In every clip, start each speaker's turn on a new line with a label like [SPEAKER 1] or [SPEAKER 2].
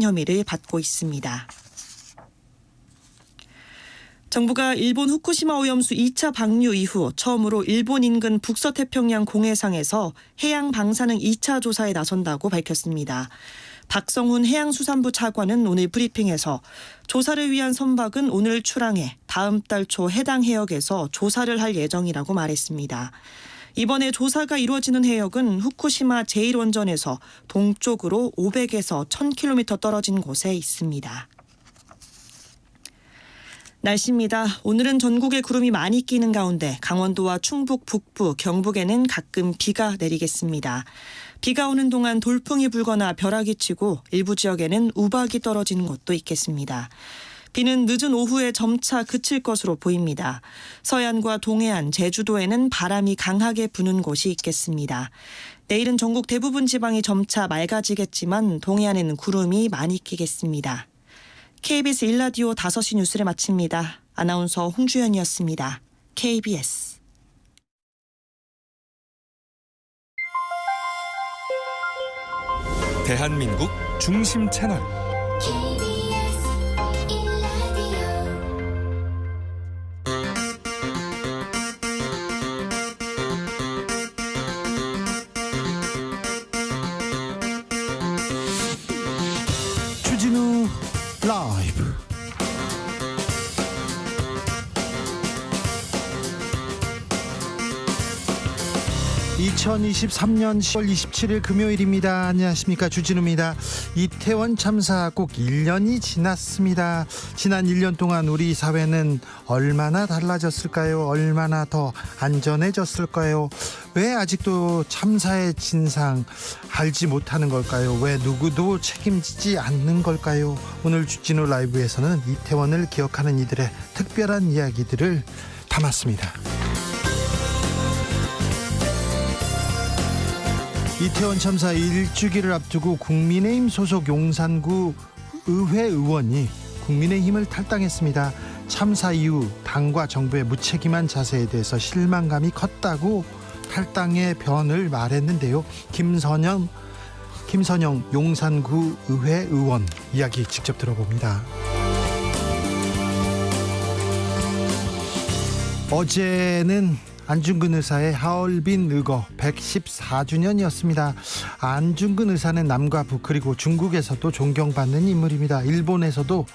[SPEAKER 1] 혐의를 받고 있습니다. 정부가 일본 후쿠시마 오염수 2차 방류 이후 처음으로 일본 인근 북서태평양 공해상에서 해양 방사능 2차 조사에 나선다고 밝혔습니다. 박성훈 해양수산부 차관은 오늘 브리핑에서 조사를 위한 선박은 오늘 출항해 다음 달 초 해당 해역에서 조사를 할 예정이라고 말했습니다. 이번에 조사가 이루어지는 해역은 후쿠시마 제1원전에서 동쪽으로 500에서 1000km 떨어진 곳에 있습니다. 날씨입니다. 오늘은 전국에 구름이 많이 끼는 가운데 강원도와 충북 북부, 경북에는 가끔 비가 내리겠습니다. 비가 오는 동안 돌풍이 불거나 벼락이 치고 일부 지역에는 우박이 떨어지는 곳도 있겠습니다. 비는 늦은 오후에 점차 그칠 것으로 보입니다. 서해안과 동해안, 제주도에는 바람이 강하게 부는 곳이 있겠습니다. 내일은 전국 대부분 지방이 점차 맑아지겠지만 동해안에는 구름이 많이 끼겠습니다. KBS 1라디오 5시 뉴스를 마칩니다. 아나운서 홍주연이었습니다. KBS.
[SPEAKER 2] 대한민국 중심 채널
[SPEAKER 3] KBS 1라디오.
[SPEAKER 4] 주진우 라이브. (2023년 10월 27일) 금요일입니다. 안녕하십니까, 주진우입니다. 이태원 참사 꼭 1년이 지났습니다. 지난 1년 동안 우리 사회는 얼마나 달라졌을까요? 얼마나 더 안전해졌을까요? 왜 아직도 참사의 진상 알지 못하는 걸까요? 왜 누구도 책임지지 않는 걸까요? 오늘 주진우 라이브에서는 이태원을 기억하는 이들의 특별한 이야기들을 담았습니다. 이태원 참사 1주기를 앞두고 국민의힘 소속 용산구 의회 의원이 국민의힘을 탈당했습니다. 참사 이후 당과 정부의 무책임한 자세에 대해서 실망감이 컸다고 탈당의 변을 말했는데요. 김선영 용산구 의회 의원 이야기 직접 들어봅니다. 어제는 안중근 의사의 하얼빈 의거 114주년이었습니다. 안중근 의사는 남과 북 그리고 중국에서도 존경받는 인물입니다. 일본에서도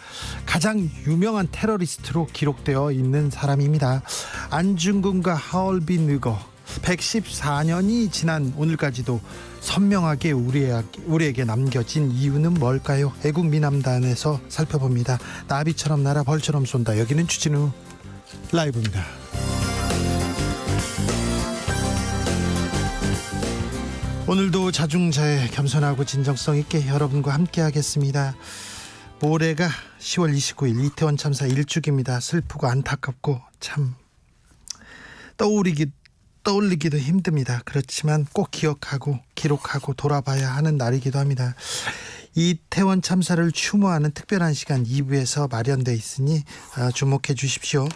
[SPEAKER 4] 가장 유명한 테러리스트로 기록되어 있는 사람입니다. 안중근과 하얼빈 의거 114년이 지난 오늘까지도 선명하게 우리에게 남겨진 이유는 뭘까요? 애국미남단에서 살펴봅니다. 나비처럼 날아 벌처럼 쏜다. 여기는 주진우 라이브입니다. 오늘도 자중자애, 겸손하고 진정성 있게 여러분과 함께 하겠습니다. 모레가 10월 29일 이태원 참사 1주기입니다. 슬프고 안타깝고 참 떠올리기도 힘듭니다. 그렇지만 꼭 기억하고 기록하고 돌아봐야 하는 날이기도 합니다. 이태원 참사를 추모하는 특별한 시간 2부에서 마련돼 있으니 주목해 주십시오.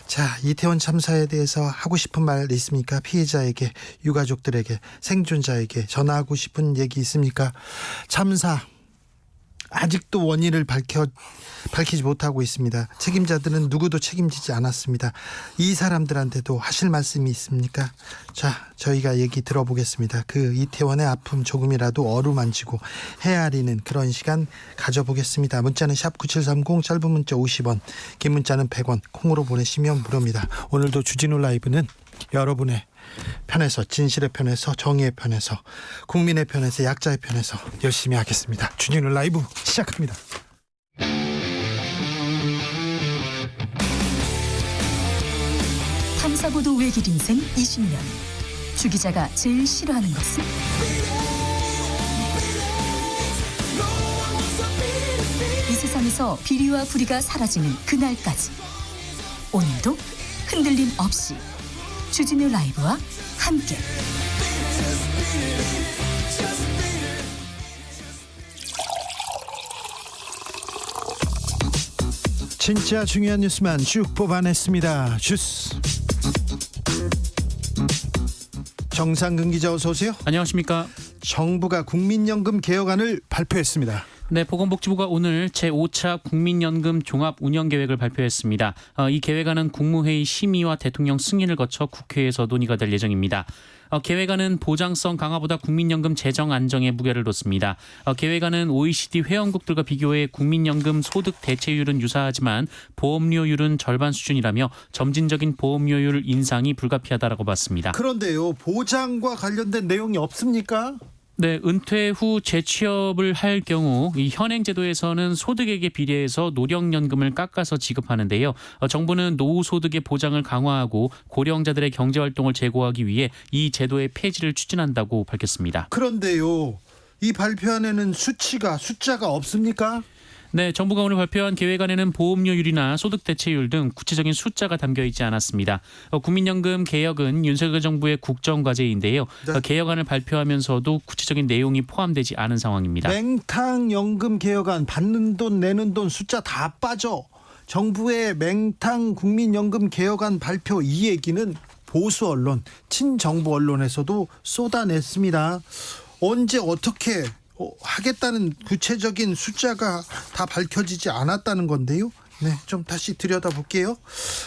[SPEAKER 4] 자, 이태원 참사에 대해서 하고 싶은 말 있습니까? 피해자에게, 유가족들에게, 생존자에게 전하고 싶은 얘기 있습니까? 참사 아직도 원인을 밝히지 못하고 있습니다. 책임자들은 누구도 책임지지 않았습니다. 이 사람들한테도 하실 말씀이 있습니까? 자, 저희가 얘기 들어보겠습니다. 그 이태원의 아픔 조금이라도 어루만지고 헤아리는 그런 시간 가져보겠습니다. 문자는 샵9730, 짧은 문자 50원, 긴 문자는 100원, 콩으로 보내시면 무료입니다. 오늘도 주진우 라이브는 여러분의 편에서, 진실의 편에서, 정의의 편에서, 국민의 편에서, 약자의 편에서 열심히 하겠습니다. 주진우 라이브 시작합니다.
[SPEAKER 5] 탐사보도 외길 인생 20년. 주 기자가 제일 싫어하는 것은? 이 세상에서 비리와 부리가 사라지는 그날까지. 오늘도 흔들림 없이 주진우 라이브와 함께
[SPEAKER 4] 진짜 중요한 뉴스만 쭉 뽑아냈습니다. 주스 정상근 기자 어서 오세요.
[SPEAKER 6] 안녕하십니까.
[SPEAKER 4] 정부가 국민연금 개혁안을 발표했습니다.
[SPEAKER 6] 네, 보건복지부가 오늘 제5차 국민연금 종합운영계획을 발표했습니다. 이 계획안은 국무회의 심의와 대통령 승인을 거쳐 국회에서 논의가 될 예정입니다. 계획안은 보장성 강화보다 국민연금 재정 안정에 무게를 뒀습니다. 계획안은 OECD 회원국들과 비교해 국민연금 소득 대체율은 유사하지만 보험료율은 절반 수준이라며 점진적인 보험료율 인상이 불가피하다라고 봤습니다.
[SPEAKER 4] 그런데요, 보장과 관련된 내용이 없습니까?
[SPEAKER 6] 네, 은퇴 후 재취업을 할 경우 이 현행 제도에서는 소득액에 비례해서 노령연금을 깎아서 지급하는데요. 정부는 노후 소득의 보장을 강화하고 고령자들의 경제활동을 제고하기 위해 이 제도의 폐지를 추진한다고 밝혔습니다.
[SPEAKER 4] 그런데요, 이 발표안에는 숫자가 없습니까?
[SPEAKER 6] 네, 정부가 오늘 발표한 계획안에는 보험료율이나 소득 대체율 등 구체적인 숫자가 담겨 있지 않았습니다. 국민연금 개혁은 윤석열 정부의 국정과제인데요.
[SPEAKER 4] 네.
[SPEAKER 6] 개혁안을 발표하면서도 구체적인 내용이 포함되지 않은 상황입니다.
[SPEAKER 4] 맹탕 연금 개혁안, 받는 돈 내는 돈 숫자 다 빠져. 정부의 맹탕 국민연금 개혁안 발표, 이 얘기는 보수 언론, 친정부 언론에서도 쏟아냈습니다. 언제 어떻게 하겠다는 구체적인 숫자가 다 밝혀지지 않았다는 건데요. 네, 좀 다시 들여다볼게요.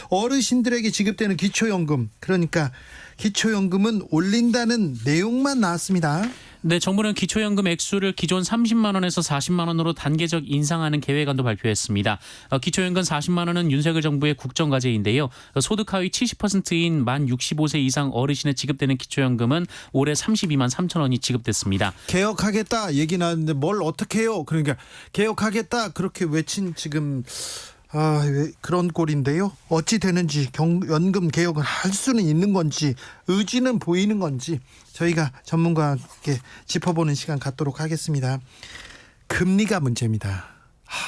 [SPEAKER 4] 어르신들에게 지급되는 기초연금, 그러니까 기초연금은 올린다는 내용만 나왔습니다.
[SPEAKER 6] 네, 정부는 기초연금 액수를 기존 30만 원에서 40만 원으로 단계적 인상하는 계획안도 발표했습니다. 기초연금 40만 원은 윤석열 정부의 국정과제인데요. 소득 하위 70%인 만 65세 이상 어르신에 지급되는 기초연금은 올해 32만 3천 원이 지급됐습니다.
[SPEAKER 4] 개혁하겠다 얘기 나왔는데 뭘 어떻게 해요? 그러니까 개혁하겠다 그렇게 외친 지금 왜 그런 꼴인데요. 어찌 되는지, 연금 개혁을 할 수는 있는 건지, 의지는 보이는 건지 저희가 전문가와 함께 짚어보는 시간 갖도록 하겠습니다. 금리가 문제입니다.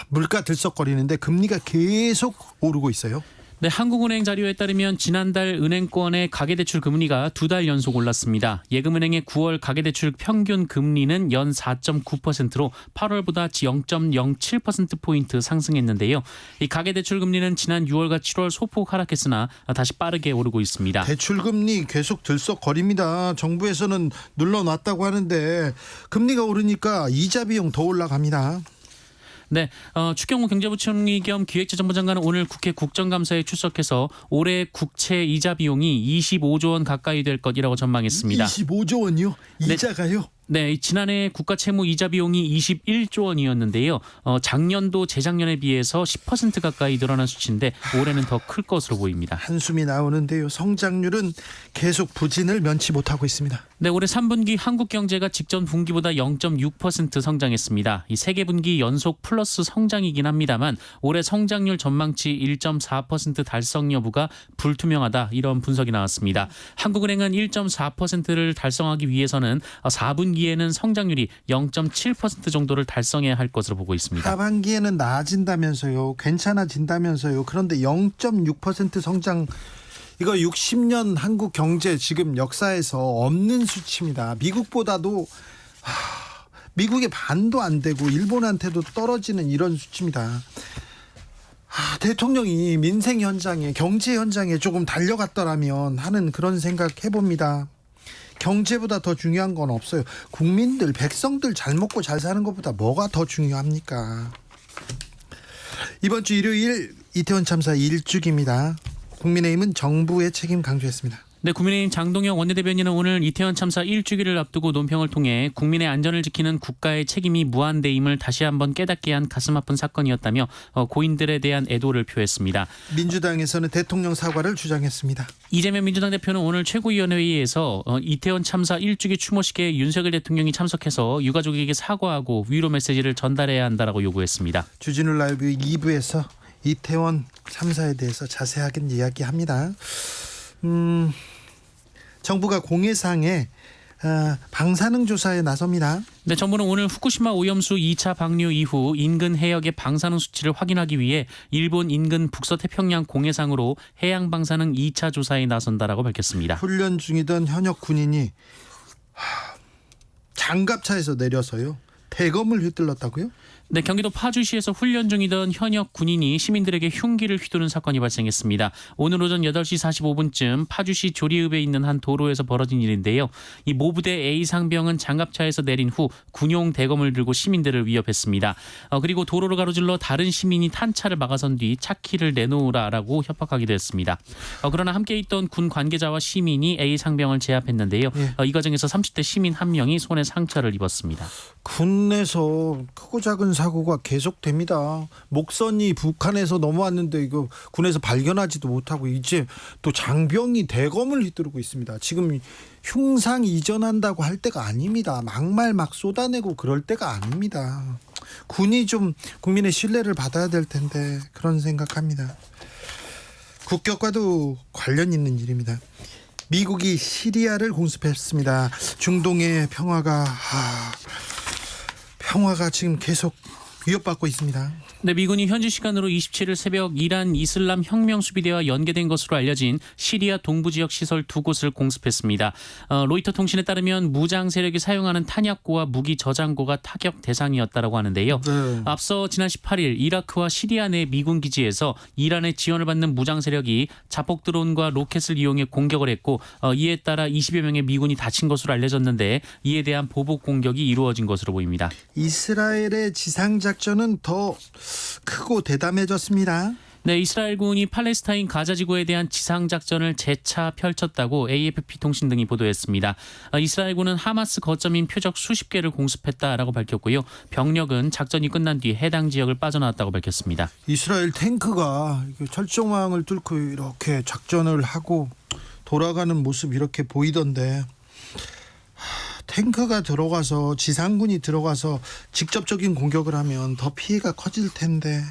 [SPEAKER 4] 물가 들썩거리는데 금리가 계속 오르고 있어요.
[SPEAKER 6] 네, 한국은행 자료에 따르면 지난달 은행권의 가계대출 금리가 2달 연속 올랐습니다. 예금은행의 9월 가계대출 평균 금리는 연 4.9%로 8월보다 0.07%포인트 상승했는데요. 이 가계대출 금리는 지난 6월과 7월 소폭 하락했으나 다시 빠르게 오르고 있습니다.
[SPEAKER 4] 대출금리 계속 들썩거립니다. 정부에서는 눌러놨다고 하는데 금리가 오르니까 이자 비용 더 올라갑니다.
[SPEAKER 6] 네, 추경호 경제부총리 겸 기획재정부 장관은 오늘 국회 국정감사에 출석해서 올해 국채 이자 비용이 25조 원 가까이 될 것이라고 전망했습니다.
[SPEAKER 4] 25조 원이요? 이자가요?
[SPEAKER 6] 네, 지난해 국가 채무 이자 비용이 21조 원이었는데요. 작년도 재작년에 비해서 10% 가까이 늘어난 수치인데 올해는 더 클 것으로 보입니다.
[SPEAKER 4] 한숨이 나오는데요. 성장률은 계속 부진을 면치 못하고 있습니다.
[SPEAKER 6] 네, 올해 3분기 한국 경제가 직전 분기보다 0.6% 성장했습니다. 이 세계 분기 연속 플러스 성장이긴 합니다만 올해 성장률 전망치 1.4% 달성 여부가 불투명하다, 이런 분석이 나왔습니다. 한국은행은 1.4%를 달성하기 위해서는 4분기에는 성장률이 0.7% 정도를 달성해야 할 것으로 보고 있습니다.
[SPEAKER 4] 하반기에는 나아진다면서요. 괜찮아진다면서요. 그런데 0.6% 성장, 이거 60년 한국 경제 지금 역사에서 없는 수치입니다. 미국보다도 미국의 반도 안 되고 일본한테도 떨어지는 이런 수치입니다. 대통령이 민생 현장에, 경제 현장에 조금 달려갔더라면 하는 그런 생각 해봅니다. 경제보다 더 중요한 건 없어요. 국민들, 백성들 잘 먹고 잘 사는 것보다 뭐가 더 중요합니까? 이번 주 일요일 이태원 참사 1주기입니다. 국민의힘은 정부의 책임 강조했습니다.
[SPEAKER 6] 네, 국민의힘 장동영 원내대변인은 오늘 이태원 참사 1주기를 앞두고 논평을 통해 국민의 안전을 지키는 국가의 책임이 무한대임을 다시 한번 깨닫게 한 가슴 아픈 사건이었다며 고인들에 대한 애도를 표했습니다.
[SPEAKER 4] 민주당에서는 대통령 사과를 주장했습니다.
[SPEAKER 6] 이재명 민주당 대표는 오늘 최고위원회의에서 이태원 참사 1주기 추모식에 윤석열 대통령이 참석해서 유가족에게 사과하고 위로 메시지를 전달해야 한다라고 요구했습니다.
[SPEAKER 4] 주진우 라이브 2부에서 이태원 참사에 대해서 자세하게 이야기합니다. 정부가 공해상에 방사능 조사에 나섭니다.
[SPEAKER 6] 네, 정부는 오늘 후쿠시마 오염수 2차 방류 이후 인근 해역의 방사능 수치를 확인하기 위해 일본 인근 북서태평양 공해상으로 해양 방사능 2차 조사에 나선다라고 밝혔습니다.
[SPEAKER 4] 훈련 중이던 현역 군인이 장갑차에서 내려서요, 대검을 휘둘렀다고요?
[SPEAKER 6] 네, 경기도 파주시에서 훈련 중이던 현역 군인이 시민들에게 흉기를 휘두른 사건이 발생했습니다. 오늘 오전 8시 45분쯤 파주시 조리읍에 있는 한 도로에서 벌어진 일인데요. 이 모부대 A 상병은 장갑차에서 내린 후 군용 대검을 들고 시민들을 위협했습니다. 그리고 도로를 가로질러 다른 시민이 탄 차를 막아선 뒤 차 키를 내놓으라라고 협박하기도 했습니다. 그러나 함께 있던 군 관계자와 시민이 A 상병을 제압했는데요. 이 과정에서 30대 시민 한 명이 손에 상처를 입었습니다.
[SPEAKER 4] 군에서 크고 작은 사고가 계속됩니다. 목선이 북한에서 넘어왔는데 이거 군에서 발견하지도 못하고 이제 또 장병이 대검을 휘두르고 있습니다. 지금 흉상 이전한다고 할 때가 아닙니다. 막말 막 쏟아내고 그럴 때가 아닙니다. 군이 좀 국민의 신뢰를 받아야 될 텐데 그런 생각합니다. 국격과도 관련 있는 일입니다. 미국이 시리아를 공습했습니다. 중동의 평화가 지금 계속 위협받고 있습니다.
[SPEAKER 6] 네, 미군이 현지 시간으로 27일 새벽 이란 이슬람 혁명 수비대와 연계된 것으로 알려진 시리아 동부 지역 시설 2곳을 공습했습니다. 로이터 통신에 따르면 무장 세력이 사용하는 탄약고와 무기 저장고가 타격 대상이었다라고 하는데요.
[SPEAKER 4] 네.
[SPEAKER 6] 앞서 지난 18일 이라크와 시리아 내 미군 기지에서 이란의 지원을 받는 무장 세력이 자폭 드론과 로켓을 이용해 공격을 했고 이에 따라 20여 명의 미군이 다친 것으로 알려졌는데 이에 대한 보복 공격이 이루어진 것으로 보입니다.
[SPEAKER 4] 이스라엘의 지상작전은 더 크고 대담해졌습니다.
[SPEAKER 6] 네, 이스라엘군이 팔레스타인 가자 지구에 대한 지상 작전을 재차 펼쳤다고 AFP 통신 등이 보도했습니다. 이스라엘군은 하마스 거점인 표적 수십 개를 공습했다라고 밝혔고요. 병력은 작전이 끝난 뒤 해당 지역을 빠져나왔다고 밝혔습니다.
[SPEAKER 4] 이스라엘 탱크가 철조망을 뚫고 이렇게 작전을 하고 돌아가는 모습 이렇게 보이던데 탱크가 들어가서 지상군이 들어가서 직접적인 공격을 하면 더 피해가 커질 텐데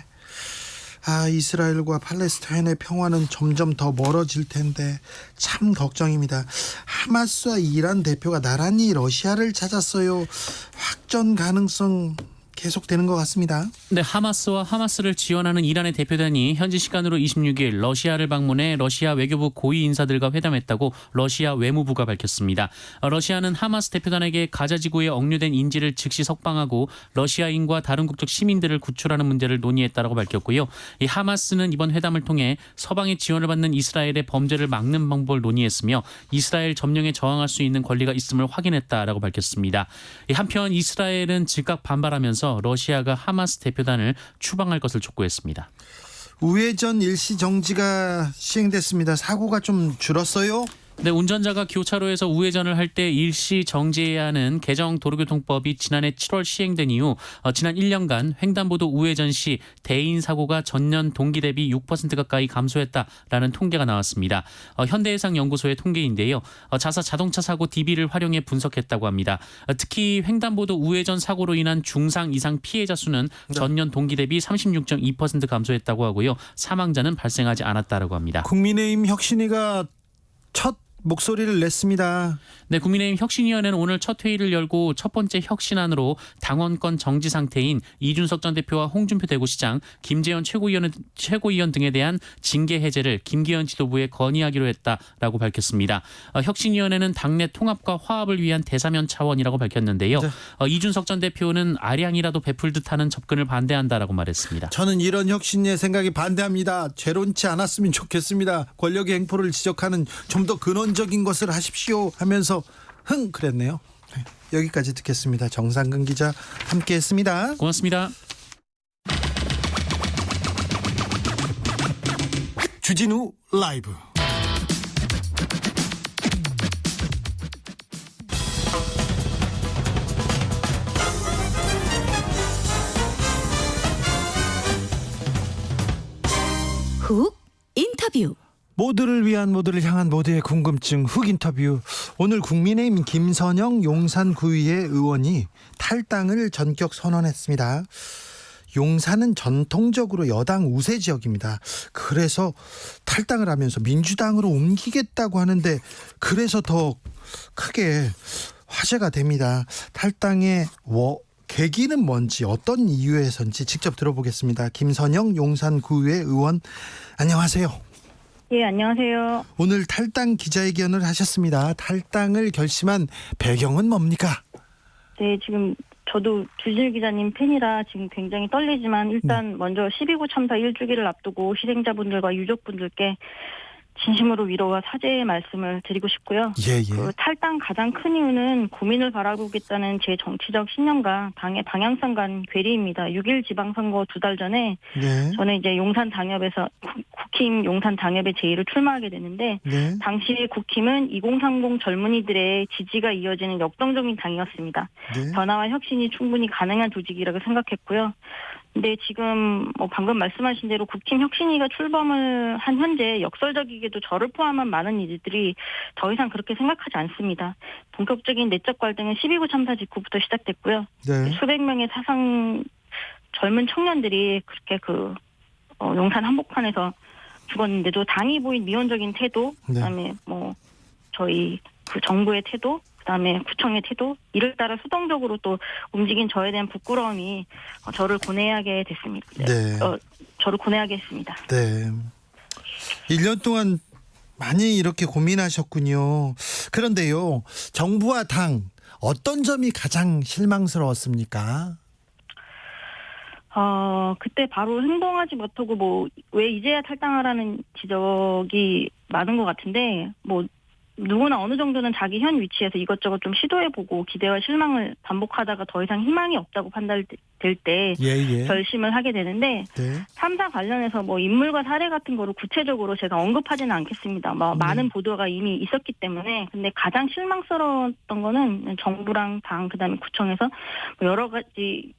[SPEAKER 4] 이스라엘과 팔레스타인의 평화는 점점 더 멀어질 텐데 참 걱정입니다. 하마스와 이란 대표가 나란히 러시아를 찾았어요. 확전 가능성 계속되는 것 같습니다.
[SPEAKER 6] 네, 하마스와 하마스를 지원하는 이란의 대표단이 현지 시간으로 26일 러시아를 방문해 러시아 외교부 고위 인사들과 회담했다고 러시아 외무부가 밝혔습니다. 러시아는 하마스 대표단에게 가자 지구에 억류된 인질을 즉시 석방하고 러시아인과 다른 국적 시민들을 구출하는 문제를 논의했다라고 밝혔고요. 이 하마스는 이번 회담을 통해 서방의 지원을 받는 이스라엘의 범죄를 막는 방법을 논의했으며 이스라엘 점령에 저항할 수 있는 권리가 있음을 확인했다라고 밝혔습니다. 한편 이스라엘은 즉각 반발하면서 러시아가 하마스 대표단을 추방할 것을 촉구했습니다.
[SPEAKER 4] 우회전 일시 정지가 시행됐습니다. 사고가 좀 줄었어요?
[SPEAKER 6] 네, 운전자가 교차로에서 우회전을 할 때 일시 정지해야 하는 개정 도로교통법이 지난해 7월 시행된 이후 지난 1년간 횡단보도 우회전 시 대인 사고가 전년 동기 대비 6% 가까이 감소했다라는 통계가 나왔습니다. 현대해상 연구소의 통계인데요. 자동차 사고 DB를 활용해 분석했다고 합니다. 특히 횡단보도 우회전 사고로 인한 중상 이상 피해자 수는 전년 동기 대비 36.2% 감소했다고 하고요. 사망자는 발생하지 않았다라고 합니다.
[SPEAKER 4] 국민의힘 혁신위가 첫 목소리를 냈습니다.
[SPEAKER 6] 네, 국민의힘 혁신위원회는 오늘 첫 회의를 열고 첫 번째 혁신안으로 당원권 정지 상태인 이준석 전 대표와 홍준표 대구시장, 김재현 최고위원 등에 대한 징계 해제를 김기현 지도부에 건의하기로 했다라고 밝혔습니다. 혁신위원회는 당내 통합과 화합을 위한 대사면 차원이라고 밝혔는데요.
[SPEAKER 4] 네.
[SPEAKER 6] 이준석 전 대표는 아량이라도 베풀 듯하는 접근을 반대한다라고 말했습니다.
[SPEAKER 4] 저는 이런 혁신의 생각이 반대합니다. 죄론치 않았으면 좋겠습니다. 권력의 행포를 지적하는 좀 더 근원적인 것을 하십시오 하면서 그랬네요. 네, 여기까지 듣겠습니다. 정상근 기자 함께했습니다.
[SPEAKER 6] 고맙습니다.
[SPEAKER 4] 주진우 라이브.
[SPEAKER 5] 훅 인터뷰.
[SPEAKER 4] 모두를 위한 모두를 향한 모두의 궁금증 훅 인터뷰. 오늘 국민의힘 김선영 용산구의회 의원이 탈당을 전격 선언했습니다. 용산은 전통적으로 여당 우세 지역입니다. 그래서 탈당을 하면서 민주당으로 옮기겠다고 하는데 그래서 더 크게 화제가 됩니다. 탈당의 계기는 뭔지 어떤 이유에서인지 직접 들어보겠습니다. 김선영 용산구의회 의원 안녕하세요.
[SPEAKER 7] 예, 안녕하세요.
[SPEAKER 4] 오늘 탈당 기자회견을 하셨습니다. 탈당을 결심한 배경은 뭡니까?
[SPEAKER 7] 네, 지금 저도 주진우 기자님 팬이라 지금 굉장히 떨리지만 일단 먼저 12구 참사 1주기를 앞두고 희생자분들과 유족분들께 진심으로 위로와 사죄의 말씀을 드리고 싶고요.
[SPEAKER 4] 예.
[SPEAKER 7] 그 탈당 가장 큰 이유는 국민을 바라보겠다는 제 정치적 신념과 당의 방향성 간 괴리입니다. 6.1 지방선거 2달 전에
[SPEAKER 4] 네.
[SPEAKER 7] 저는 이제 용산 당협에서 국힘 용산 당협에 제2를 출마하게 되는데
[SPEAKER 4] 네.
[SPEAKER 7] 당시 국힘은 2030 젊은이들의 지지가 이어지는 역동적인 당이었습니다.
[SPEAKER 4] 네.
[SPEAKER 7] 변화와 혁신이 충분히 가능한 조직이라고 생각했고요. 근데 지금 방금 말씀하신 대로 국힘 혁신위가 출범을 한 현재 역설적이게도 저를 포함한 많은 이들이 더 이상 그렇게 생각하지 않습니다. 본격적인 내적 갈등은 12구 참사 직후부터 시작됐고요.
[SPEAKER 4] 네.
[SPEAKER 7] 수백 명의 사상 젊은 청년들이 그렇게 용산 한복판에서 죽었는데도 당이 보인 미온적인 태도,
[SPEAKER 4] 네.
[SPEAKER 7] 그다음에 저희 그 정부의 태도, 그다음에 구청의 태도 이를 따라 수동적으로 또 움직인 저에 대한 부끄러움이 저를 고뇌하게 됐습니다.
[SPEAKER 4] 네.
[SPEAKER 7] 저를 고뇌하게 했습니다.
[SPEAKER 4] 네. 1년 동안 많이 이렇게 고민하셨군요. 그런데요, 정부와 당 어떤 점이 가장 실망스러웠습니까?
[SPEAKER 7] 그때 바로 행동하지 못하고 왜 이제야 탈당하라는 지적이 많은 것 같은데 누구나 어느 정도는 자기 현 위치에서 이것저것 좀 시도해보고 기대와 실망을 반복하다가 더 이상 희망이 없다고 판단될 때
[SPEAKER 4] 예.
[SPEAKER 7] 결심을 하게 되는데
[SPEAKER 4] 네.
[SPEAKER 7] 참사 관련해서 인물과 사례 같은 거를 구체적으로 제가 언급하지는 않겠습니다. 많은 보도가 이미 있었기 때문에. 근데 가장 실망스러웠던 거는 정부랑 당 그다음에 구청에서 여러 가지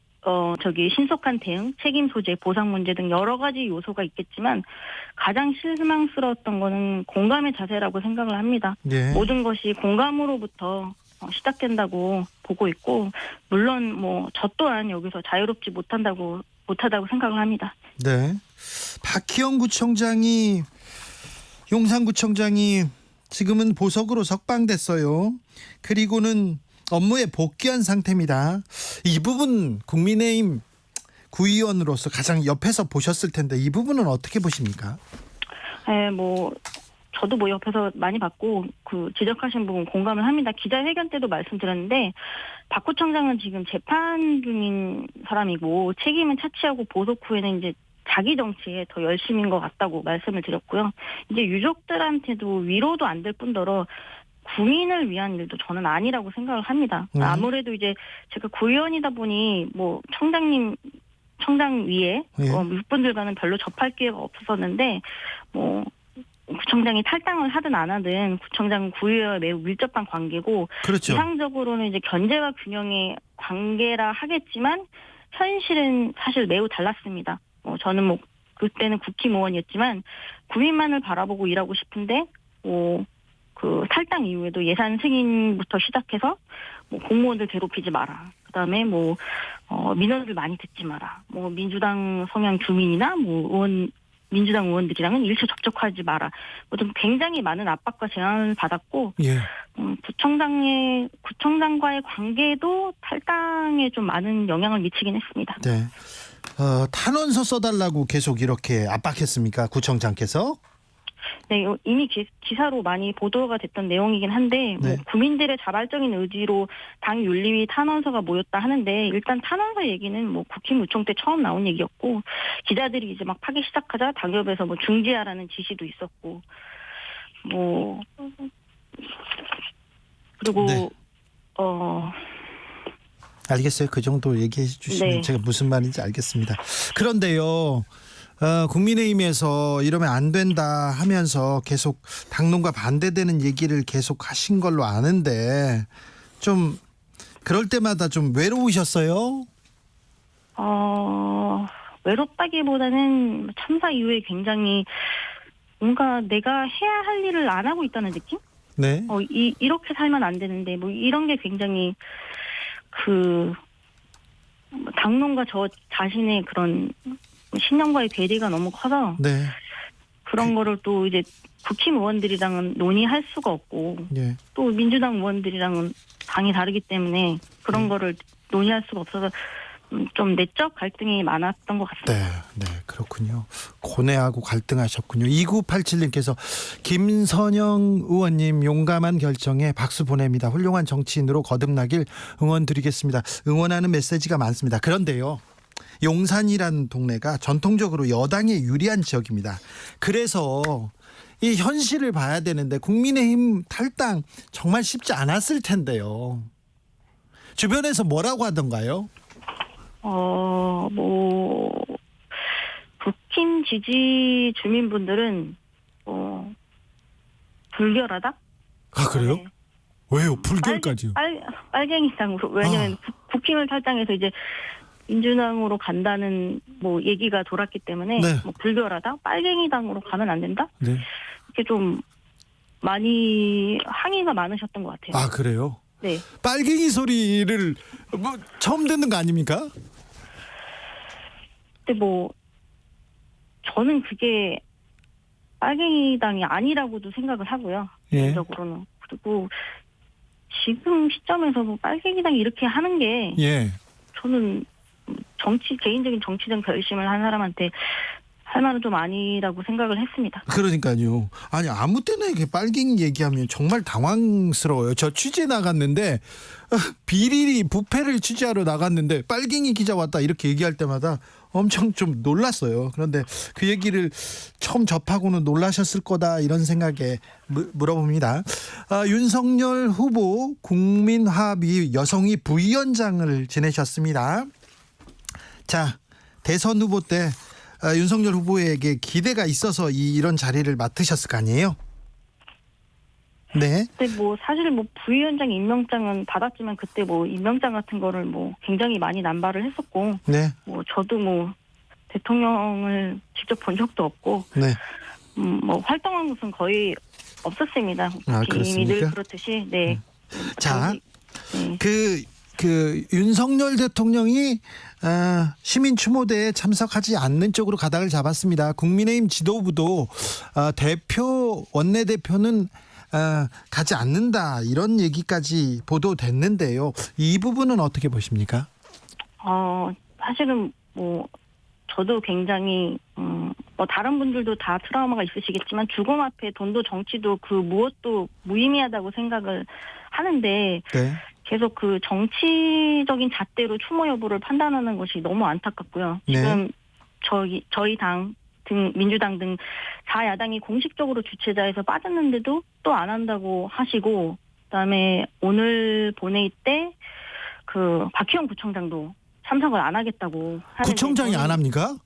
[SPEAKER 7] 신속한 대응, 책임 소재, 보상 문제 등 여러 가지 요소가 있겠지만 가장 실망스러웠던 거는 공감의 자세라고 생각을 합니다.
[SPEAKER 4] 네.
[SPEAKER 7] 모든 것이 공감으로부터 시작된다고 보고 있고 물론 저 또한 여기서 자유롭지 못하다고 생각을 합니다.
[SPEAKER 4] 네. 박희영 구청장이 용산구청장이 지금은 보석으로 석방됐어요. 그리고는 업무에 복귀한 상태입니다. 이 부분 국민의힘 구의원으로서 가장 옆에서 보셨을 텐데 이 부분은 어떻게 보십니까?
[SPEAKER 7] 네, 저도 옆에서 많이 봤고 지적하신 부분 공감을 합니다. 기자회견 때도 말씀드렸는데 박 구청장은 지금 재판 중인 사람이고 책임은 차치하고 보석 후에는 이제 자기 정치에 더 열심인 것 같다고 말씀을 드렸고요. 이제 유족들한테도 위로도 안 될 뿐더러 국민을 위한 일도 저는 아니라고 생각을 합니다. 아무래도 이제 제가 구의원이다 보니 청장 위에 육분들과는 별로 접할 기회가 없었는데 구청장이 탈당을 하든 안 하든 구청장은 구의회와 매우 밀접한 관계고
[SPEAKER 4] 그렇죠.
[SPEAKER 7] 이상적으로는 이제 견제와 균형의 관계라 하겠지만 현실은 사실 매우 달랐습니다. 저는 그때는 국힘 의원이었지만 국민만을 바라보고 일하고 싶은데 탈당 이후에도 예산 승인부터 시작해서 공무원들 괴롭히지 마라. 그다음에 민원들 많이 듣지 마라. 민주당 성향 주민이나 민주당 의원들이랑은 일체 접촉하지 마라. 등 굉장히 많은 압박과 제한을 받았고
[SPEAKER 4] 예.
[SPEAKER 7] 구청장과의 관계도 탈당에 좀 많은 영향을 미치긴 했습니다.
[SPEAKER 4] 네. 탄원서 써달라고 계속 이렇게 압박했습니까? 구청장께서?
[SPEAKER 7] 네, 이미 기사로 많이 보도가 됐던 내용이긴 한데
[SPEAKER 4] 네.
[SPEAKER 7] 국민들의 자발적인 의지로 당 윤리위 탄원서가 모였다 하는데 일단 탄원서 얘기는 국힘 의총 때 처음 나온 얘기였고 기자들이 이제 막 파기 시작하자 당협에서 중지하라는 지시도 있었고 그리고
[SPEAKER 4] 네. 알겠어요. 그 정도 얘기해 주시면
[SPEAKER 7] 네.
[SPEAKER 4] 제가 무슨 말인지 알겠습니다. 그런데요. 국민의힘에서 이러면 안 된다 하면서 계속 당론과 반대되는 얘기를 계속 하신 걸로 아는데 좀 그럴 때마다 좀 외로우셨어요?
[SPEAKER 7] 외롭다기보다는 참사 이후에 굉장히 뭔가 내가 해야 할 일을 안 하고 있다는 느낌?
[SPEAKER 4] 네.
[SPEAKER 7] 이렇게 살면 안 되는데 이런 게 굉장히 당론과 저 자신의 그런 신념과의 괴리가 너무 커서
[SPEAKER 4] 네.
[SPEAKER 7] 그런 거를 또 이제 국힘 의원들이랑은 논의할 수가 없고
[SPEAKER 4] 네.
[SPEAKER 7] 또 민주당 의원들이랑은 당이 다르기 때문에 그런 거를 논의할 수가 없어서 좀 내적 갈등이 많았던 것 같습니다.
[SPEAKER 4] 네, 그렇군요. 고뇌하고 갈등하셨군요. 2987님께서 김선영 의원님 용감한 결정에 박수 보냅니다. 훌륭한 정치인으로 거듭나길 응원드리겠습니다. 응원하는 메시지가 많습니다. 그런데요, 용산이라는 동네가 전통적으로 여당에 유리한 지역입니다. 그래서 이 현실을 봐야 되는데 국민의힘 탈당 정말 쉽지 않았을 텐데요. 주변에서 뭐라고 하던가요?
[SPEAKER 7] 국힘 지지 주민분들은 불결하다?
[SPEAKER 4] 아, 그래요?
[SPEAKER 7] 네.
[SPEAKER 4] 왜요? 불결까지요?
[SPEAKER 7] 빨갱이당으로. 왜냐면 국힘을 탈당해서 이제 민주당으로 간다는 뭐 얘기가 돌았기 때문에
[SPEAKER 4] 네.
[SPEAKER 7] 뭐 불결하다? 빨갱이당으로 가면 안 된다?
[SPEAKER 4] 네.
[SPEAKER 7] 이렇게 좀 많이 항의가 많으셨던 것 같아요.
[SPEAKER 4] 아, 그래요?
[SPEAKER 7] 네.
[SPEAKER 4] 빨갱이 소리를 뭐 처음 듣는 거 아닙니까?
[SPEAKER 7] 근데 뭐 저는 그게 빨갱이당이 아니라고도 생각을 하고요.
[SPEAKER 4] 예.
[SPEAKER 7] 개인적으로는. 그리고 지금 시점에서 뭐 빨갱이당이 이렇게 하는 게
[SPEAKER 4] 예.
[SPEAKER 7] 저는 개인적인 정치적 결심을 한 사람한테 할 말은 좀 아니라고 생각을 했습니다.
[SPEAKER 4] 그러니까요. 아니, 아무 때나 이렇게 빨갱이 얘기하면 정말 당황스러워요. 저 취재 나갔는데 비리리 부패를 취재하러 나갔는데 빨갱이 기자 왔다 이렇게 얘기할 때마다 엄청 좀 놀랐어요. 그런데 그 얘기를 처음 접하고는 놀라셨을 거다 이런 생각에 물어봅니다. 윤석열 후보 국민합의 여성위 부위원장을 지내셨습니다. 자, 대선 후보 때 윤석열 후보에게 기대가 있어서 이런 자리를 맡으셨을 거 아니에요? 네.
[SPEAKER 7] 근데 뭐 사실 뭐 부위원장 임명장은 받았지만 그때 뭐 임명장 같은 거를 뭐 굉장히 많이 남발을 했었고,
[SPEAKER 4] 네.
[SPEAKER 7] 뭐 저도 뭐 대통령을 직접 본 적도 없고,
[SPEAKER 4] 네.
[SPEAKER 7] 뭐 활동한 것은 거의 없었습니다.
[SPEAKER 4] 아,
[SPEAKER 7] 이미 늘
[SPEAKER 4] 그렇습니까?
[SPEAKER 7] 그렇듯이 네.
[SPEAKER 4] 자,
[SPEAKER 7] 네.
[SPEAKER 4] 그 윤석열 대통령이 시민 추모대에 참석하지 않는 쪽으로 가닥을 잡았습니다. 국민의힘 지도부도 원내대표는 가지 않는다 이런 얘기까지 보도됐는데요. 이 부분은 어떻게 보십니까?
[SPEAKER 7] 사실은 뭐 저도 굉장히 뭐 다른 분들도 다 트라우마가 있으시겠지만 죽음 앞에 돈도 정치도 그 무엇도 무의미하다고 생각을 하는데
[SPEAKER 4] 네.
[SPEAKER 7] 계속 그 정치적인 잣대로 추모 여부를 판단하는 것이 너무 안타깝고요.
[SPEAKER 4] 네.
[SPEAKER 7] 지금 저희 당 등 민주당 등 4야당이 공식적으로 주최자에서 빠졌는데도 또 안 한다고 하시고, 그다음에 오늘 본회의 때 그 박희영 구청장도 참석을 안 하겠다고 하는데
[SPEAKER 4] 구청장이 안 합니까?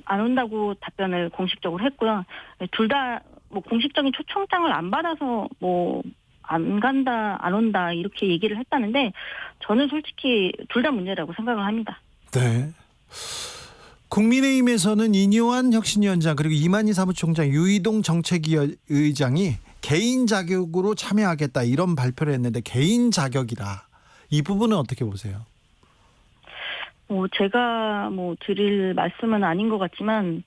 [SPEAKER 7] 안 온다고 답변을 공식적으로 했고요. 둘 다 뭐 공식적인 초청장을 안 받아서 뭐 안 간다, 안 온다 이렇게 얘기를 했다는데 저는 솔직히 둘 다 문제라고 생각을 합니다.
[SPEAKER 4] 네. 국민의힘에서는 이뇨한 혁신위원장 그리고 이만희 사무총장 유이동 정책위의장이 개인 자격으로 참여하겠다 이런 발표를 했는데 개인 자격이라 이 부분은 어떻게 보세요?
[SPEAKER 7] 제가 뭐 드릴 말씀은 아닌 것 같지만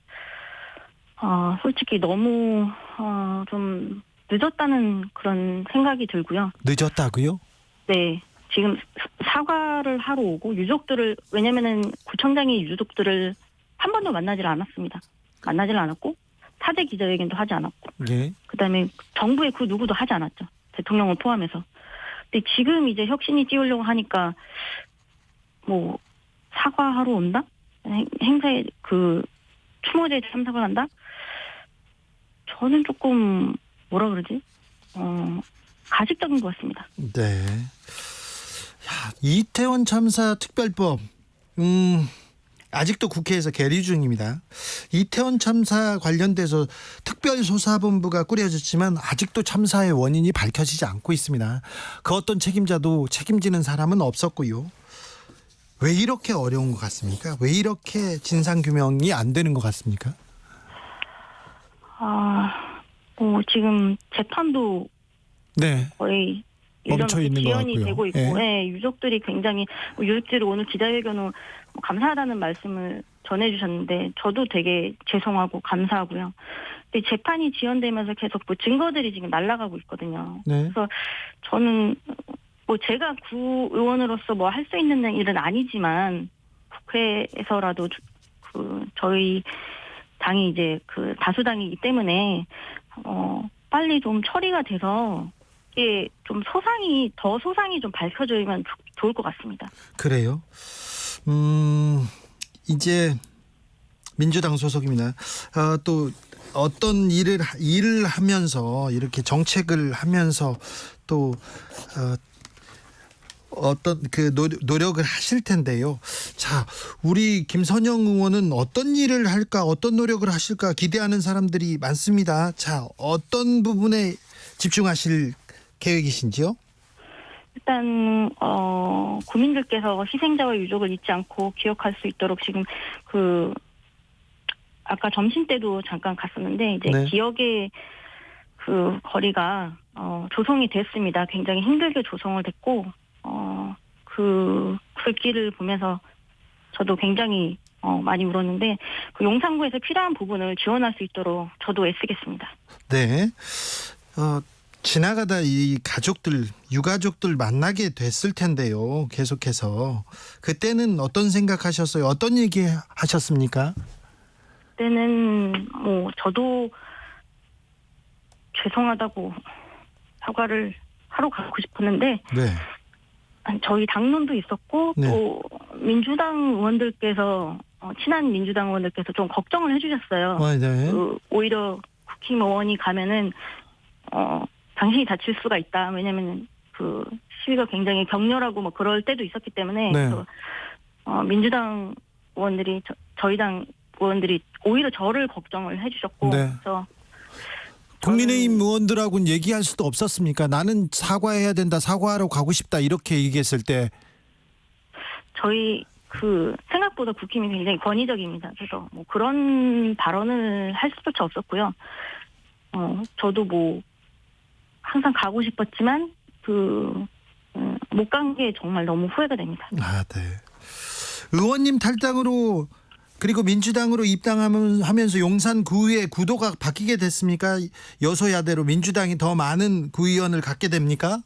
[SPEAKER 7] 솔직히 너무 좀 늦었다는 그런 생각이 들고요.
[SPEAKER 4] 늦었다고요?
[SPEAKER 7] 네. 지금 사과를 하러 오고 유족들을, 왜냐면은 구청장이 유족들을 한 번도 만나질 않았습니다. 만나질 않았고 사죄 기자회견도 하지 않았고,
[SPEAKER 4] 네.
[SPEAKER 7] 그다음에 정부의 그 누구도 하지 않았죠. 대통령을 포함해서. 근데 지금 이제 혁신이 띄우려고 하니까 뭐 사과하러 온다? 행사에 그 추모제에 참석을 한다? 저는 조금 뭐라 그러지? 가식적인 것 같습니다.
[SPEAKER 4] 네. 이태원 참사 특별법 아직도 국회에서 계류 중입니다. 이태원 참사 관련돼서 특별조사본부가 꾸려졌지만 아직도 참사의 원인이 밝혀지지 않고 있습니다. 그 어떤 책임자도 책임지는 사람은 없었고요. 왜 이렇게 어려운 것 같습니까? 왜 이렇게 진상규명이 안 되는 것 같습니까?
[SPEAKER 7] 지금 재판도
[SPEAKER 4] 네.
[SPEAKER 7] 거의
[SPEAKER 4] 멈춰 있는 것
[SPEAKER 7] 지연이
[SPEAKER 4] 같고요.
[SPEAKER 7] 되고 있고,
[SPEAKER 4] 예.
[SPEAKER 7] 네, 유족들이 굉장히 유족들이 오늘 기자회견 후 감사하다는 말씀을 전해주셨는데 저도 되게 죄송하고 감사하고요. 근데 재판이 지연되면서 계속 뭐 증거들이 지금 날아가고 있거든요.
[SPEAKER 4] 네.
[SPEAKER 7] 그래서 저는 뭐 제가 구의원으로서 뭐 할 수 있는 일은 아니지만 국회에서라도 저희 당이 이제 그 다수당이기 때문에 빨리 좀 처리가 돼서 이게 좀 소상이 좀 밝혀지면 좋을 것 같습니다.
[SPEAKER 4] 그래요. 이제 민주당 소속입니다. 또 어떤 일을 하면서 이렇게 정책을 하면서 또 어떤 그 노력을 하실 텐데요. 자, 우리 김선영 의원은 어떤 일을 할까, 어떤 노력을 하실까 기대하는 사람들이 많습니다. 자, 어떤 부분에 집중하실 계획이신지요?
[SPEAKER 7] 일단 국민들께서 희생자와 유족을 잊지 않고 기억할 수 있도록 지금 아까 점심 때도 잠깐 갔었는데 이제
[SPEAKER 4] 네.
[SPEAKER 7] 기억의 그 거리가 조성이 됐습니다. 굉장히 힘들게 조성을 됐고 그 글귀를 보면서 저도 굉장히 많이 울었는데 그 용산구에서 필요한 부분을 지원할 수 있도록 저도 애쓰겠습니다.
[SPEAKER 4] 네. 지나가다 이 유가족들 만나게 됐을 텐데요. 계속해서 그때는 어떤 생각하셨어요? 어떤 얘기 하셨습니까?
[SPEAKER 7] 그때는 저도 죄송하다고 사과를 하러 가고 싶었는데
[SPEAKER 4] 네.
[SPEAKER 7] 저희 당론도 있었고
[SPEAKER 4] 네.
[SPEAKER 7] 또 민주당 의원들께서 친한 민주당 의원들께서 좀 걱정을 해주셨어요.
[SPEAKER 4] 네.
[SPEAKER 7] 오히려 국힘 의원이 가면은 당신이 다칠 수가 있다. 왜냐면은 그 시위가 굉장히 격렬하고 뭐 그럴 때도 있었기 때문에
[SPEAKER 4] 네.
[SPEAKER 7] 그래서 민주당 의원들이 저희 당 의원들이 오히려 저를 걱정을 해주셨고
[SPEAKER 4] 네.
[SPEAKER 7] 그래서
[SPEAKER 4] 국민의힘 의원들하고는 얘기할 수도 없었습니까? 나는 사과해야 된다, 사과하러 가고 싶다 이렇게 얘기했을 때.
[SPEAKER 7] 저희 생각보다 국힘이 굉장히 권위적입니다. 그래서 뭐 그런 발언을 할 수조차 없었고요. 저도 뭐 항상 가고 싶었지만 못 간 게 정말 너무 후회가 됩니다.
[SPEAKER 4] 아, 네. 의원님 탈당으로 그리고 민주당으로 입당하면서 용산 구의회 구도가 바뀌게 됐습니까? 여소야대로 민주당이 더 많은 구의원을 갖게 됩니까?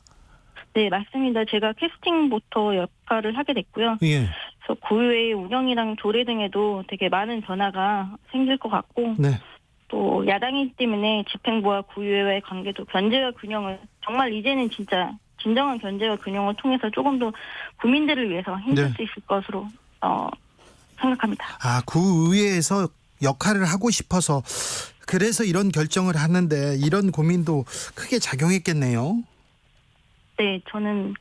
[SPEAKER 7] 네, 맞습니다. 제가 캐스팅부터 역할을 하게 됐고요.
[SPEAKER 4] 예.
[SPEAKER 7] 그래서 구의회의 운영이랑 조례 등에도 되게 많은 변화가 생길 것 같고
[SPEAKER 4] 네.
[SPEAKER 7] 또 야당이기 때문에 집행부와 구의회와의 관계도 견제와 균형을 정말 이제는 진짜 진정한 견제와 균형을 통해서 조금 더 국민들을 위해서 힘쓸
[SPEAKER 4] 네.
[SPEAKER 7] 수 있을 것으로 생각합니다.
[SPEAKER 4] 아, 구의회에서 역할을 하고 싶어서 그래서 이런 결정을 하는데 이런 고민도 크게 작용했겠네요.
[SPEAKER 7] 네, 저는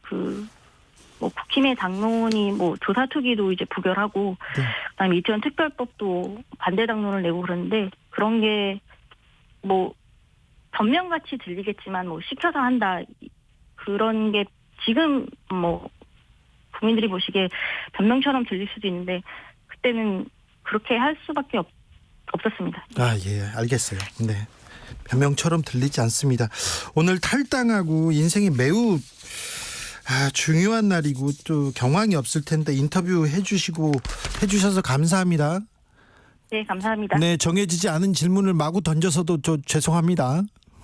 [SPEAKER 7] 국힘의 당론이 조사 투기도 이제 부결하고,
[SPEAKER 4] 네.
[SPEAKER 7] 그다음에 이태원 특별법도 반대 당론을 내고 그러는데 그런 게 변명같이 들리겠지만 시켜서 한다 그런 게 지금 국민들이 보시기에 변명처럼 들릴 수도 있는데 그때는 그렇게 할 수밖에 없었습니다.
[SPEAKER 4] 아, 예, 알겠어요. 네. 변명처럼 들리지 않습니다. 오늘 탈당하고 인생이 매우 중요한 날이고 또 경황이 없을 텐데 인터뷰 해주셔서 감사합니다.
[SPEAKER 7] 네, 감사합니다.
[SPEAKER 4] 네, 정해지지 않은 질문을 마구 던져서도 죄송합니다.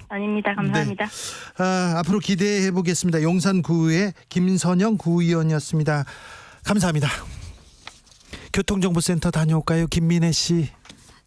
[SPEAKER 7] 아닙니다. 감사합니다.
[SPEAKER 4] 네. 앞으로 기대해 보겠습니다. 용산구의 김선영 구의원이었습니다. 감사합니다. 교통정보센터 다녀올까요? 김민혜 씨.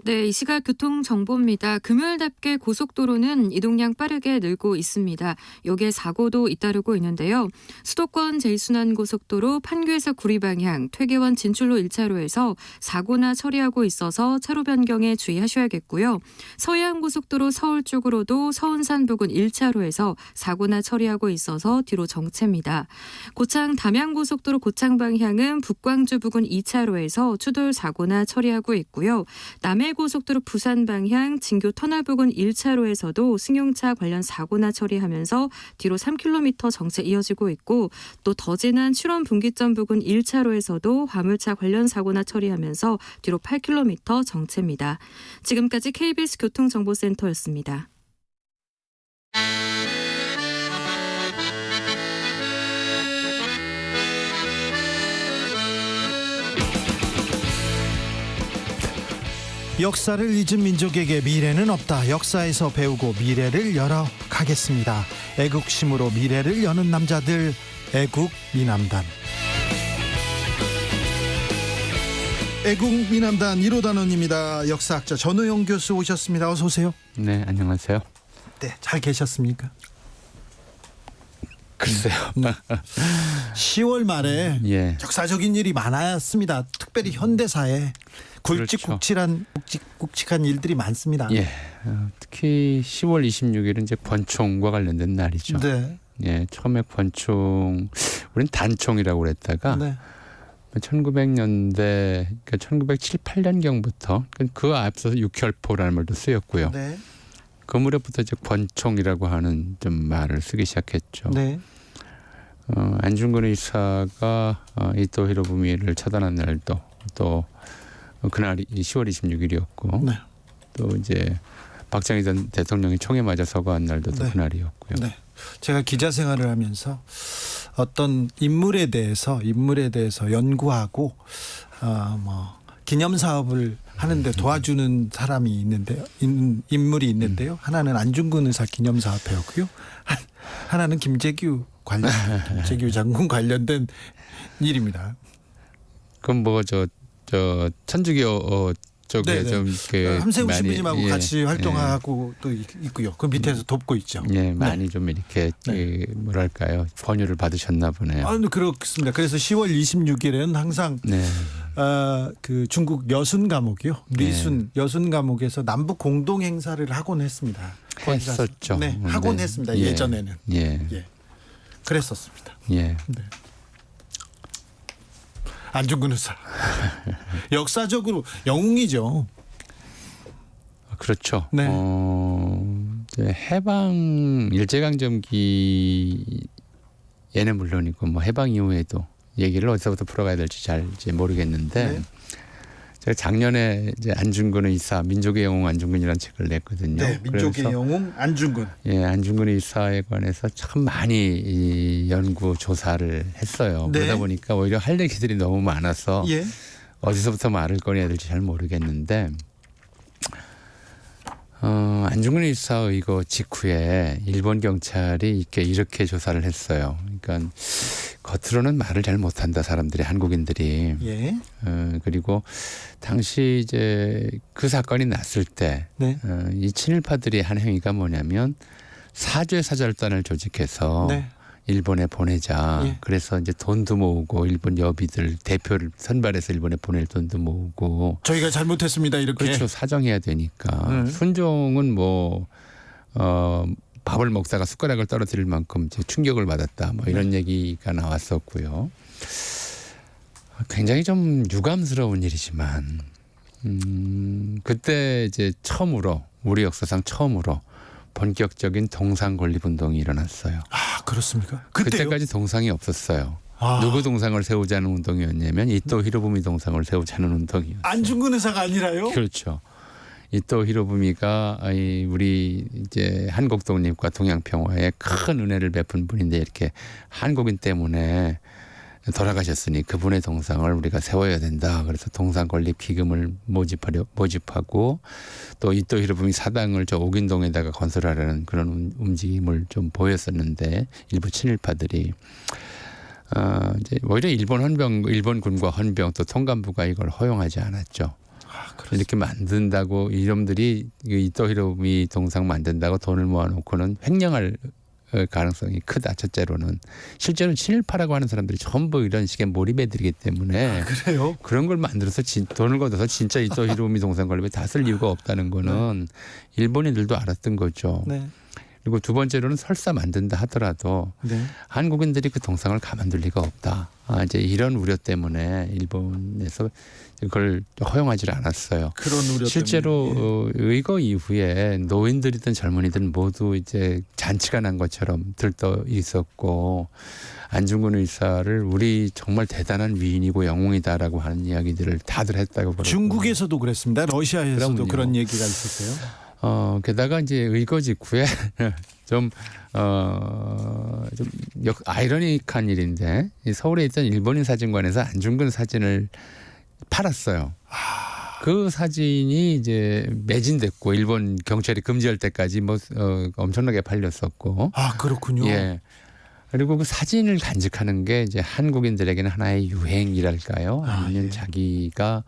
[SPEAKER 8] 네, 이 시각 교통정보입니다. 금요일답게 고속도로는 이동량 빠르게 늘고 있습니다. 여기에 사고도 잇따르고 있는데요. 수도권 제1순환고속도로 판교에서 구리 방향, 퇴계원 진출로 1차로에서 사고나 처리하고 있어서 차로 변경에 주의하셔야겠고요. 서해안고속도로 서울 쪽으로도 서운산 부근 1차로에서 사고나 처리하고 있어서 뒤로 정체입니다. 고창 담양고속도로 고창 방향은 북광주 부근 2차로에서 추돌 사고나 처리하고 있고요. 남해고속도로 부산 방향 진교 터널 부근 1차로에서도 승용차 관련 사고나 처리하면서 뒤로 3km 정체 이어지고 있고 또 더 지난 출원 분기점 부근 1차로에서도 화물차 관련 사고나 처리하면서 뒤로 8km 정체입니다. 지금까지 KBS 교통정보센터였습니다.
[SPEAKER 4] 역사를 잊은 민족에게 미래는 없다. 역사에서 배우고 미래를 열어가겠습니다. 애국심으로 미래를 여는 남자들, 애국 미남단. 애국 미남단 1호 단원입니다. 역사학자 전우영 교수 오셨습니다. 어서 오세요.
[SPEAKER 9] 네, 안녕하세요.
[SPEAKER 4] 네, 잘 계셨습니까?
[SPEAKER 9] 글쎄요.
[SPEAKER 4] 10월 말에
[SPEAKER 9] 예.
[SPEAKER 4] 역사적인 일이 많았습니다. 특별히 현대사에 굵직굵직한 일들이 많습니다.
[SPEAKER 9] 예. 특히 10월 26일은 이제 권총과 관련된 날이죠.
[SPEAKER 4] 네.
[SPEAKER 9] 예, 처음에 권총, 우리는 단총이라고 그랬다가
[SPEAKER 4] 네.
[SPEAKER 9] 1900년대, 그러니까 1907, 8년경부터 그 앞서서 육혈포라는 말도 쓰였고요.
[SPEAKER 4] 네.
[SPEAKER 9] 그 무렵부터 이제 권총이라고 하는 좀 말을 쓰기 시작했죠.
[SPEAKER 4] 네.
[SPEAKER 9] 안중근 의사가 이토 히로부미를 처단한 날도 또 그날이 10월 26일이었고
[SPEAKER 4] 네.
[SPEAKER 9] 또 이제 박정희 전 대통령이 총에 맞아 서거한 날도 또
[SPEAKER 4] 네.
[SPEAKER 9] 그날이었고요.
[SPEAKER 4] 네. 제가 기자 생활을 하면서 어떤 인물에 대해서 연구하고 기념 사업을 하는데 도와주는 사람이 있는데요. 인물이 있는데요. 하나는 안중근 의사 기념 사업회였고요. 하나는 김재규 장군 관련된 일입니다.
[SPEAKER 9] 그럼 뭐 저 천주교 쪽에
[SPEAKER 4] 네네.
[SPEAKER 9] 좀 이렇게
[SPEAKER 4] 함세웅
[SPEAKER 9] 많이,
[SPEAKER 4] 신부님하고
[SPEAKER 9] 예,
[SPEAKER 4] 같이 활동하고 또 있고요. 그 밑에서 돕고 있죠.
[SPEAKER 9] 예, 많이 좀 이렇게
[SPEAKER 4] 네.
[SPEAKER 9] 뭐랄까요, 권유를 받으셨나 보네요.
[SPEAKER 4] 그렇습니다. 그래서 10월 26일에는 항상
[SPEAKER 9] 네.
[SPEAKER 4] 그 중국 여순 감옥이요. 리순 여순 감옥에서 남북 공동 행사를 하곤 했습니다.
[SPEAKER 9] 했었죠.
[SPEAKER 4] 네, 하곤
[SPEAKER 9] 네.
[SPEAKER 4] 했습니다.
[SPEAKER 9] 예.
[SPEAKER 4] 예전에는.
[SPEAKER 9] 예.
[SPEAKER 4] 예. 그랬었습니다.
[SPEAKER 9] 예.
[SPEAKER 4] 네. 안중근 의사. 역사적으로 영웅이죠.
[SPEAKER 9] 그렇죠.
[SPEAKER 4] 네.
[SPEAKER 9] 이제 해방 일제강점기에는 물론이고 뭐 해방 이후에도 얘기를 어디서부터 풀어가야 될지 잘 이제 모르겠는데
[SPEAKER 4] 네.
[SPEAKER 9] 제가 작년에 이제 안중근 의사 민족의 영웅 안중근이라는 책을 냈거든요.
[SPEAKER 4] 네, 민족의
[SPEAKER 9] 그래서
[SPEAKER 4] 영웅 안중근.
[SPEAKER 9] 예, 안중근 의사에 관해서 참 많이 이 연구 조사를 했어요.
[SPEAKER 4] 네.
[SPEAKER 9] 그러다 보니까 오히려 할 얘기들이 너무 많아서
[SPEAKER 4] 예.
[SPEAKER 9] 어디서부터 말을 꺼내야 될지 잘 모르겠는데 안중근 의사 의거 직후에 일본 경찰이 이렇게 조사를 했어요. 그러니까 겉으로는 말을 잘 못한다 사람들이 한국인들이.
[SPEAKER 4] 예.
[SPEAKER 9] 그리고 당시 이제 그 사건이 났을 때
[SPEAKER 4] 네.
[SPEAKER 9] 이 친일파들이 한 행위가 뭐냐면 사죄사절단을 조직해서
[SPEAKER 4] 네.
[SPEAKER 9] 일본에 보내자.
[SPEAKER 4] 예.
[SPEAKER 9] 그래서 이제 돈도 모으고 일본 여비들 대표를 선발해서 일본에 보낼 돈도 모으고.
[SPEAKER 4] 저희가 잘못했습니다. 이렇게.
[SPEAKER 9] 그렇죠. 사정해야 되니까.
[SPEAKER 4] 네.
[SPEAKER 9] 순종은 밥을 먹다가 숟가락을 떨어뜨릴 만큼 이제 충격을 받았다. 뭐 이런 얘기가 나왔었고요. 굉장히 좀 유감스러운 일이지만 그때 이제 처음으로 우리 역사상 처음으로 본격적인 동상 건립 운동이 일어났어요.
[SPEAKER 4] 아, 그렇습니까? 그때요?
[SPEAKER 9] 그때까지 동상이 없었어요.
[SPEAKER 4] 아.
[SPEAKER 9] 누구 동상을 세우자는 운동이었냐면 이토 히로부미 동상을 세우자는 운동이었어요.
[SPEAKER 4] 안중근 의사가 아니라요?
[SPEAKER 9] 그렇죠. 이토 히로부미가 우리 이제 한국 독립과 동양 평화에 큰 은혜를 베푼 분인데 이렇게 한국인 때문에 돌아가셨으니 그분의 동상을 우리가 세워야 된다. 그래서 동상 건립 기금을 모집하고 또 이토 히로부미 사당을 저 옥인동에다가 건설하려는 그런 움직임을 좀 보였었는데 일부 친일파들이 이제 오히려 일본 군과 헌병 또 통감부가 이걸 허용하지 않았죠. 이렇게 만든다고 이놈들이 이토 히로부미 동상 만든다고 돈을 모아놓고는 횡령할 가능성이 크다. 첫째로는 실제로 친일파라고 하는 사람들이 전부 이런 식의 몰입애들이기 때문에
[SPEAKER 4] 그래요?
[SPEAKER 9] 그런 걸 만들어서 돈을 걷어서 진짜 이토 히로부미 동상 건립에 다 쓸 이유가 없다는 거는 일본인들도 알았던 거죠.
[SPEAKER 4] 네.
[SPEAKER 9] 그리고 두 번째로는 설사 만든다 하더라도
[SPEAKER 4] 네.
[SPEAKER 9] 한국인들이 그 동상을 가만둘 리가 없다. 이제 이런 우려 때문에 일본에서 그걸 허용하지 않았어요.
[SPEAKER 4] 그런 우려
[SPEAKER 9] 실제로 의거 이후에 노인들이든 젊은이든 모두 이제 잔치가 난 것처럼 들떠 있었고 안중근 의사를 우리 정말 대단한 위인이고 영웅이다라고 하는 이야기들을 다들 했다고 그러고.
[SPEAKER 4] 중국에서도 그랬습니다. 러시아에서도
[SPEAKER 9] 그럼요.
[SPEAKER 4] 그런 얘기가 있었어요.
[SPEAKER 9] 게다가 이제 의거 직후에 좀 아이러니한 일인데 서울에 있던 일본인 사진관에서 안중근 사진을 팔았어요. 그 사진이 이제 매진됐고 일본 경찰이 금지할 때까지 엄청나게 팔렸었고.
[SPEAKER 4] 아, 그렇군요.
[SPEAKER 9] 예. 그리고 그 사진을 간직하는 게 이제 한국인들에게는 하나의 유행이랄까요? 아니면
[SPEAKER 4] 예.
[SPEAKER 9] 자기가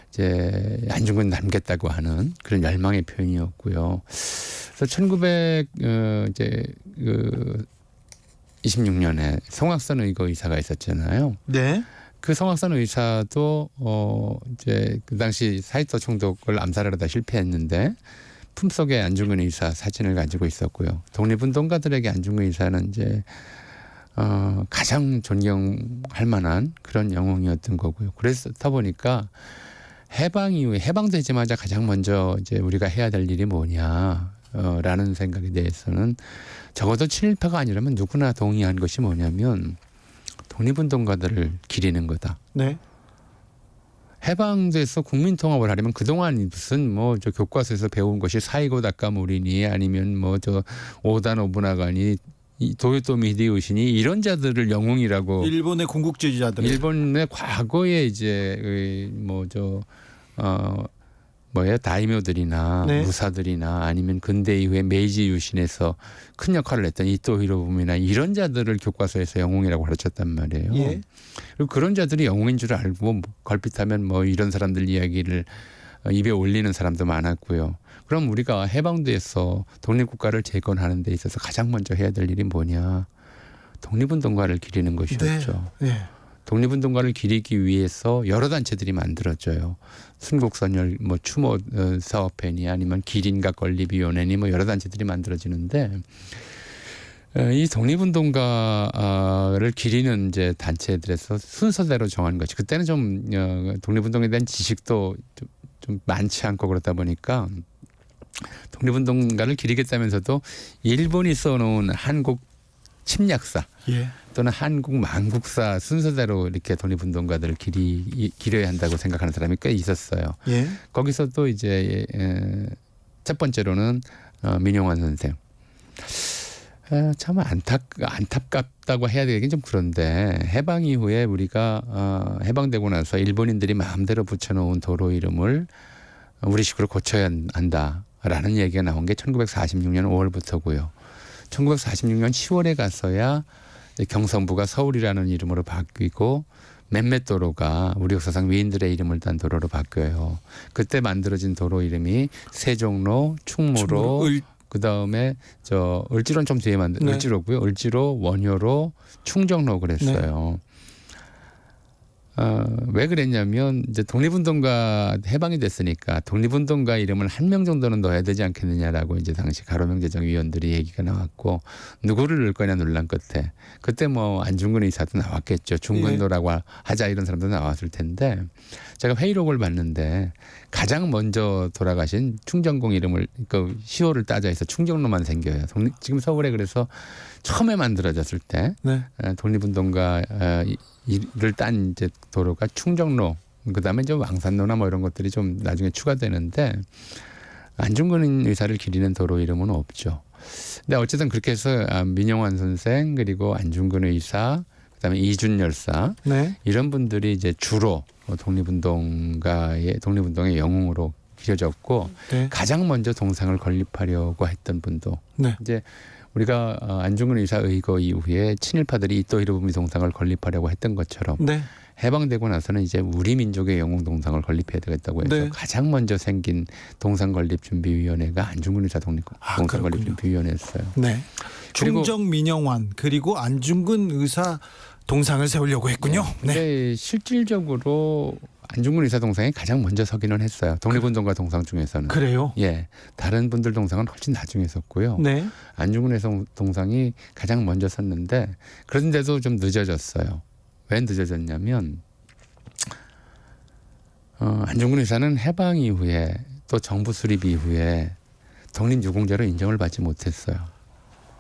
[SPEAKER 9] 이제 안중근 남겠다고 하는 그런 열망의 표현이었고요. 그래서 1926년에 송악선 의거 의사가 있었잖아요.
[SPEAKER 4] 네.
[SPEAKER 9] 그 송악선 의사도 이제 그 당시 사이터 총독을 암살하려다 실패했는데 품속에 안중근 의사 사진을 가지고 있었고요. 독립운동가들에게 안중근 의사는 이제 가장 존경할 만한 그런 영웅이었던 거고요. 그렇다 보니까 해방 이후에 해방되자마자 가장 먼저 이제 우리가 해야 될 일이 뭐냐라는 생각에 대해서는 적어도 친일파가 아니라면 누구나 동의한 것이 뭐냐면 독립운동가들을 기리는 거다.
[SPEAKER 4] 네.
[SPEAKER 9] 해방돼서 국민통합을 하려면 그동안 무슨 뭐 저 교과서에서 배운 것이 사이고 다카모리니 아니면 뭐 저 오다 노부나가니 도요토미 히데요시니 이런 자들을 영웅이라고
[SPEAKER 4] 일본의 군국주의자들.
[SPEAKER 9] 일본의 과거에 이제 다이묘들이나
[SPEAKER 4] 네.
[SPEAKER 9] 무사들이나 아니면 근대 이후에 메이지 유신에서 큰 역할을 했던 이토 히로부미나 이런 자들을 교과서에서 영웅이라고 가르쳤단 말이에요.
[SPEAKER 4] 예.
[SPEAKER 9] 그리고 그런 자들이 영웅인 줄 알고 걸핏하면 뭐 이런 사람들 이야기를 입에 올리는 사람도 많았고요. 그럼 우리가 해방돼서 독립국가를 재건하는 데 있어서 가장 먼저 해야 될 일이 뭐냐? 독립운동가를 기리는 것이었죠.
[SPEAKER 4] 네.
[SPEAKER 9] 독립운동가를 기리기 위해서 여러 단체들이 만들어져요. 순국선열, 뭐 추모 사업회니 아니면 기린각 건립위원회니 뭐 여러 단체들이 만들어지는데 이 독립운동가를 기리는 이제 단체들에서 순서대로 정한 것이 그때는 좀 독립운동에 대한 지식도 좀 많지 않고 그렇다 보니까 독립운동가를 기리겠다면서도 일본이 써놓은 한국 침략사
[SPEAKER 4] 예.
[SPEAKER 9] 또는 한국 만국사 순서대로 이렇게 독립운동가들을 기려야 한다고 생각하는 사람이 꽤 있었어요.
[SPEAKER 4] 예.
[SPEAKER 9] 거기서 또 이제 첫 번째로는 민용환 선생. 참 안타깝다고 해야 되긴 좀 그런데 해방 이후에 우리가 해방되고 나서 일본인들이 마음대로 붙여놓은 도로 이름을 우리식으로 고쳐야 한다라는 얘기가 나온 게 1946년 5월부터고요. 1946년 10월에 가서야 경성부가 서울이라는 이름으로 바뀌고 몇몇 도로가 우리 역사상 위인들의 이름을 딴 도로로 바뀌어요. 그때 만들어진 도로 이름이 세종로, 충무로, 그다음에 저 을지로는 좀 뒤에 만든
[SPEAKER 4] 네.
[SPEAKER 9] 을지로고요. 을지로, 원효로, 충정로 그랬어요. 왜 그랬냐면 이제 독립운동가 해방이 됐으니까 독립운동가 이름을 한 명 정도는 넣어야 되지 않겠느냐라고 이제 당시 가로명제정위원들이 얘기가 나왔고 누구를 넣을 거냐 논란 끝에 그때 뭐 안중근 의사도 나왔겠죠. 중근도라고 하자 이런 사람도 나왔을 텐데 제가 회의록을 봤는데 가장 먼저 돌아가신 충정공 이름을 그 시호를 따져서 충정로만 생겨요. 지금 서울에 그래서 처음에 만들어졌을 때
[SPEAKER 4] 네.
[SPEAKER 9] 독립운동가를 딴 이제 도로가 충정로, 그다음에 이제 왕산로나 뭐 이런 것들이 좀 나중에 추가되는데 안중근 의사를 기리는 도로 이름은 없죠. 근데 어쨌든 그렇게 해서 민용환 선생 그리고 안중근 의사, 그다음에 이준 열사
[SPEAKER 4] 네.
[SPEAKER 9] 이런 분들이 이제 주로 독립운동의 영웅으로 기려졌고
[SPEAKER 4] 네.
[SPEAKER 9] 가장 먼저 동상을 건립하려고 했던 분도
[SPEAKER 4] 네.
[SPEAKER 9] 이제 우리가 안중근 의사 의거 이후에 친일파들이 이토 히로부미 동상을 건립하려고 했던 것처럼
[SPEAKER 4] 네.
[SPEAKER 9] 해방되고 나서는 이제 우리 민족의 영웅 동상을 건립해야 되겠다고 해서
[SPEAKER 4] 네.
[SPEAKER 2] 가장 먼저 생긴 동상건립준비위원회가 안중근 의사 동상건립준비위원회였어요.
[SPEAKER 4] 네.
[SPEAKER 2] 그리고-
[SPEAKER 4] 충정 민영환 그리고 안중근 의사 동상을 세우려고 했군요. 네.
[SPEAKER 9] 근데 실질적으로 안중근 의사 동상이 가장 먼저 서기는 했어요. 독립운동가 동상 중에서는.
[SPEAKER 4] 그래요?
[SPEAKER 9] 예, 다른 분들 동상은 훨씬 나중에 섰고요.
[SPEAKER 4] 네.
[SPEAKER 9] 안중근 의사 동상이 가장 먼저 섰는데 그런데도 좀 늦어졌어요. 왜 늦어졌냐면 안중근 의사는 해방 이후에 또 정부 수립 이후에 독립유공자로 인정을 받지 못했어요.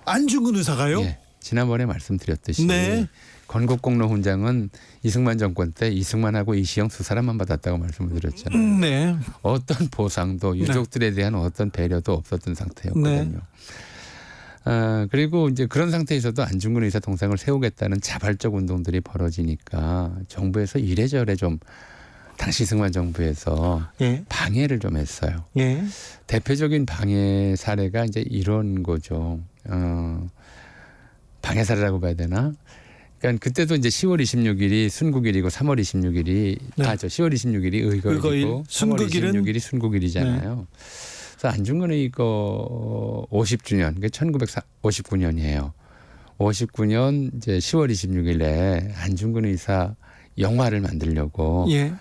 [SPEAKER 4] 안중근 의사가요?
[SPEAKER 9] 예, 지난번에 말씀드렸듯이
[SPEAKER 4] 네.
[SPEAKER 9] 건국공로 훈장은 이승만 정권 때 이승만하고 이시영 두 사람만 받았다고 말씀을 드렸잖아요.
[SPEAKER 4] 네.
[SPEAKER 9] 어떤 보상도 유족들에 대한 어떤 배려도 없었던 상태였거든요. 그리고 이제 그런 상태에서도 안중근 의사 동상을 세우겠다는 자발적 운동들이 벌어지니까 정부에서 이래저래 좀 당시 이승만 정부에서
[SPEAKER 4] 예.
[SPEAKER 9] 방해를 좀 했어요.
[SPEAKER 4] 예.
[SPEAKER 9] 대표적인 방해 사례가 이제 이런 거죠. 방해살이라고 봐야 되나? 그러니까 그때도 이제 10월 26일이 순국일이고 3월 26일이
[SPEAKER 4] 네.
[SPEAKER 9] 10월 26일이 의거일이고
[SPEAKER 4] 의거일,
[SPEAKER 9] 3월
[SPEAKER 4] 순국일은
[SPEAKER 9] 26일이 순국일이잖아요. 그래서 안중근 의거 50주년, 그게 1959년이에요. 59년 이제 10월 26일에 안중근 의사 영화를 만들려고
[SPEAKER 4] 예.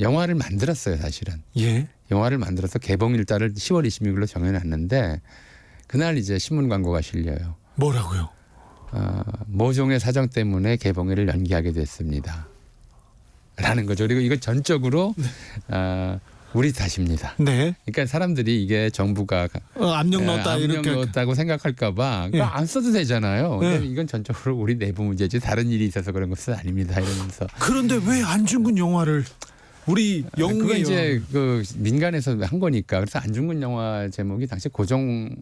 [SPEAKER 9] 영화를 만들었어요, 사실은.
[SPEAKER 4] 예.
[SPEAKER 9] 영화를 만들어서 개봉일자를 10월 26일로 정해놨는데 그날 이제 신문 광고가 실려요.
[SPEAKER 4] 뭐라고요?
[SPEAKER 9] 모종의 사정 때문에 개봉일을 연기하게 됐습니다. 라는 거죠. 그리고 이거 전적으로 우리 탓입니다.
[SPEAKER 4] 네.
[SPEAKER 9] 그러니까 사람들이 이게 정부가
[SPEAKER 4] 압력 넣었다
[SPEAKER 9] 압력
[SPEAKER 4] 이렇게.
[SPEAKER 9] 넣었다고 생각할까 봐
[SPEAKER 4] 예.
[SPEAKER 9] 안 써도 되잖아요. 근데
[SPEAKER 4] 예.
[SPEAKER 9] 이건 전적으로 우리 내부 문제지 다른 일이 있어서 그런 것은 아닙니다. 이러면서
[SPEAKER 4] 그런데 왜 안중근 영화를 우리
[SPEAKER 9] 그건
[SPEAKER 4] 영웅의
[SPEAKER 9] 이제 그 민간에서 한 거니까. 그래서 안중근 영화 제목이 당시 고종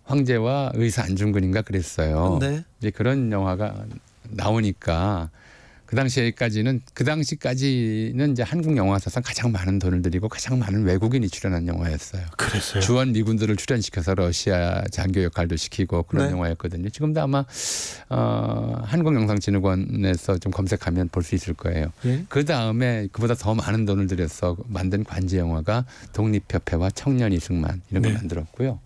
[SPEAKER 9] 황제와 의사 안중근인가 그랬어요.
[SPEAKER 4] 네.
[SPEAKER 9] 이제 그런 영화가 나오니까 그 당시까지는 이제 한국 영화사상 가장 많은 돈을 들이고 가장 많은 외국인이 출연한 영화였어요.
[SPEAKER 4] 그랬어요.
[SPEAKER 9] 주원 미군들을 출연시켜서 러시아 장교 역할도 시키고 그런
[SPEAKER 4] 네.
[SPEAKER 9] 영화였거든요. 지금도 아마 한국영상진흥원에서 좀 검색하면 볼 수 있을 거예요.
[SPEAKER 4] 예.
[SPEAKER 9] 그 다음에 그보다 더 많은 돈을 들여서 만든 관제 영화가 독립협회와 청년 이승만 이런 걸
[SPEAKER 4] 네.
[SPEAKER 9] 만들었고요.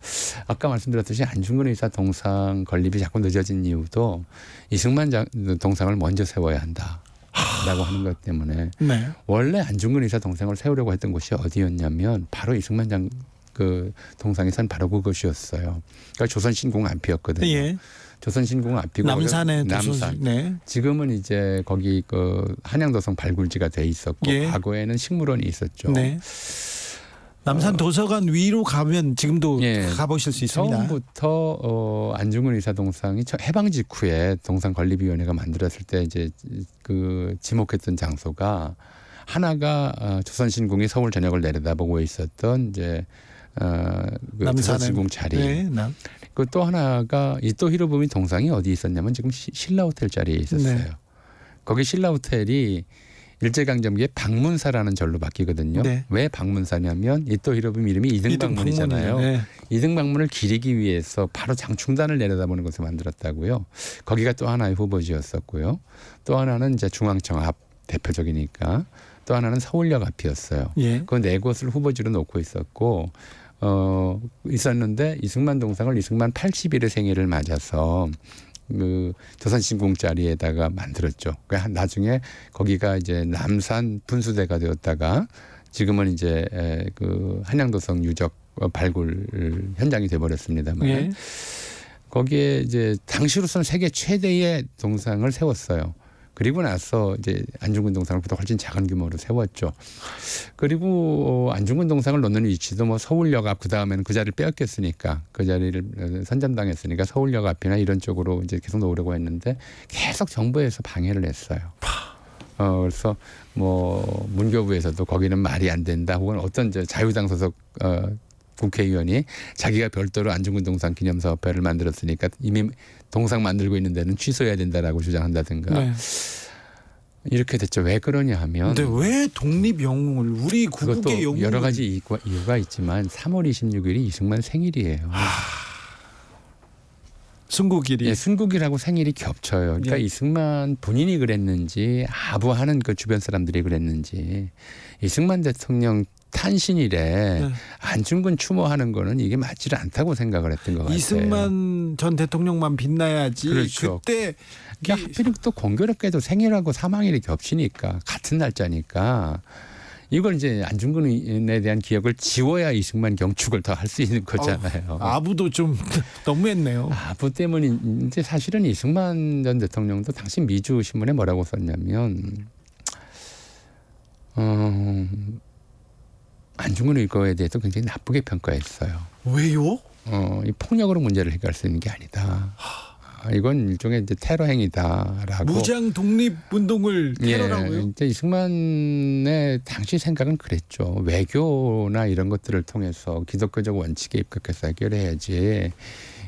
[SPEAKER 9] 아까 말씀드렸듯이 안중근 의사 동상 건립이 자꾸 늦어진 이유도 이승만 동상을 먼저 세워야 한다라고 하는 것 때문에
[SPEAKER 4] 네.
[SPEAKER 9] 원래 안중근 의사 동상을 세우려고 했던 곳이 어디였냐면 바로 이승만 그 동상이 선 바로 그것이었어요. 그러니까 조선신궁 앞이었거든요.
[SPEAKER 4] 예.
[SPEAKER 9] 조선신궁 앞이고
[SPEAKER 4] 남산에
[SPEAKER 9] 남산.
[SPEAKER 4] 네.
[SPEAKER 9] 지금은 이제 거기 그 한양도성 발굴지가 돼 있었고
[SPEAKER 4] 예.
[SPEAKER 9] 과거에는 식물원이 있었죠.
[SPEAKER 4] 네. 남산 도서관 위로 가면 지금도
[SPEAKER 9] 예.
[SPEAKER 4] 가보실 수 있습니다.
[SPEAKER 9] 처음부터 안중근 의사 동상이 해방 직후에 동상 건립위원회가 만들었을 때 이제 그 지목했던 장소가 하나가 조선신궁이 서울 전역을 내려다보고 있었던 이제 그 조선신궁 자리.
[SPEAKER 4] 네.
[SPEAKER 9] 그 또 하나가 이토 히로부미 동상이 어디 있었냐면 지금 신라 호텔 자리에 있었어요.
[SPEAKER 4] 네.
[SPEAKER 9] 거기 신라 호텔이 일제강점기에 방문사라는 절로 바뀌거든요.
[SPEAKER 4] 네.
[SPEAKER 9] 왜 방문사냐면 이토 히로부미 이름이 이등방문이잖아요.
[SPEAKER 4] 네.
[SPEAKER 9] 이등방문을 기리기 위해서 바로 장충단을 내려다보는 것을 만들었다고요. 거기가 또 하나의 후보지였었고요. 또 하나는 이제 중앙청 앞 대표적이니까 또 하나는 서울역 앞이었어요.
[SPEAKER 4] 예.
[SPEAKER 9] 그 네 곳을 후보지로 놓고 있었고 있었는데 이승만 동상을 이승만 81의 생일을 맞아서 그 조선신궁 자리에다가 만들었죠. 나중에 거기가 이제 남산 분수대가 되었다가 지금은 이제 그 한양도성 유적 발굴 현장이 돼버렸습니다만
[SPEAKER 4] 예.
[SPEAKER 9] 거기에 이제 당시로서는 세계 최대의 동상을 세웠어요. 그리고 나서 이제 안중근 동상을 보다 훨씬 작은 규모로 세웠죠. 그리고 안중근 동상을 놓는 위치도 뭐 서울역 앞, 그 다음에는 그 자리를 빼앗겼으니까 그 자리를 선점당했으니까 서울역 앞이나 이런 쪽으로 이제 계속 놓으려고 했는데 계속 정부에서 방해를 했어요. 그래서 뭐 문교부에서도 거기는 말이 안 된다, 혹은 어떤 이제 자유당 소속 국회의원이 자기가 별도로 안중근 동상 기념사업회를 만들었으니까 이미 동상 만들고 있는 데는 취소해야 된다라고 주장한다든가.
[SPEAKER 4] 네.
[SPEAKER 9] 이렇게 됐죠. 왜 그러냐 하면
[SPEAKER 4] 근데 왜 독립 영웅을 우리 국국의
[SPEAKER 9] 그것도
[SPEAKER 4] 영웅을
[SPEAKER 9] 여러 가지 이유가 있지만 3월 26일이 이승만 생일이에요.
[SPEAKER 4] 순국일이.
[SPEAKER 9] 예, 순국일하고 생일이 겹쳐요. 그러니까
[SPEAKER 4] 예.
[SPEAKER 9] 이승만 본인이 그랬는지 아부하는 그 주변 사람들이 그랬는지 이승만 대통령 탄신일에
[SPEAKER 4] 네.
[SPEAKER 9] 안중근 추모하는 거는 이게 맞지 않다고 생각을 했던 것 같아요.
[SPEAKER 4] 이승만 전 대통령만 빛나야지.
[SPEAKER 9] 그렇죠.
[SPEAKER 4] 그때
[SPEAKER 9] 그러니까 하필 또 공교롭게도 생일하고 사망일이 겹치니까 같은 날짜니까 이걸 이제 안중근에 대한 기억을 지워야 이승만 경축을 더 할 수 있는 거잖아요.
[SPEAKER 4] 아부도 좀 너무했네요.
[SPEAKER 9] 아부 때문에 이제 사실은 이승만 전 대통령도 당시 미주 신문에 뭐라고 썼냐면 안중근 의거에 대해서 굉장히 나쁘게 평가했어요.
[SPEAKER 4] 왜요?
[SPEAKER 9] 이 폭력으로 문제를 해결할 수 있는 게 아니다. 이건 일종의 이제 테러 행위다라고.
[SPEAKER 4] 무장 독립 운동을 테러라고요?
[SPEAKER 9] 예, 이제 이승만의 당시 생각은 그랬죠. 외교나 이런 것들을 통해서 기독교적 원칙에 입각해서 해결해야지.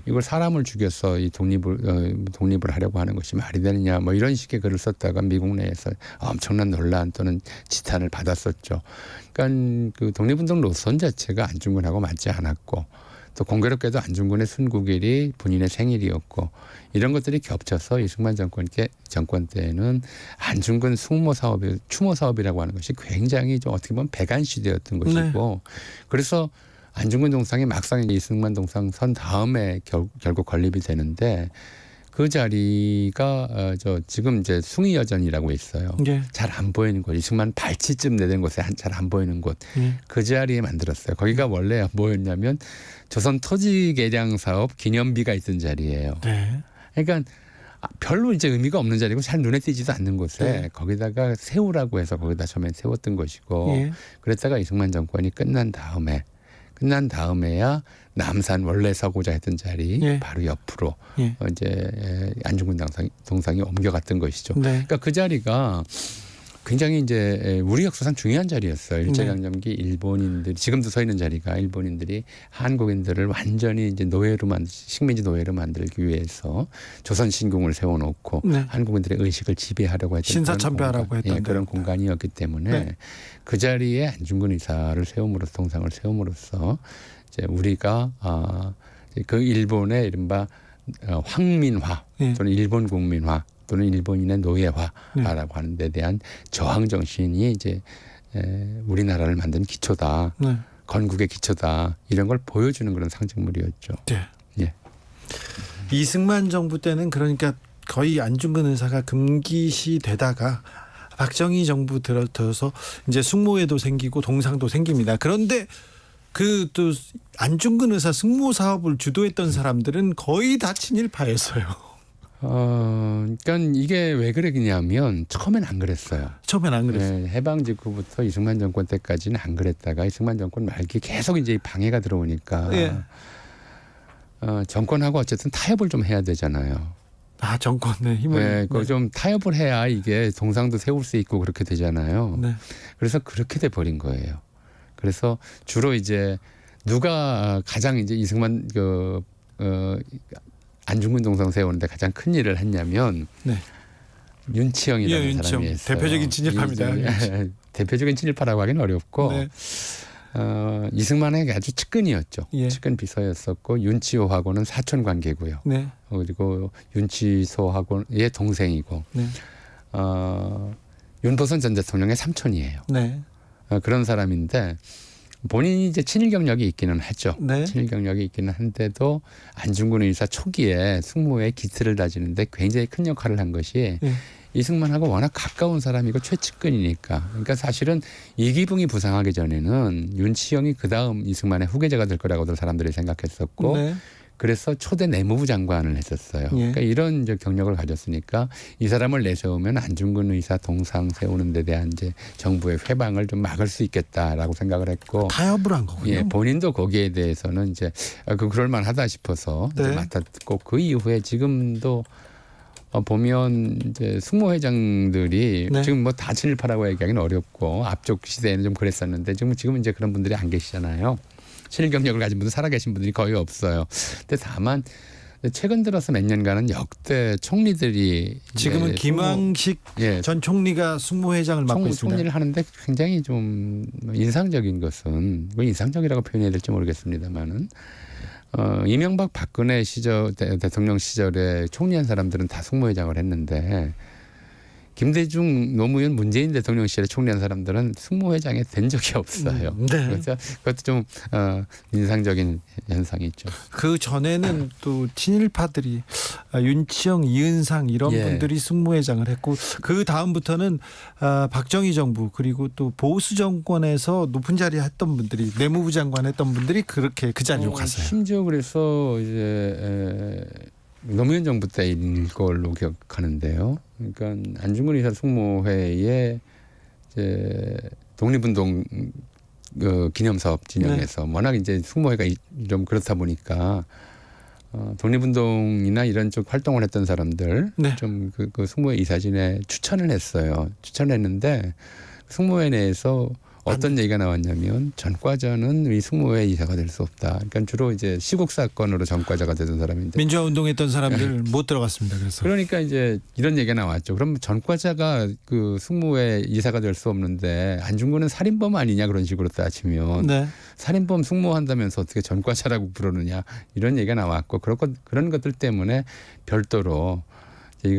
[SPEAKER 9] 이걸 사람을 죽여서 이 독립을 하려고 하는 것이 말이 되느냐, 뭐 이런 식의 글을 썼다가 미국 내에서 엄청난 논란 또는 지탄을 받았었죠. 그러니까 그 독립운동 노선 자체가 안중근하고 맞지 않았고,
[SPEAKER 2] 또 공교롭게도 안중근의 순국일이 본인의 생일이었고 이런 것들이 겹쳐서 이승만 정권 때는 안중근 추모 사업이라고 하는 것이 굉장히 좀 어떻게 보면 배관 시대였던 것이고 그래서 안중근 동상이 막상 이승만 동상 선 다음에 결국 건립이 되는데 그 자리가 지금 이제 숭의여전이라고 있어요.
[SPEAKER 4] 예.
[SPEAKER 2] 잘 안 보이는 곳, 이승만 발치쯤 내된 곳에 잘 안 보이는 곳, 그 자리에 만들었어요. 거기가 원래 뭐였냐면 조선 토지 개량 사업 기념비가 있던 자리예요.
[SPEAKER 4] 네.
[SPEAKER 2] 그러니까 별로 이제 의미가 없는 자리고 잘 눈에 띄지도 않는 곳에
[SPEAKER 4] 네.
[SPEAKER 2] 거기다가 세우라고 해서 거기다 처음에 세웠던 것이고
[SPEAKER 4] 예.
[SPEAKER 2] 그랬다가 이승만 정권이 끝난 다음에야 남산 원래 서고자 했던 자리
[SPEAKER 4] 예.
[SPEAKER 2] 바로 옆으로
[SPEAKER 4] 예.
[SPEAKER 2] 이제 안중근 동상이 옮겨갔던 것이죠.
[SPEAKER 4] 네.
[SPEAKER 2] 그러니까 그 자리가 굉장히 이제 우리 역사상 중요한 자리였어요. 일제강점기 일본인들이 지금도 서 있는 자리가 일본인들이 한국인들을 완전히 이제 식민지 노예로 만들기 위해서 조선 신궁을 세워놓고
[SPEAKER 4] 네.
[SPEAKER 2] 한국인들의 의식을 지배하려고 했던
[SPEAKER 4] 신사참배하라고 했던
[SPEAKER 2] 그런
[SPEAKER 4] 데입니다.
[SPEAKER 2] 공간이었기 때문에
[SPEAKER 4] 네.
[SPEAKER 2] 그 자리에 안중근 의사를 동상을 세움으로써 이제 우리가 그 일본의 이른바 황민화
[SPEAKER 4] 네.
[SPEAKER 2] 또는 일본 국민화 또는 일본인의 노예화라고 하는 데 대한 저항 정신이 이제 우리나라를 만든 기초다.
[SPEAKER 4] 네.
[SPEAKER 2] 건국의 기초다. 이런 걸 보여주는 그런 상징물이었죠.
[SPEAKER 4] 네.
[SPEAKER 2] 예.
[SPEAKER 4] 이승만 정부 때는 그러니까 거의 안중근 의사가 금기시 되다가 박정희 정부 들어서 이제 숙모회도 생기고 동상도 생깁니다. 그런데 그 또 안중근 의사 숙모 사업을 주도했던 사람들은 거의 다 친일파였어요.
[SPEAKER 2] 그러니까 이게 왜 그러냐면 처음엔 안 그랬어요.
[SPEAKER 4] 처음엔 안 그랬어요.
[SPEAKER 2] 해방 직후부터 이승만 정권 때까지는 안 그랬다가 이승만 정권 말기 계속 이제 방해가 들어오니까
[SPEAKER 4] 예.
[SPEAKER 2] 정권하고 어쨌든 타협을 좀 해야 되잖아요.
[SPEAKER 4] 정권의 힘을.
[SPEAKER 2] 네, 그거 좀 타협을 해야 이게 동상도 세울 수 있고 그렇게 되잖아요.
[SPEAKER 4] 네.
[SPEAKER 2] 그래서 그렇게 돼 버린 거예요. 그래서 주로 이제 누가 가장 이제 이승만 안중근 동상 세우는데 가장 큰 일을 했냐면
[SPEAKER 4] 네.
[SPEAKER 2] 윤치영이라는
[SPEAKER 4] 윤치영.
[SPEAKER 2] 사람이 있어요.
[SPEAKER 4] 대표적인 친일파입니다.
[SPEAKER 2] 대표적인 친일파라고 하기는 어렵고
[SPEAKER 4] 네.
[SPEAKER 2] 이승만에게 아주 측근이었죠.
[SPEAKER 4] 예.
[SPEAKER 2] 측근 비서였었고 윤치호하고는 사촌 관계고요.
[SPEAKER 4] 네.
[SPEAKER 2] 그리고 윤치소하고의 동생이고
[SPEAKER 4] 네.
[SPEAKER 2] 윤보선 전 대통령의 삼촌이에요.
[SPEAKER 4] 네.
[SPEAKER 2] 그런 사람인데 본인이 이제 친일 경력이 있기는 하죠.
[SPEAKER 4] 네.
[SPEAKER 2] 친일 경력이 있기는 한데도 안중근 의사 초기에 숙모의 기틀을 다지는데 굉장히 큰 역할을 한 것이
[SPEAKER 4] 네.
[SPEAKER 2] 이승만하고 워낙 가까운 사람이고 최측근이니까. 그러니까 사실은 이기붕이 부상하기 전에는 윤치영이 그다음 이승만의 후계자가 될 거라고들 사람들이 생각했었고
[SPEAKER 4] 네.
[SPEAKER 2] 그래서 초대 내무부 장관을 했었어요.
[SPEAKER 4] 예.
[SPEAKER 2] 그러니까 이런 이제 경력을 가졌으니까 이 사람을 내세우면 안중근 의사 동상 세우는 데 대한 이제 정부의 회방을 좀 막을 수 있겠다라고 생각을 했고
[SPEAKER 4] 타협을 한 거군요.
[SPEAKER 2] 예, 본인도 거기에 대해서는 이제 그럴 만하다 싶어서
[SPEAKER 4] 네.
[SPEAKER 2] 이제 맡았고 그 이후에 지금도 보면 이제 숙모회장들이
[SPEAKER 4] 네.
[SPEAKER 2] 지금 뭐 다 친일파라고 얘기하기는 어렵고 앞쪽 시대에는 좀 그랬었는데 지금 이제 그런 분들이 안 계시잖아요. 친일 경력을 가진 분들 살아계신 분들이 거의 없어요. 근데 다만 최근 들어서 몇 년간은 역대 총리들이
[SPEAKER 4] 지금은 김황식 전 총리가 숙모회장을 맡고 있습니다.
[SPEAKER 2] 총리를 하는데 굉장히 좀 인상적인 것은 뭐 인상적이라고 표현해야 될지 모르겠습니다만은 이명박 박근혜 대통령 시절에 총리한 사람들은 다 숙모회장을 했는데 김대중 노무현 문재인 대통령 시절에 총리한 사람들은 숙모회장에 된 적이 없어요.
[SPEAKER 4] 네.
[SPEAKER 2] 그래서 그것도 좀 인상적인 현상이 있죠.
[SPEAKER 4] 그 전에는 또 친일파들이 윤치영, 이은상 이런
[SPEAKER 2] 예.
[SPEAKER 4] 분들이 숙모회장을 했고 그 다음부터는 박정희 정부 그리고 또 보수 정권에서 높은 자리 했던 분들이 내무부 장관 했던 분들이 그렇게 그 자리로 갔어요.
[SPEAKER 2] 심지어 그래서 이제 노무현 정부 때인 걸로 기억하는데요. 그러니까 안중근 의사 숙모회에 이제 독립운동 기념사업 진영에서 워낙 이제 숙모회가 좀 그렇다 보니까 독립운동이나 이런 쪽 활동을 했던 사람들
[SPEAKER 4] 네.
[SPEAKER 2] 좀 그 숙모회 이사진에 추천을 했어요. 추천했는데 숙모회 내에서 어떤 얘기가 나왔냐면 전과자는 이 숙모회 이사가 될 수 없다. 그러니까 주로 이제 시국 사건으로 전과자가 되던 사람인데
[SPEAKER 4] 민주화 운동했던 사람들 못 들어갔습니다. 그래서
[SPEAKER 2] 그러니까 이제 이런 얘기가 나왔죠. 그럼 전과자가 그 숙모회 이사가 될 수 없는데 안중근은 살인범 아니냐 그런 식으로 따지면
[SPEAKER 4] 네.
[SPEAKER 2] 살인범 숙모한다면서 어떻게 전과자라고 부르느냐 이런 얘기가 나왔고 그런 것들 때문에 별도로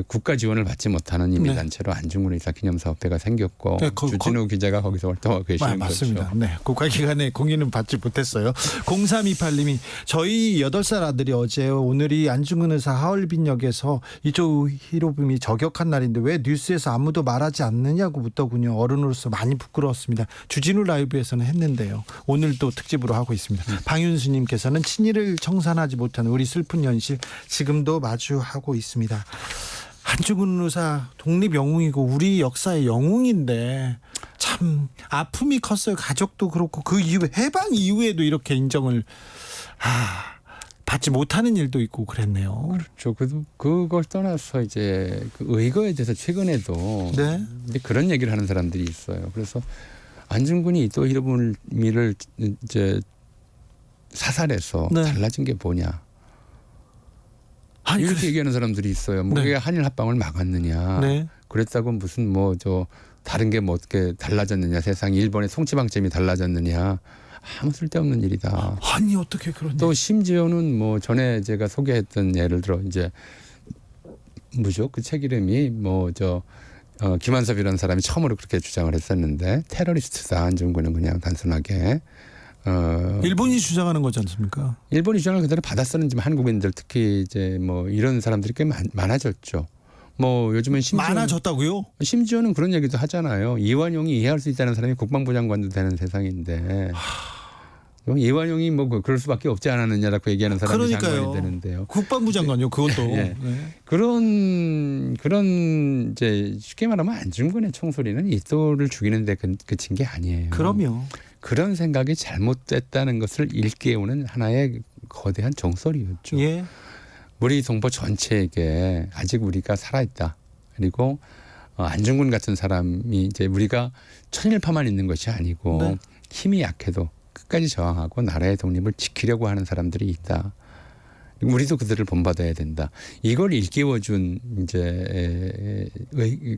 [SPEAKER 2] 국가 지원을 받지 못하는 임의단체로 안중근 의사 기념사업회가 생겼고
[SPEAKER 4] 네,
[SPEAKER 2] 주진우 기자가 거기서 활동하고 계시는
[SPEAKER 4] 맞습니다.
[SPEAKER 2] 거죠.
[SPEAKER 4] 네, 국가기관의 공인은 받지 못했어요. 0328님이 저희 8살 아들이 어제 오늘이 안중근 의사 하얼빈역에서 이조 히로부미 저격한 날인데 왜 뉴스에서 아무도 말하지 않느냐고 묻더군요. 어른으로서 많이 부끄러웠습니다. 주진우 라이브에서는 했는데요. 오늘도 특집으로 하고 있습니다. 방윤수님께서는 친일을 청산하지 못하는 우리 슬픈 현실 지금도 마주하고 있습니다. 안중근 의사 독립 영웅이고 우리 역사의 영웅인데 참 아픔이 컸어요. 가족도 그렇고 그 이후에 해방 이후에도 이렇게 인정을 받지 못하는 일도 있고 그랬네요.
[SPEAKER 2] 그렇죠. 그걸 떠나서 이제 그 의거에 대해서 최근에도
[SPEAKER 4] 네.
[SPEAKER 2] 이제 그런 얘기를 하는 사람들이 있어요. 그래서 안중근이 또 히로부미를 이제 사살해서
[SPEAKER 4] 네.
[SPEAKER 2] 달라진 게 뭐냐?
[SPEAKER 4] 아니,
[SPEAKER 2] 이렇게 얘기하는 사람들이 있어요. 뭐
[SPEAKER 4] 네.
[SPEAKER 2] 그게 한일 합방을 막았느냐?
[SPEAKER 4] 네.
[SPEAKER 2] 그랬다고 무슨 뭐 다른 게 뭐 어떻게 달라졌느냐? 세상 일본의 송치방점이 달라졌느냐? 아무 쓸데없는 일이다.
[SPEAKER 4] 아니 어떻게 그런
[SPEAKER 2] 또 심지어는 뭐 전에 제가 소개했던 예를 들어 이제 뭐죠? 그 책 이름이 김한섭이라는 사람이 처음으로 그렇게 주장을 했었는데 테러리스트다. 안중근은 그냥 단순하게
[SPEAKER 4] 일본이 주장하는 거지 않습니까?
[SPEAKER 2] 일본이 주장을 그대로 받아쓰는 지금 한국인들 특히 이제 뭐 이런 사람들이 꽤 많아졌죠. 뭐 요즘은
[SPEAKER 4] 많아졌다고요?
[SPEAKER 2] 심지어는 그런 얘기도 하잖아요. 이완용이 이해할 수 있다는 사람이 국방부 장관도 되는 세상인데 이완용이 뭐 그럴 수밖에 없지 않았느냐라고 얘기하는 사람이 장관이 되는데요.
[SPEAKER 4] 국방부 장관요. 그것도
[SPEAKER 2] 네.
[SPEAKER 4] 네.
[SPEAKER 2] 그런 이제 쉽게 말하면 안중근의 총소리는 이토를 죽이는데 그친 게 아니에요.
[SPEAKER 4] 그럼요.
[SPEAKER 2] 그런 생각이 잘못됐다는 것을 일깨우는 하나의 거대한 종소리였죠.
[SPEAKER 4] 예.
[SPEAKER 2] 우리 동포 전체에게 아직 우리가 살아있다. 그리고 안중근 같은 사람이 이제 우리가 천일파만 있는 것이 아니고
[SPEAKER 4] 네.
[SPEAKER 2] 힘이 약해도 끝까지 저항하고 나라의 독립을 지키려고 하는 사람들이 있다. 우리도 그들을 본받아야 된다. 이걸 일깨워준 이제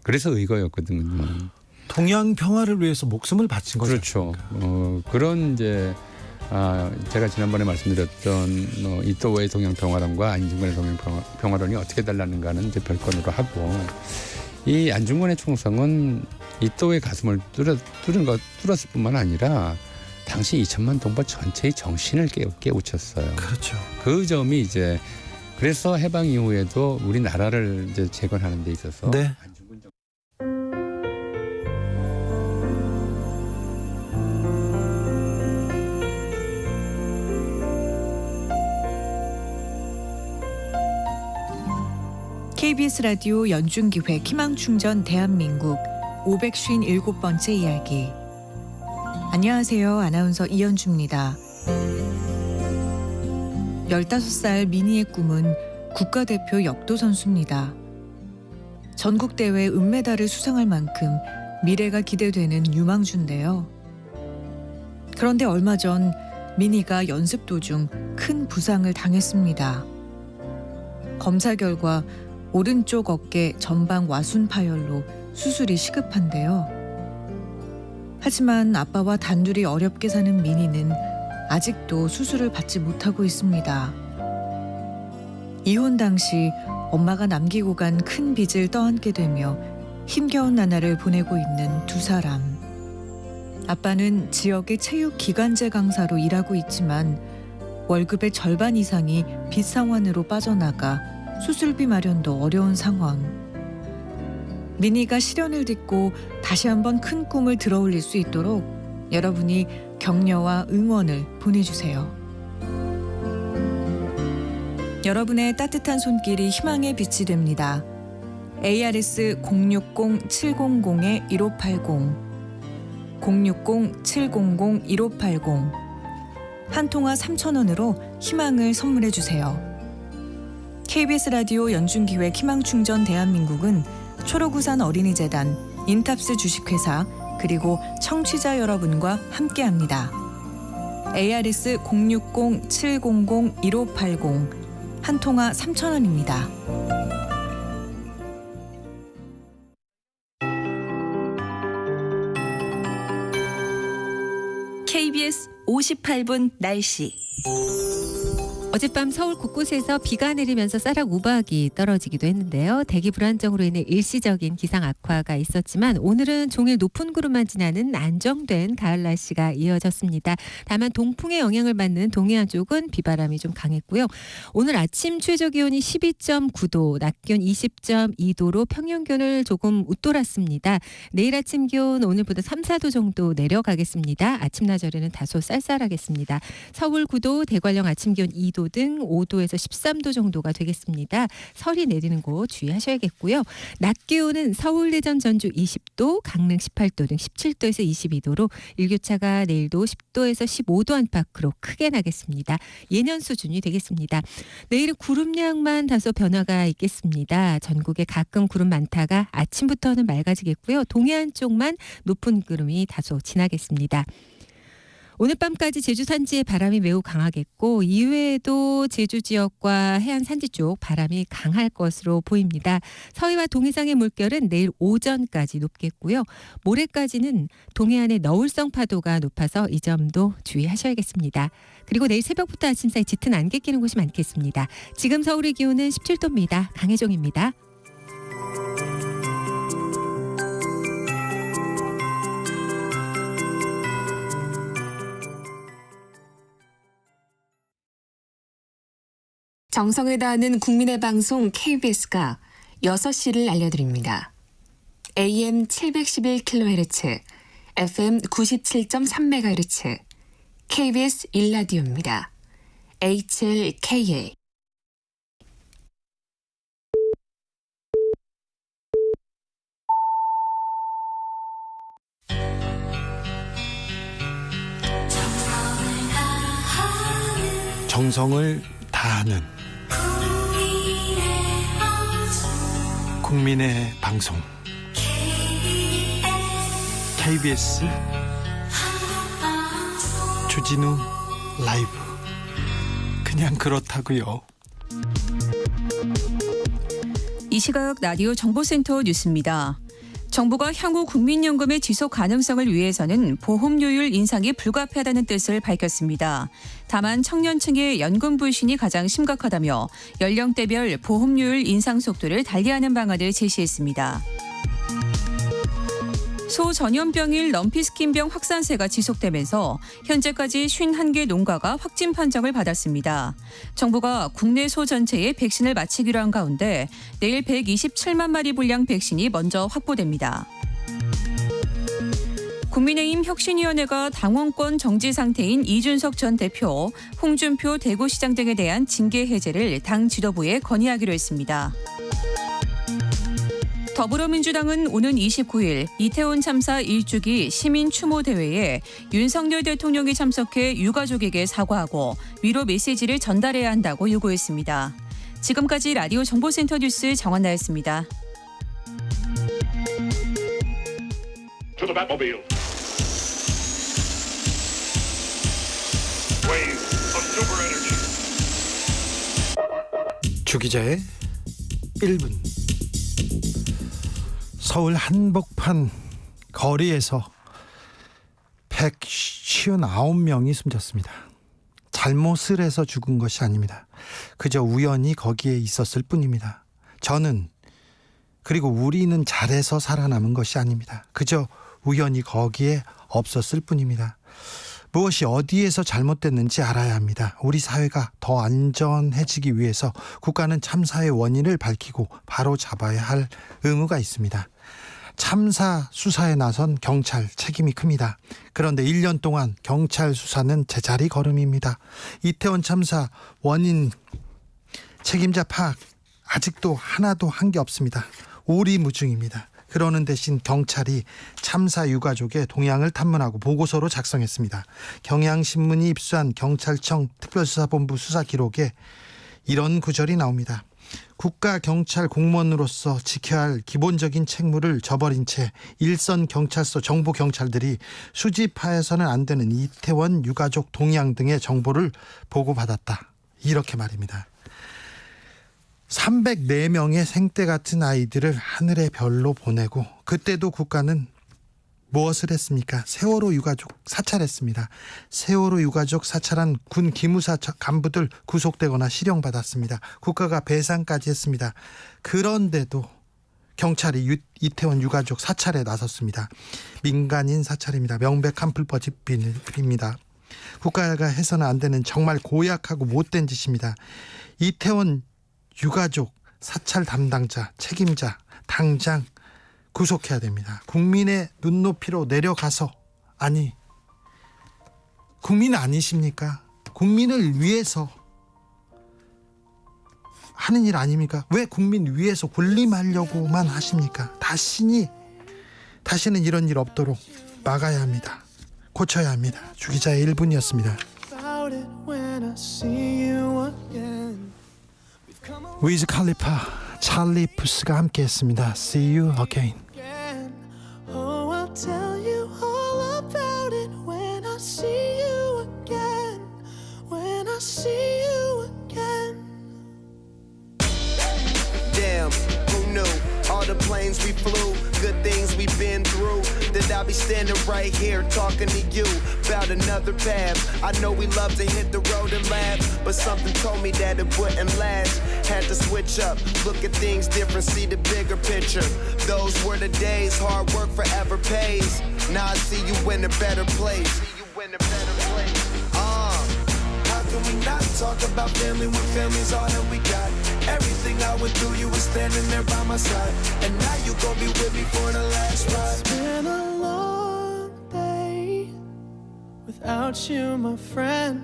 [SPEAKER 2] 그래서 의거였거든요.
[SPEAKER 4] 동양 평화를 위해서 목숨을 바친 거죠.
[SPEAKER 2] 그렇죠. 그런 이제 제가 지난번에 말씀드렸던 이토의 동양평화론과 안중근의 동양평화론이 어떻게 달랐는가는 이제 별건으로 하고 이 안중근의 총성은 이토의 가슴을 뚫었을 뿐만 아니라 당시 2천만 동포 전체의 정신을 깨우쳤어요.
[SPEAKER 4] 그렇죠.
[SPEAKER 2] 그 점이 이제 그래서 해방 이후에도 우리나라를 이제 재건하는 데 있어서
[SPEAKER 4] 네.
[SPEAKER 10] KBS 라디오 연중기획 희망충전 대한민국 557번째 이야기. 안녕하세요. 아나운서 이연주입니다. 15살 미니의 꿈은 국가대표 역도선수입니다. 전국대회 은메달을 수상할 만큼 미래가 기대되는 유망주인데요. 그런데 얼마 전 미니가 연습 도중 큰 부상을 당했습니다. 검사 결과 오른쪽 어깨 전방 와순 파열로 수술이 시급한데요. 하지만 아빠와 단둘이 어렵게 사는 미니는 아직도 수술을 받지 못하고 있습니다. 이혼 당시 엄마가 남기고 간 큰 빚을 떠안게 되며 힘겨운 나날을 보내고 있는 두 사람. 아빠는 지역의 체육 기간제 강사로 일하고 있지만 월급의 절반 이상이 빚 상환으로 빠져나가 수술비 마련도 어려운 상황. 미니가 시련을 딛고 다시 한번 큰 꿈을 들어올릴 수 있도록 여러분이 격려와 응원을 보내주세요. 여러분의 따뜻한 손길이 희망의 빛이 됩니다. ARS 060-700-1580 060-700-1580 한 통화 3,000원으로 희망을 선물해 주세요. KBS 라디오 연중기획 희망충전 대한민국은 초록우산 어린이재단, 인탑스 주식회사 그리고 청취자 여러분과 함께합니다. ARS 060-700-1580 한 통화 3,000원입니다. KBS
[SPEAKER 11] 58분 날씨.
[SPEAKER 12] 어젯밤 서울 곳곳에서 비가 내리면서 쌀락 우박이 떨어지기도 했는데요. 대기 불안정으로 인해 일시적인 기상 악화가 있었지만 오늘은 종일 높은 구름만 지나는 안정된 가을 날씨가 이어졌습니다. 다만 동풍의 영향을 받는 동해안 쪽은 비바람이 좀 강했고요. 오늘 아침 최저 기온이 12.9도, 낮 기온 20.2도로 평년 기온을 조금 웃돌았습니다. 내일 아침 기온 오늘보다 3, 4도 정도 내려가겠습니다. 아침 낮에는 다소 쌀쌀하겠습니다. 서울 9도, 대관령 아침 기온 2도 등 5도에서 13도 정도가 되겠습니다. 설이 내리는 곳 주의하셔야겠고요. 낮 기온은 서울, 대전, 전주 20도, 강릉 18도 등 17도에서 22도로 일교차가 내일도 10도에서 15도 안팎으로 크게 나겠습니다. 예년 수준이 되겠습니다. 내일은 구름량만 다소 변화가 있겠습니다. 전국에 가끔 구름 많다가 아침부터는 맑아지겠고요. 동해안 쪽만 높은 구름이 다소 지나겠습니다. 오늘 밤까지 제주 산지에 바람이 매우 강하겠고 이외에도 제주 지역과 해안 산지 쪽 바람이 강할 것으로 보입니다. 서해와 동해상의 물결은 내일 오전까지 높겠고요. 모레까지는 동해안의 너울성 파도가 높아서 이 점도 주의하셔야겠습니다. 그리고 내일 새벽부터 아침 사이 짙은 안개 끼는 곳이 많겠습니다. 지금 서울의 기온은 17도입니다. 강혜종입니다.
[SPEAKER 13] 정성을 다하는 국민의 방송 KBS가 6시를 알려드립니다. AM 711kHz, FM 97.3MHz, KBS 1라디오입니다. HLKA.
[SPEAKER 4] 정성을 다하는 국민의 방송 KBS 주진우 라이브. 그냥 그렇다고요.
[SPEAKER 14] 이 시각 라디오 정보센터 뉴스입니다. 정부가 향후 국민연금의 지속 가능성을 위해서는 보험료율 인상이 불가피하다는 뜻을 밝혔습니다. 다만 청년층의 연금 불신이 가장 심각하다며 연령대별 보험료율 인상 속도를 달리하는 방안을 제시했습니다. 소전염병일 럼피스킨병 확산세가 지속되면서 현재까지 51개 농가가 확진 판정을 받았습니다. 정부가 국내 소 전체에 백신을 마치기로 한 가운데 내일 127만 마리 분량 백신이 먼저 확보됩니다. 국민의힘 혁신위원회가 당원권 정지 상태인 이준석 전 대표, 홍준표 대구시장 등에 대한 징계 해제를 당 지도부에 건의하기로 했습니다. 더불어민주당은 오는 29일 이태원 참사 1주기 시민 추모 대회에 윤석열 대통령이 참석해 유가족에게 사과하고 위로 메시지를 전달해야 한다고 요구했습니다. 지금까지 라디오 정보센터 뉴스 정한나였습니다.
[SPEAKER 4] 주 기자의 1분. 서울 한복판 거리에서 159명이 숨졌습니다. 잘못을 해서 죽은 것이 아닙니다. 그저 우연히 거기에 있었을 뿐입니다. 저는, 그리고 우리는 잘해서 살아남은 것이 아닙니다. 그저 우연히 거기에 없었을 뿐입니다. 무엇이 어디에서 잘못됐는지 알아야 합니다. 우리 사회가 더 안전해지기 위해서 국가는 참사의 원인을 밝히고 바로 잡아야 할 의무가 있습니다. 참사 수사에 나선 경찰 책임이 큽니다. 그런데 1년 동안 경찰 수사는 제자리 걸음입니다. 이태원 참사 원인 책임자 파악 아직도 하나도 한 게 없습니다. 오리무중입니다. 그러는 대신 경찰이 참사 유가족의 동향을 탐문하고 보고서로 작성했습니다. 경향신문이 입수한 경찰청 특별수사본부 수사 기록에 이런 구절이 나옵니다. 국가경찰 공무원으로서 지켜야 할 기본적인 책무를 저버린 채 일선 경찰서 정보경찰들이 수집하여서는 안 되는 이태원 유가족 동향 등의 정보를 보고받았다. 이렇게 말입니다. 304명의 생떼 같은 아이들을 하늘의 별로 보내고 그때도 국가는 무엇을 했습니까? 세월호 유가족 사찰했습니다. 세월호 유가족 사찰한 군 기무사 간부들 구속되거나 실형받았습니다. 국가가 배상까지 했습니다. 그런데도 경찰이 이태원 유가족 사찰에 나섰습니다. 민간인 사찰입니다. 명백한 불법입니다. 국가가 해서는 안 되는 정말 고약하고 못된 짓입니다. 이태원 유가족 사찰 담당자, 책임자 당장 구속해야 됩니다. 국민의 눈높이로 내려가서, 아니, 국민 아니십니까? 국민을 위해서 하는 일 아닙니까? 왜 국민 위해서 군림하려고만 하십니까? 다시는 이런 일 없도록 막아야 합니다. 고쳐야 합니다. 주기자의 1분이었습니다. 위즈 칼리파, 찰리 푸스가 함께했습니다. See you again.
[SPEAKER 15] Oh, I'll tell you all about it when I see you again. When I see you again.
[SPEAKER 16] Damn, who knew? All the planes we flew, good things we've been through. That I'll be standing right here talking to you about another path. I know we love to hit the road and laugh, but something told me that it wouldn't last. Had to switch up, look at things different, see the bigger picture. Those were the days, hard work forever pays. Now I see you in a better place. How can we not talk about family when family's all that we got? Everything I went through, you were standing there by my side, and now you gon' be with me for the last ride.
[SPEAKER 15] It's been a long day without you, my friend,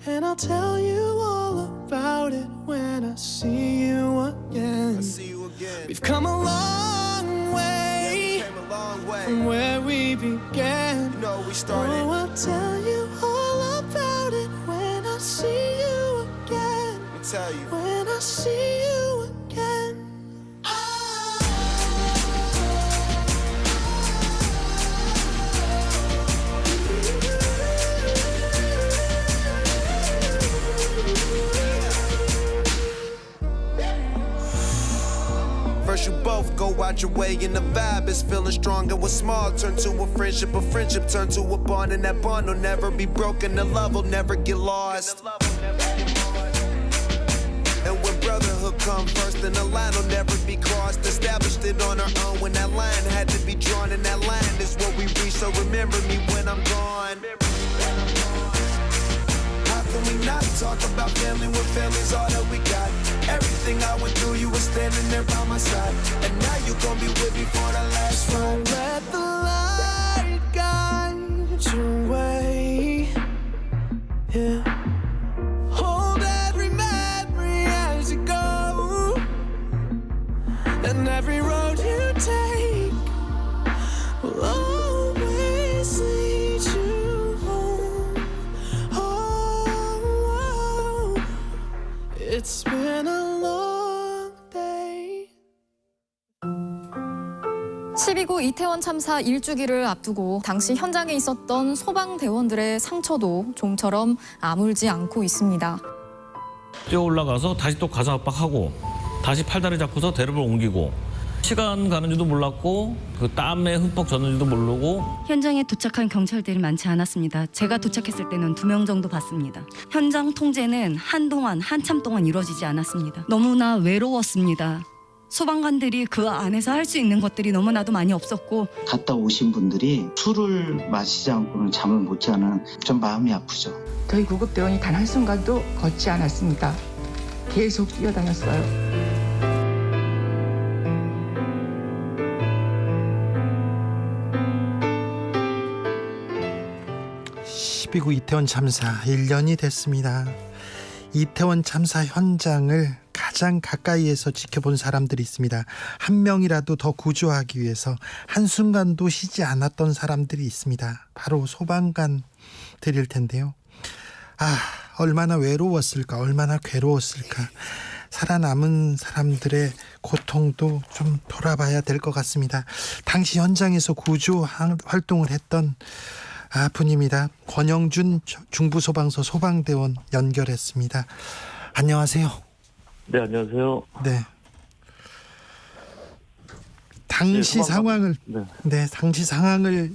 [SPEAKER 15] and I'll tell you all about it when I see you again. We've come a long way, from where we began.
[SPEAKER 16] You know we started.
[SPEAKER 15] Oh, I'll tell you all about it when I see you again.
[SPEAKER 16] Let me tell you.
[SPEAKER 15] When I see you again.
[SPEAKER 16] First you both go out your way and the vibe is feeling strong, and what's small turn to a friendship turn to a bond, and that bond will never be broken, the love will never get lost. And when brotherhood come first, then the line will never be crossed. Established it on our own when that line had to be drawn, and that line is what we reach, so remember me when I'm gone. How can we not talk about family when family's all that we got? Everything I went through, you were standing there by my side, and now you gon' be with me for the last ride.
[SPEAKER 15] Let the light guide your way. Yeah. Hold every memory as you go, and every road you take will always lead you home. Oh, it's been a long day.
[SPEAKER 17] 12구 이태원 참사 1주기를 앞두고 당시 현장에 있었던 소방대원들의 상처도 좀처럼 아물지 않고 있습니다.
[SPEAKER 18] 뛰어 올라가서 다시 또 가슴 압박하고 다시 팔다리 잡고서 대로를 옮기고 시간 가는 줄도 몰랐고 그 땀에 흠뻑 젖는지도 모르고.
[SPEAKER 19] 현장에 도착한 경찰들이 많지 않았습니다. 제가 도착했을 때는 2명 정도 봤습니다. 현장 통제는 한참 동안 이루어지지 않았습니다. 너무나 외로웠습니다. 소방관들이 그 안에서 할 수 있는 것들이 너무나도 많이 없었고,
[SPEAKER 20] 갔다 오신 분들이 술을 마시지 않고는 잠을 못 자는, 좀 마음이 아프죠.
[SPEAKER 21] 저희 구급대원이 단 한순간도 걷지 않았습니다. 계속 뛰어다녔어요.
[SPEAKER 4] 12구 이태원 참사 1년이 됐습니다. 이태원 참사 현장을 가장 가까이에서 지켜본 사람들이 있습니다. 한 명이라도 더 구조하기 위해서 한순간도 쉬지 않았던 사람들이 있습니다. 바로 소방관들일 텐데요. 얼마나 외로웠을까, 얼마나 괴로웠을까. 살아남은 사람들의 고통도 좀 돌아봐야 될 것 같습니다. 당시 현장에서 구조 활동을 했던 분입니다. 권영준 중부소방서 소방대원 연결했습니다. 안녕하세요.
[SPEAKER 22] 네, 안녕하세요.
[SPEAKER 4] 네. 당시 상황을 당시 상황을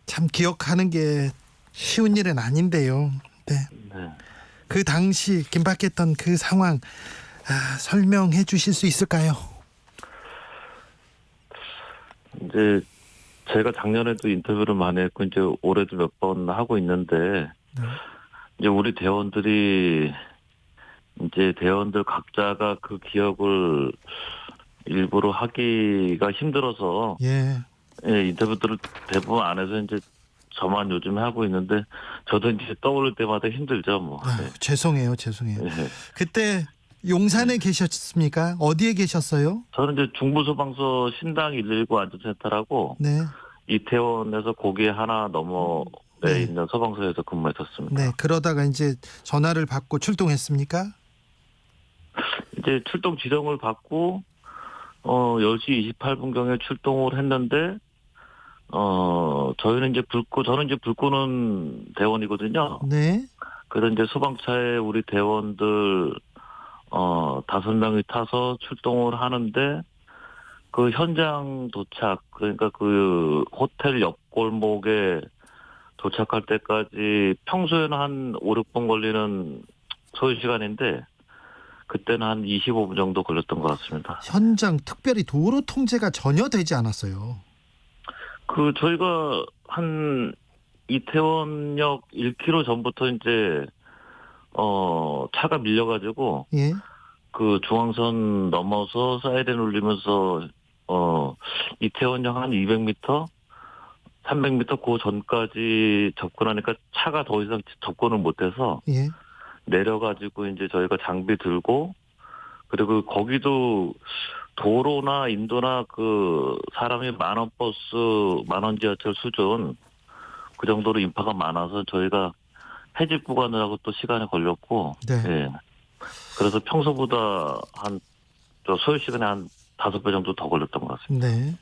[SPEAKER 4] 참 기억하는 게 쉬운 일은 아닌데요. 네. 그 당시 긴박했던 그 상황 설명해 주실 수 있을까요?
[SPEAKER 1] 이제 제가 작년에도 인터뷰를 많이 했고 이제 올해도 몇 번 하고 있는데 이제 우리 대원들이 이제 대원들 각자가 그 기억을 일부러 하기가 힘들어서 인터뷰들을 대부분 안 해서 이제 저만 요즘 하고 있는데 저도 이제 떠올릴 때마다 힘들죠 뭐.
[SPEAKER 4] 죄송해요. 그때 용산에 계셨습니까? 어디에 계셨어요?
[SPEAKER 1] 저는 이제 중부소방서 신당 119 안전센터라고 이태원에서 고개 하나 너머에 있는 소방서에서 근무했었습니다.
[SPEAKER 4] 네, 그러다가 이제 전화를 받고 출동했습니까?
[SPEAKER 1] 이제 출동 지령을 받고 10시 28분경에 출동을 했는데 저희는 이제 저는 이제 불 끄는 대원이거든요.
[SPEAKER 4] 네.
[SPEAKER 1] 그래서 이제 소방차에 우리 대원들 5명이 타서 출동을 하는데 그 현장 도착, 그러니까 그 호텔 옆 골목에 도착할 때까지 평소에는 한 5, 6분 걸리는 소요 시간인데 그때는 한 25분 정도 걸렸던 것 같습니다.
[SPEAKER 4] 현장 특별히 도로 통제가 전혀 되지 않았어요.
[SPEAKER 1] 저희가 한 이태원역 1km 전부터 이제 차가 밀려가지고 그 중앙선 넘어서 사이렌 울리면서 이태원역 한 200m, 300m 그 전까지 접근하니까 차가 더 이상 접근을 못해서 내려가지고 이제 저희가 장비 들고 그리고 거기도 도로나 인도나 그 사람이 만원 버스, 만원 지하철 수준 그 정도로 인파가 많아서 저희가 해집 구간을 또 시간이 걸렸고, 그래서 평소보다 소요 시간에 한 5배 정도 더 걸렸던 것 같습니다.
[SPEAKER 4] 네.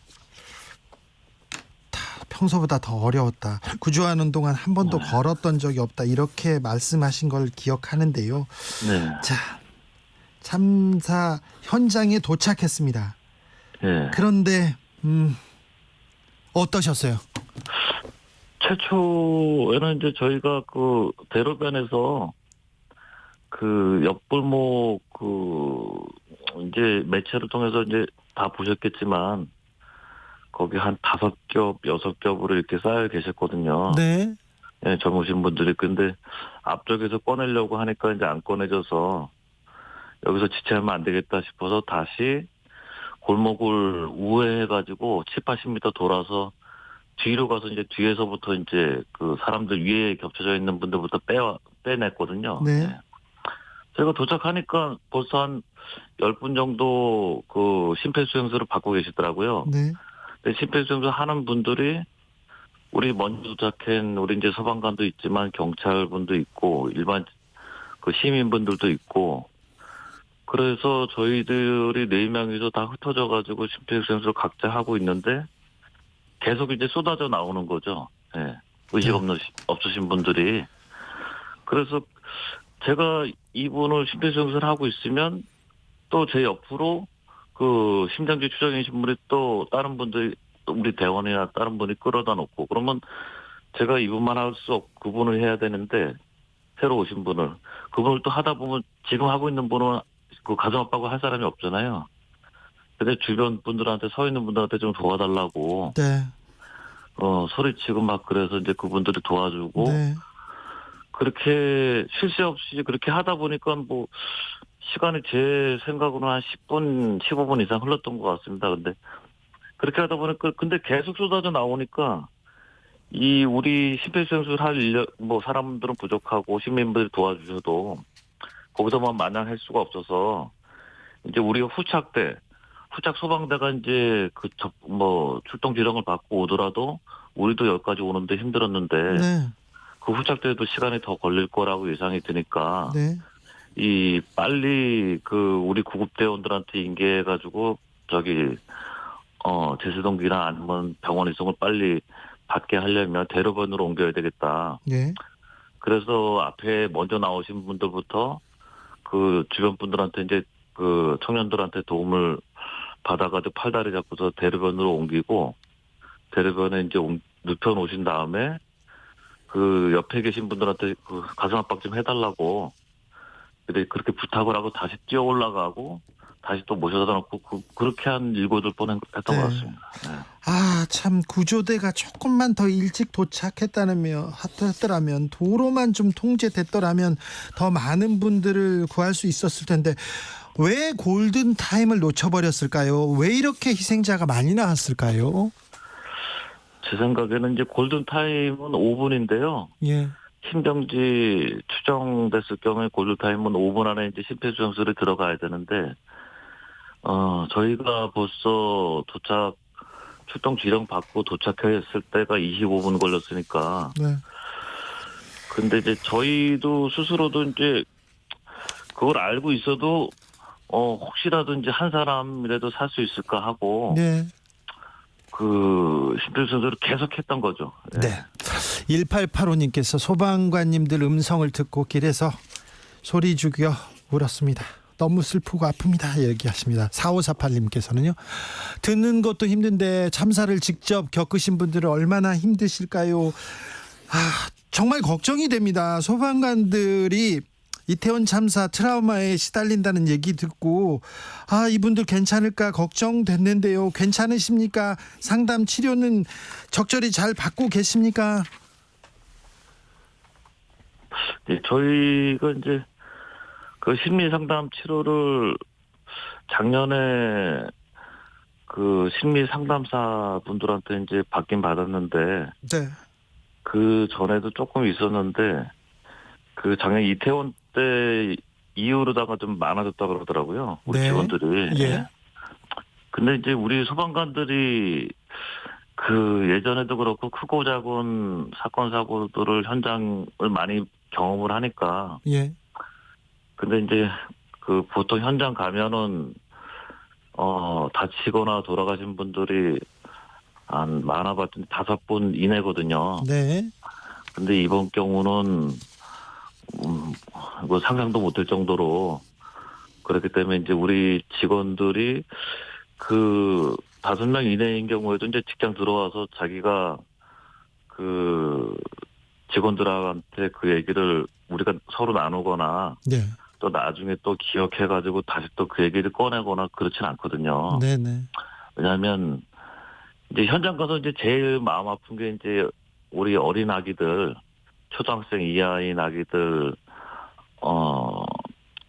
[SPEAKER 4] 평소보다 더 어려웠다. 구조하는 동안 한 번도 걸었던 적이 없다. 이렇게 말씀하신 걸 기억하는데요. 자, 참사 현장에 도착했습니다. 그런데 어떠셨어요?
[SPEAKER 1] 최초에는 이제 저희가 그 대로변에서 그 옆골목 이제 매체를 통해서 이제 다 보셨겠지만 거기 한 5겹, 6겹으로 이렇게 쌓여 계셨거든요.
[SPEAKER 4] 네.
[SPEAKER 1] 젊으신 분들이. 근데 앞쪽에서 꺼내려고 하니까 이제 안 꺼내져서 여기서 지체하면 안 되겠다 싶어서 다시 골목을 우회해가지고 7, 80m 돌아서 뒤로 가서 이제 뒤에서부터 이제 그 사람들 위에 겹쳐져 있는 분들부터 빼냈거든요.
[SPEAKER 4] 네.
[SPEAKER 1] 저희가 도착하니까 벌써 한 10분 정도 그 심폐소생술을 받고 계시더라고요.
[SPEAKER 4] 네.
[SPEAKER 1] 심폐소생술 하는 분들이 우리 먼저 도착한 우리 이제 소방관도 있지만 경찰분도 있고 일반 그 시민분들도 있고 그래서 저희들이 4명이서 다 흩어져 가지고 심폐소생술을 각자 하고 있는데 계속 이제 쏟아져 나오는 거죠. 의식 없으신 분들이. 그래서 제가 이분을 심폐소생술을 하고 있으면 또 제 옆으로 그 심장지 추정이신 분이 또 다른 분들이 우리 대원이나 다른 분이 끌어다 놓고 그러면 제가 이분만 할 수 없고 그분을 해야 되는데 새로 오신 분을 그분을 또 하다 보면 지금 하고 있는 분은 그 가정 아빠고 할 사람이 없잖아요. 근데 주변 분들한테 서 있는 분들한테 좀 도와달라고 소리치고 막 그래서 이제 그분들이 도와주고 그렇게 쉴 새 없이 그렇게 하다 보니까 뭐 시간이 제 생각으로는 한 10분, 15분 이상 흘렀던 것 같습니다. 근데 그렇게 하다 보니까 근데 계속 쏟아져 나오니까 이 우리 심폐소생술 할 인력 뭐 사람들은 부족하고 시민분들이 도와주셔도 거기서만 마냥 할 수가 없어서 이제 우리가 후착 소방대가 이제 출동 지령을 받고 오더라도 우리도 여기까지 오는데 힘들었는데 그 후착대에도 시간이 더 걸릴 거라고 예상이 드니까 이 빨리 그 우리 구급대원들한테 인계해가지고 제세동기나 아니면 병원 이송을 빨리 받게 하려면 대로변으로 옮겨야 되겠다. 그래서 앞에 먼저 나오신 분들부터 그 주변 분들한테 이제 그 청년들한테 도움을 받아가지고 팔다리 잡고서 대로변으로 옮기고 대로변에 이제 눕혀 놓으신 다음에 그 옆에 계신 분들한테 그 가슴 압박 좀 해달라고 그렇게 부탁을 하고 다시 뛰어 올라가고 다시 또 모셔다 놓고 그렇게 한 일곱을 했던 것 같습니다. 네.
[SPEAKER 4] 아, 참 구조대가 조금만 더 일찍 도착했다면 도로만 좀 통제됐더라면 더 많은 분들을 구할 수 있었을 텐데 왜 골든 타임을 놓쳐버렸을까요? 왜 이렇게 희생자가 많이 나왔을까요?
[SPEAKER 1] 제 생각에는 이제 골든 타임은 5분인데요.
[SPEAKER 4] 예.
[SPEAKER 1] 심정지 추정됐을 경우에 골든 타임은 5분 안에 이제 심폐소생술에 들어가야 되는데 저희가 벌써 출동 지령 받고 도착했을 때가 25분 걸렸으니까.
[SPEAKER 4] 네.
[SPEAKER 1] 근데 이제 저희도 스스로도 이제 그걸 알고 있어도 혹시라도 이제 한 사람이라도 살 수 있을까 하고.
[SPEAKER 4] 네.
[SPEAKER 1] 그 심폐소생술을 계속 했던 거죠.
[SPEAKER 4] 네. 1885님께서 소방관님들 음성을 듣고 길에서 소리 죽여 울었습니다. 너무 슬프고 아픕니다. 얘기하십니다. 4548님께서는요. 듣는 것도 힘든데 참사를 직접 겪으신 분들은 얼마나 힘드실까요? 정말 걱정이 됩니다. 소방관들이 이태원 참사 트라우마에 시달린다는 얘기 듣고 이분들 괜찮을까 걱정됐는데요. 괜찮으십니까? 상담 치료는 적절히 잘 받고 계십니까?
[SPEAKER 1] 네, 저희가 이제 그 심리 상담 치료를 작년에 그 심리 상담사 분들한테 이제 받긴 받았는데
[SPEAKER 4] 네.
[SPEAKER 1] 그 전에도 조금 있었는데 그 작년 이태원 때 이후로다가 좀 많아졌다 그러더라고요. 우리
[SPEAKER 4] 네.
[SPEAKER 1] 직원들이.
[SPEAKER 4] 예.
[SPEAKER 1] 근데 이제 우리 소방관들이 그 예전에도 그렇고 크고 작은 사건 사고들을 현장을 많이 경험을 하니까.
[SPEAKER 4] 예.
[SPEAKER 1] 근데 이제 그 보통 현장 가면은 다치거나 돌아가신 분들이 한 많아봤더니 5분 이내거든요.
[SPEAKER 4] 네.
[SPEAKER 1] 근데 이번 경우는 뭐 상상도 못할 정도로 그렇기 때문에 이제 우리 직원들이 그 5명 이내인 경우에도 이제 직장 들어와서 자기가 그 직원들한테 그 얘기를 우리가 서로 나누거나
[SPEAKER 4] 네.
[SPEAKER 1] 또 나중에 또 기억해가지고 다시 또 그 얘기를 꺼내거나 그렇진 않거든요.
[SPEAKER 4] 네네.
[SPEAKER 1] 왜냐하면 이제 현장 가서 이제 제일 마음 아픈 게 이제 우리 어린 아기들, 초등학생 이하인 아기들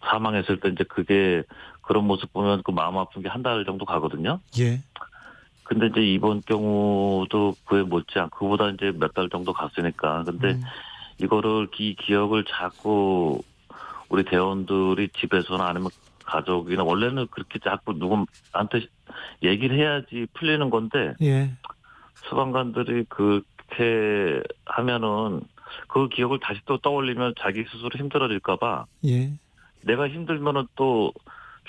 [SPEAKER 1] 사망했을 때 이제 그게 그런 모습 보면 그 마음 아픈 게 한 달 정도 가거든요.
[SPEAKER 4] 예.
[SPEAKER 1] 근데 이제 이번 경우도 그에 못지않고 그보다 이제 몇 달 정도 갔으니까. 근데 이거를 기억을 자꾸 우리 대원들이 집에서나 아니면 가족이나 원래는 그렇게 자꾸 누구한테 얘기를 해야지 풀리는 건데
[SPEAKER 4] 예.
[SPEAKER 1] 소방관들이 그렇게 하면은 그 기억을 다시 또 떠올리면 자기 스스로 힘들어질까 봐
[SPEAKER 4] 예.
[SPEAKER 1] 내가 힘들면은 또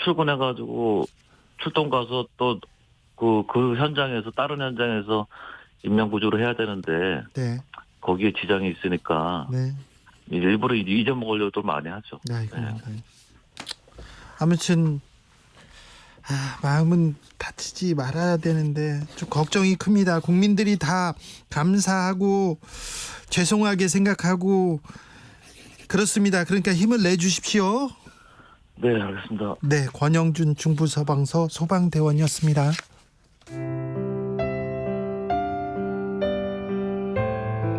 [SPEAKER 1] 출근해가지고 출동 가서 또 그 현장에서 다른 현장에서 인명구조를 해야 되는데
[SPEAKER 4] 네.
[SPEAKER 1] 거기에 지장이 있으니까
[SPEAKER 4] 네.
[SPEAKER 1] 일부러 잊어먹으려고 많이 하죠.
[SPEAKER 4] 아이고.
[SPEAKER 1] 네.
[SPEAKER 4] 아무튼 마음은 다치지 말아야 되는데 좀 걱정이 큽니다. 국민들이 다 감사하고 죄송하게 생각하고 그렇습니다. 그러니까 힘을 내주십시오.
[SPEAKER 1] 네, 알겠습니다.
[SPEAKER 4] 네, 권영준 중부소방서 소방대원이었습니다.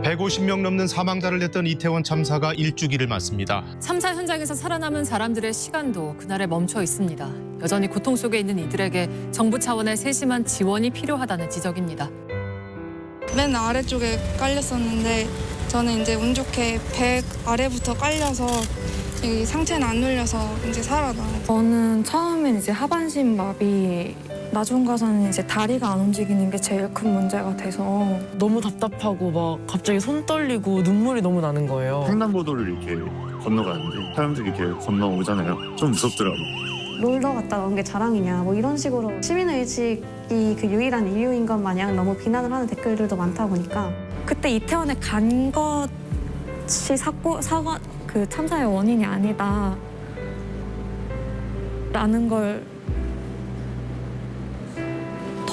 [SPEAKER 3] (150명) 넘는 사망자를 냈던 이태원 참사가 일주기를 맞습니다.
[SPEAKER 22] 참사 현장에서 살아남은 사람들의 시간도 그날에 멈춰 있습니다. 여전히 고통 속에 있는 이들에게 정부 차원의 세심한 지원이 필요하다는 지적입니다.
[SPEAKER 23] 맨 아래쪽에 깔렸었는데 저는 이제 운 좋게 백 아래부터 깔려서 여기 상체는 안 눌려서 이제 살아나요.
[SPEAKER 24] 저는 처음엔 이제 하반신 마비, 나중 가서는 이제 다리가 안 움직이는 게 제일 큰 문제가 돼서
[SPEAKER 25] 너무 답답하고 막 갑자기 손 떨리고 눈물이 너무 나는 거예요.
[SPEAKER 26] 횡단보도를 이렇게 건너가는데 사람들이 이렇게 건너오잖아요. 좀 무섭더라고요.
[SPEAKER 27] 놀러 갔다 온 게 자랑이냐 뭐 이런 식으로 시민의식이 그 유일한 이유인 것 마냥 너무 비난을 하는 댓글들도 많다 보니까
[SPEAKER 24] 그때 이태원에 간 것이 사건 그 참사의 원인이 아니다 라는 걸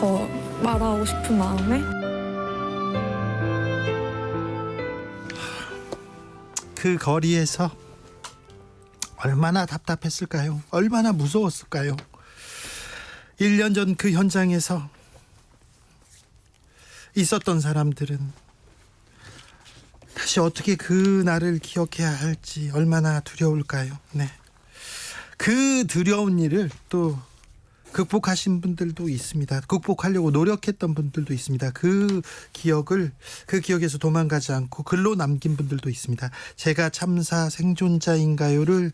[SPEAKER 24] 더 말하고 싶은 마음에.
[SPEAKER 4] 그 거리에서 얼마나 답답했을까요? 얼마나 무서웠을까요? 1년 전 그 현장에서 있었던 사람들은 다시 어떻게 그 날을 기억해야 할지 얼마나 두려울까요? 네. 그 두려운 일을 또 극복하신 분들도 있습니다. 극복하려고 노력했던 분들도 있습니다. 그 기억에서 도망가지 않고 글로 남긴 분들도 있습니다. 제가 참사 생존자인가요를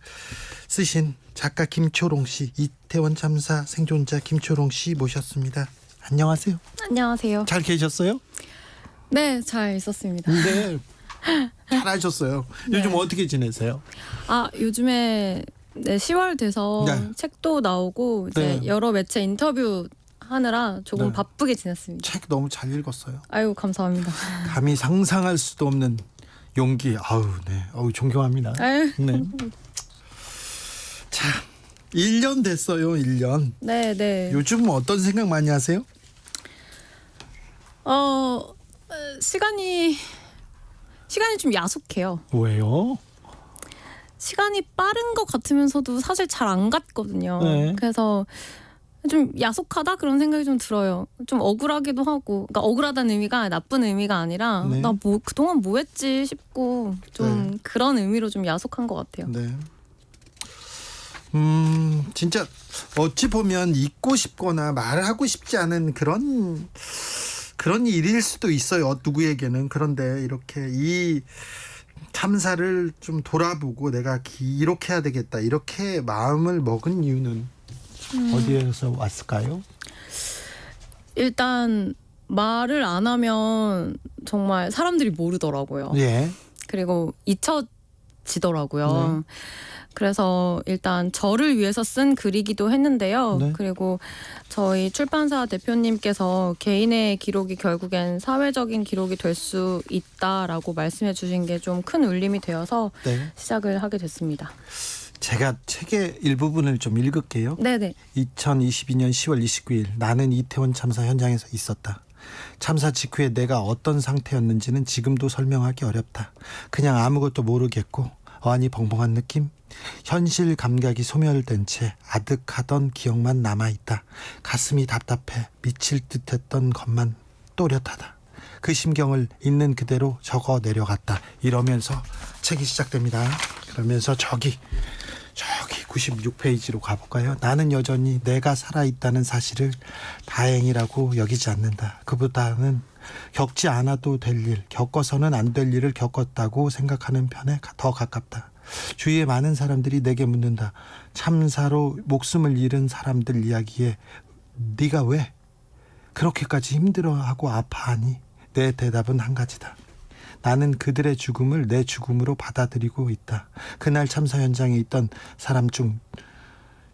[SPEAKER 4] 쓰신 작가 김초롱 씨, 이태원 참사 생존자 김초롱 씨 모셨습니다. 안녕하세요.
[SPEAKER 24] 안녕하세요.
[SPEAKER 4] 잘 계셨어요?
[SPEAKER 24] 네, 잘 있었습니다.
[SPEAKER 4] 네. 잘하셨어요. 요즘 어떻게 지내세요?
[SPEAKER 24] 요즘에 10월 돼서
[SPEAKER 4] 네.
[SPEAKER 24] 책도 나오고 이제
[SPEAKER 4] 네.
[SPEAKER 24] 여러 매체 인터뷰 하느라 조금
[SPEAKER 4] 네.
[SPEAKER 24] 바쁘게 지냈습니다.
[SPEAKER 4] 책 너무 잘 읽었어요.
[SPEAKER 24] 아유, 감사합니다.
[SPEAKER 4] 감히 상상할 수도 없는 용기. 존경합니다.
[SPEAKER 24] 아유.
[SPEAKER 4] 네. 자, 1년 됐어요. 1년.
[SPEAKER 24] 네.
[SPEAKER 4] 요즘 어떤 생각 많이 하세요?
[SPEAKER 24] 시간이 좀 야속해요.
[SPEAKER 4] 왜요?
[SPEAKER 24] 시간이 빠른 것 같으면서도 사실 잘 안 갔거든요.
[SPEAKER 4] 네.
[SPEAKER 24] 그래서 좀 야속하다 그런 생각이 좀 들어요. 좀 억울하기도 하고, 그러니까 억울하다는 의미가 나쁜 의미가 아니라
[SPEAKER 4] 네.
[SPEAKER 24] 나 그동안 뭐 했지 싶고 좀
[SPEAKER 4] 네.
[SPEAKER 24] 그런 의미로 좀 야속한 것 같아요.
[SPEAKER 4] 네. 진짜 어찌 보면 잊고 싶거나 말하고 싶지 않은 그런 일일 수도 있어요. 누구에게는. 그런데 이렇게 이 참사를 좀 돌아보고 내가 기록해야 되겠다 이렇게 마음을 먹은 이유는 어디에서 왔을까요?
[SPEAKER 24] 일단 말을 안 하면 정말 사람들이 모르더라고요.
[SPEAKER 4] 예.
[SPEAKER 24] 그리고 잊혀지더라고요.
[SPEAKER 4] 네.
[SPEAKER 24] 그래서 일단 저를 위해서 쓴 글이기도 했는데요.
[SPEAKER 4] 네.
[SPEAKER 24] 그리고 저희 출판사 대표님께서 개인의 기록이 결국엔 사회적인 기록이 될 수 있다라고 말씀해 주신 게 좀 큰 울림이 되어서
[SPEAKER 4] 네.
[SPEAKER 24] 시작을 하게 됐습니다.
[SPEAKER 4] 제가 책의 일부분을 좀 읽을게요.
[SPEAKER 24] 네네.
[SPEAKER 4] 2022년 10월 29일 나는 이태원 참사 현장에서 있었다. 참사 직후에 내가 어떤 상태였는지는 지금도 설명하기 어렵다. 그냥 아무것도 모르겠고 어안이 벙벙한 느낌? 현실 감각이 소멸된 채 아득하던 기억만 남아있다. 가슴이 답답해 미칠 듯했던 것만 또렷하다. 그 심경을 있는 그대로 적어 내려갔다. 이러면서 책이 시작됩니다. 그러면서 저기 96페이지로 가볼까요? 나는 여전히 내가 살아있다는 사실을 다행이라고 여기지 않는다. 그보다는 겪지 않아도 될 일, 겪어서는 안 될 일을 겪었다고 생각하는 편에 더 가깝다. 주위에 많은 사람들이 내게 묻는다. 참사로 목숨을 잃은 사람들 이야기에 네가 왜 그렇게까지 힘들어하고 아파하니? 내 대답은 한 가지다. 나는 그들의 죽음을 내 죽음으로 받아들이고 있다. 그날 참사 현장에 있던 사람 중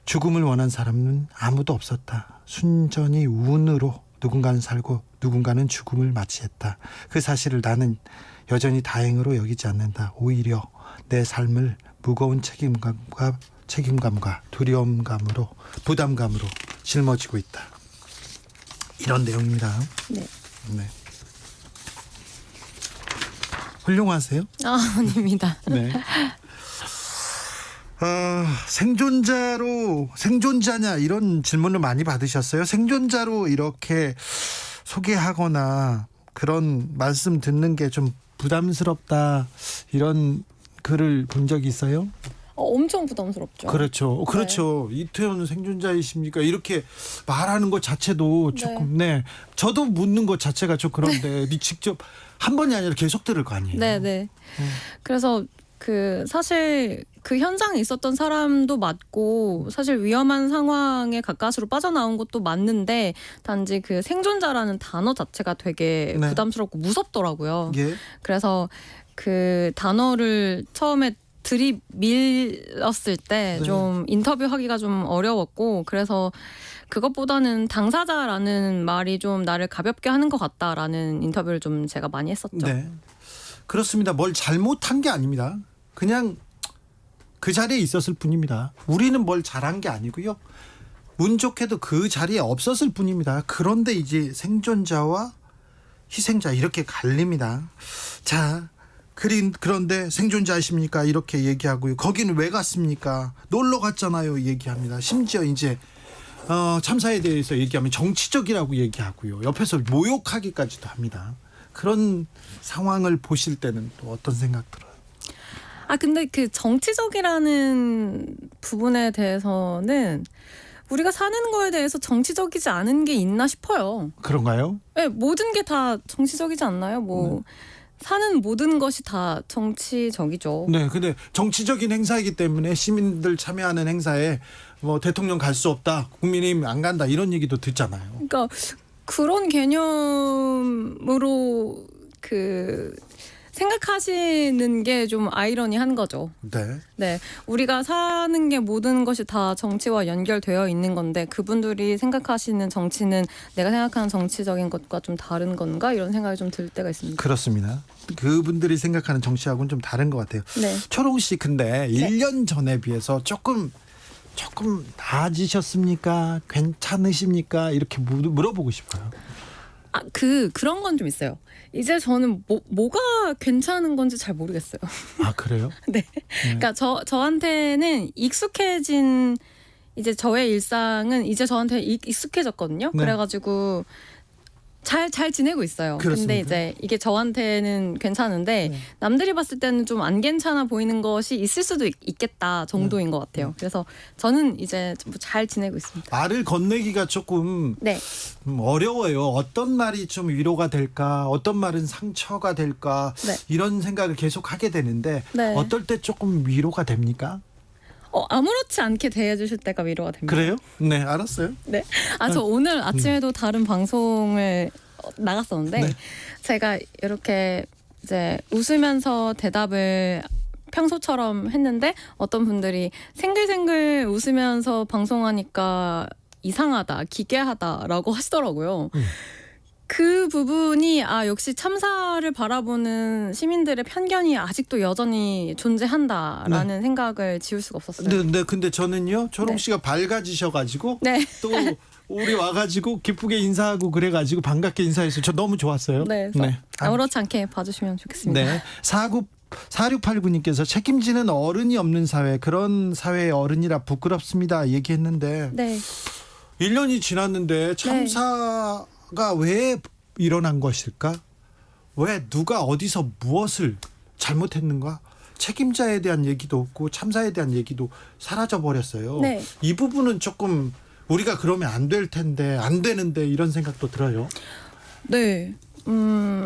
[SPEAKER 4] 죽음을 원한 사람은 아무도 없었다. 순전히 운으로 누군가는 살고 누군가는 죽음을 맞이했다. 그 사실을 나는 여전히 다행으로 여기지 않는다. 오히려 내 삶을 무거운 책임감과 두려움감으로 부담감으로 짊어지고 있다. 이런 내용입니다.
[SPEAKER 24] 네.
[SPEAKER 4] 네. 훌륭하세요?
[SPEAKER 24] 아닙니다.
[SPEAKER 4] 네. 생존자냐 이런 질문을 많이 받으셨어요. 생존자로 이렇게 소개하거나 그런 말씀 듣는 게 좀 부담스럽다 이런 글을 본 적이 있어요?
[SPEAKER 24] 엄청 부담스럽죠.
[SPEAKER 4] 그렇죠.
[SPEAKER 24] 네.
[SPEAKER 4] 이태원 생존자이십니까? 이렇게 말하는 것 자체도 조금 저도 묻는 것 자체가 좀 그런데 직접 한 번이 아니라 계속 들을 거 아니에요.
[SPEAKER 24] 네. 그래서 사실 그 현장에 있었던 사람도 맞고 사실 위험한 상황에 가까스로 빠져나온 것도 맞는데 단지 그 생존자라는 단어 자체가 되게 부담스럽고 무섭더라고요.
[SPEAKER 4] 예.
[SPEAKER 24] 그래서 그 단어를 처음에 들이밀었을 때 좀 인터뷰하기가 좀 어려웠고 그래서 그것보다는 당사자라는 말이 좀 나를 가볍게 하는 것 같다라는 인터뷰를 좀 제가 많이 했었죠.
[SPEAKER 4] 네. 그렇습니다. 뭘 잘못한 게 아닙니다. 그냥 그 자리에 있었을 뿐입니다. 우리는 뭘 잘한 게 아니고요. 운 좋게도 그 자리에 없었을 뿐입니다. 그런데 이제 생존자와 희생자 이렇게 갈립니다. 자, 그런데 생존자이십니까? 이렇게 얘기하고요. 거기는 왜 갔습니까? 놀러 갔잖아요. 얘기합니다. 심지어 이제 참사에 대해서 얘기하면 정치적이라고 얘기하고요. 옆에서 모욕하기까지도 합니다. 그런 상황을 보실 때는 또 어떤 생각 들어요?
[SPEAKER 24] 근데 그 정치적이라는 부분에 대해서는 우리가 사는 거에 대해서 정치적이지 않은 게 있나 싶어요.
[SPEAKER 4] 그런가요?
[SPEAKER 24] 네, 모든 게 다 정치적이지 않나요? 뭐 사는 모든 것이 다 정치적이죠.
[SPEAKER 4] 네, 근데 정치적인 행사이기 때문에 시민들 참여하는 행사에 뭐 대통령 갈 수 없다, 국민의힘 안 간다 이런 얘기도 듣잖아요.
[SPEAKER 24] 그러니까 그런 개념으로 생각하시는 게 좀 아이러니한 거죠.
[SPEAKER 4] 네.
[SPEAKER 24] 네, 우리가 사는 게 모든 것이 다 정치와 연결되어 있는 건데 그분들이 생각하시는 정치는 내가 생각하는 정치적인 것과 좀 다른 건가 이런 생각이 좀 들 때가 있습니다.
[SPEAKER 4] 그렇습니다. 그분들이 생각하는 정치하고는 좀 다른 것 같아요.
[SPEAKER 24] 네.
[SPEAKER 4] 초롱 씨 근데 1년 전에 비해서 조금 나아지셨습니까? 괜찮으십니까? 이렇게 물어보고 싶어요.
[SPEAKER 24] 그런 건 좀 있어요. 이제 저는 뭐가 괜찮은 건지 잘 모르겠어요.
[SPEAKER 4] 아, 그래요?
[SPEAKER 24] 네. 그러니까 저한테는 익숙해진 이제 저의 일상은 이제 저한테 익숙해졌거든요.
[SPEAKER 4] 네.
[SPEAKER 24] 그래가지고 잘 지내고 있어요.
[SPEAKER 4] 그렇습니다.
[SPEAKER 24] 근데 이제 이게 저한테는 괜찮은데 남들이 봤을 때는 좀 안 괜찮아 보이는 것이 있을 수도 있겠다 정도인 것 같아요. 그래서 저는 이제 잘 지내고 있습니다.
[SPEAKER 4] 말을 건네기가 조금 어려워요. 어떤 말이 좀 위로가 될까, 어떤 말은 상처가 될까 이런 생각을 계속 하게 되는데 어떨 때 조금 위로가 됩니까?
[SPEAKER 24] 아무렇지 않게 대해주실 때가 위로가 됩니다.
[SPEAKER 4] 그래요? 네, 알았어요.
[SPEAKER 24] 네. 저 오늘 아침에도 다른 방송을 나갔었는데 제가 이렇게 이제 웃으면서 대답을 평소처럼 했는데 어떤 분들이 생글생글 웃으면서 방송하니까 이상하다, 기괴하다라고 하시더라고요. 그 부분이 역시 참사를 바라보는 시민들의 편견이 아직도 여전히 존재한다라는 생각을 지울 수가 없었어요.
[SPEAKER 4] 네, 근데 저는요, 초롱 씨가 밝아지셔가지고 또 우리 와가지고 기쁘게 인사하고 그래가지고 반갑게 인사해서 저 너무 좋았어요.
[SPEAKER 24] 네. 아무렇지 않게 봐주시면 좋겠습니다.
[SPEAKER 4] 네. 4689님께서 책임지는 어른이 없는 사회, 그런 사회의 어른이라 부끄럽습니다 얘기했는데 1년이 지났는데 참사가 왜 일어난 것일까? 왜 누가 어디서 무엇을 잘못했는가? 책임자에 대한 얘기도 없고 참사에 대한 얘기도 사라져 버렸어요. 이 부분은 조금 우리가 그러면 안 될 텐데, 안 되는데 이런 생각도 들어요.
[SPEAKER 24] 네.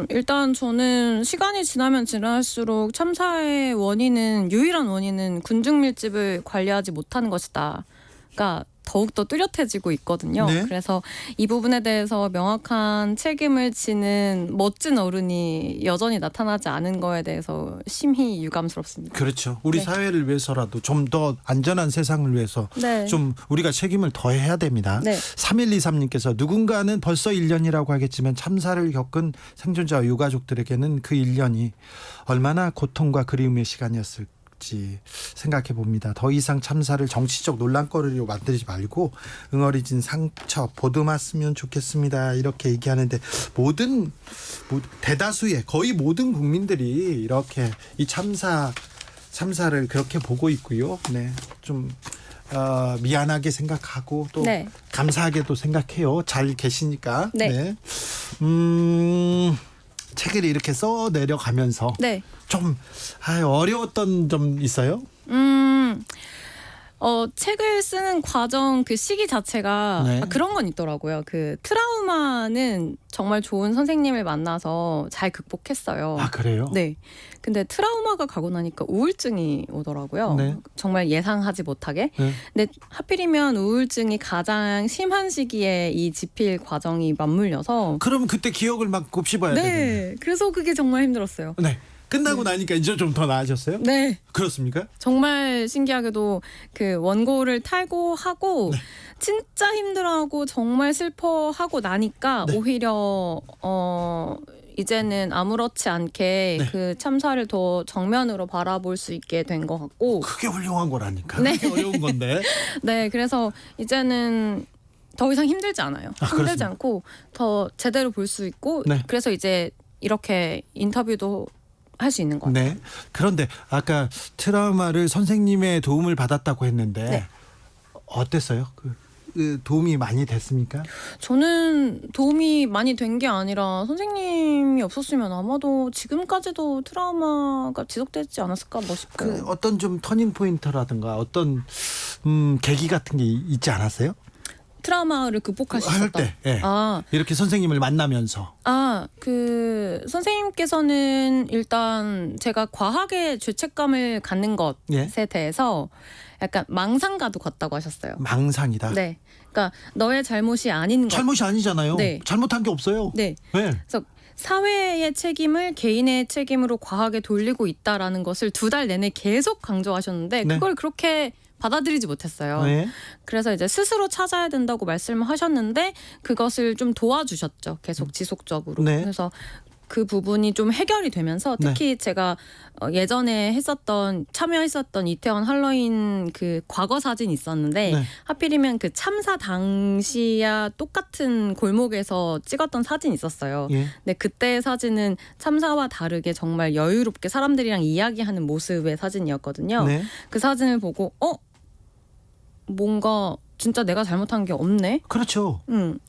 [SPEAKER 24] 일단 저는 시간이 지나면 지날수록 참사의 유일한 원인은 군중 밀집을 관리하지 못하는 것이다가 더욱더 뚜렷해지고 있거든요. 그래서 이 부분에 대해서 명확한 책임을 지는 멋진 어른이 여전히 나타나지 않은 거에 대해서 심히 유감스럽습니다.
[SPEAKER 4] 그렇죠. 우리 사회를 위해서라도 좀 더 안전한 세상을 위해서 좀 우리가 책임을 더해야 됩니다. 3123님께서 누군가는 벌써 1년이라고 하겠지만 참사를 겪은 생존자와 유가족들에게는 그 1년이 얼마나 고통과 그리움의 시간이었을까 생각해 봅니다. 더 이상 참사를 정치적 논란거리로 만들지 말고 응어리진 상처 보듬었으면 좋겠습니다. 이렇게 얘기하는데 대다수의 거의 모든 국민들이 이렇게 이 참사를 그렇게 보고 있고요. 네, 좀 미안하게 생각하고 또 감사하게도 생각해요. 잘 계시니까. 책을 이렇게 써 내려가면서 좀 어려웠던 점 있어요?
[SPEAKER 24] 책을 쓰는 과정 그 시기 자체가 그런 건 있더라고요. 그 트라우마는 정말 좋은 선생님을 만나서 잘 극복했어요.
[SPEAKER 4] 아, 그래요?
[SPEAKER 24] 네. 근데 트라우마가 가고 나니까 우울증이 오더라고요. 정말 예상하지 못하게. 근데 하필이면 우울증이 가장 심한 시기에 이 지필 과정이 맞물려서
[SPEAKER 4] 그럼 그때 기억을 막 곱씹어야 되겠네요.
[SPEAKER 24] 그래서 그게 정말 힘들었어요.
[SPEAKER 4] 끝나고 나니까 이제 좀 더 나아졌어요?
[SPEAKER 24] 네.
[SPEAKER 4] 그렇습니까?
[SPEAKER 24] 정말 신기하게도 그 원고를 탈고하고 진짜 힘들어하고 정말 슬퍼하고 나니까 오히려 이제는 아무렇지 않게
[SPEAKER 4] 네.
[SPEAKER 24] 그 참사를 더 정면으로 바라볼 수 있게 된 것 같고.
[SPEAKER 4] 그게 훌륭한 거라니까.
[SPEAKER 24] 네.
[SPEAKER 4] 그게 어려운 건데.
[SPEAKER 24] 네, 그래서 이제는 더 이상 힘들지 않아요. 힘들지
[SPEAKER 4] 그렇습니다.
[SPEAKER 24] 않고 더 제대로 볼 수 있고.
[SPEAKER 4] 네.
[SPEAKER 24] 그래서 이제 이렇게 인터뷰도 할 수 있는 것 같아요.
[SPEAKER 4] 네. 그런데 아까 트라우마를 선생님의 도움을 받았다고 했는데
[SPEAKER 24] 네.
[SPEAKER 4] 어땠어요? 그 도움이 많이 됐습니까?
[SPEAKER 24] 저는 도움이 많이 된 게 아니라 선생님이 없었으면 아마도 지금까지도 트라우마가 지속되지 않았을까 싶어요.
[SPEAKER 4] 그 어떤 좀 터닝 포인트라든가 어떤 계기 같은 게 있지 않았어요?
[SPEAKER 24] 트라우마를 극복하셨다.
[SPEAKER 4] 할 때. 예.
[SPEAKER 24] 아,
[SPEAKER 4] 이렇게 선생님을 만나면서.
[SPEAKER 24] 그 선생님께서는 일단 제가 과학에 죄책감을 갖는 것에
[SPEAKER 4] 예.
[SPEAKER 24] 대해서 약간 망상가도 같다고 하셨어요.
[SPEAKER 4] 망상이다.
[SPEAKER 24] 네. 그러니까 너의 잘못이 아닌 것.
[SPEAKER 4] 잘못이 아니잖아요.
[SPEAKER 24] 네.
[SPEAKER 4] 잘못한 게 없어요.
[SPEAKER 24] 네.
[SPEAKER 4] 네.
[SPEAKER 24] 그래서 사회의 책임을 개인의 책임으로 과학에 돌리고 있다라는 것을 2달 내내 계속 강조하셨는데
[SPEAKER 4] 네.
[SPEAKER 24] 그걸 그렇게 받아들이지 못했어요.
[SPEAKER 4] 네.
[SPEAKER 24] 그래서 이제 스스로 찾아야 된다고 말씀을 하셨는데 그것을 좀 도와주셨죠. 계속 지속적으로.
[SPEAKER 4] 네.
[SPEAKER 24] 그래서 그 부분이 좀 해결이 되면서 특히 제가 예전에 참여했었던 이태원 할로윈 그 과거 사진이 있었는데
[SPEAKER 4] 네.
[SPEAKER 24] 하필이면 그 참사 당시야 똑같은 골목에서 찍었던 사진이 있었어요.
[SPEAKER 4] 예.
[SPEAKER 24] 근데 그때의 사진은 참사와 다르게 정말 여유롭게 사람들이랑 이야기하는 모습의 사진이었거든요.
[SPEAKER 4] 네.
[SPEAKER 24] 그 사진을 보고 뭔가 진짜 내가 잘못한 게 없네.
[SPEAKER 4] 그렇죠.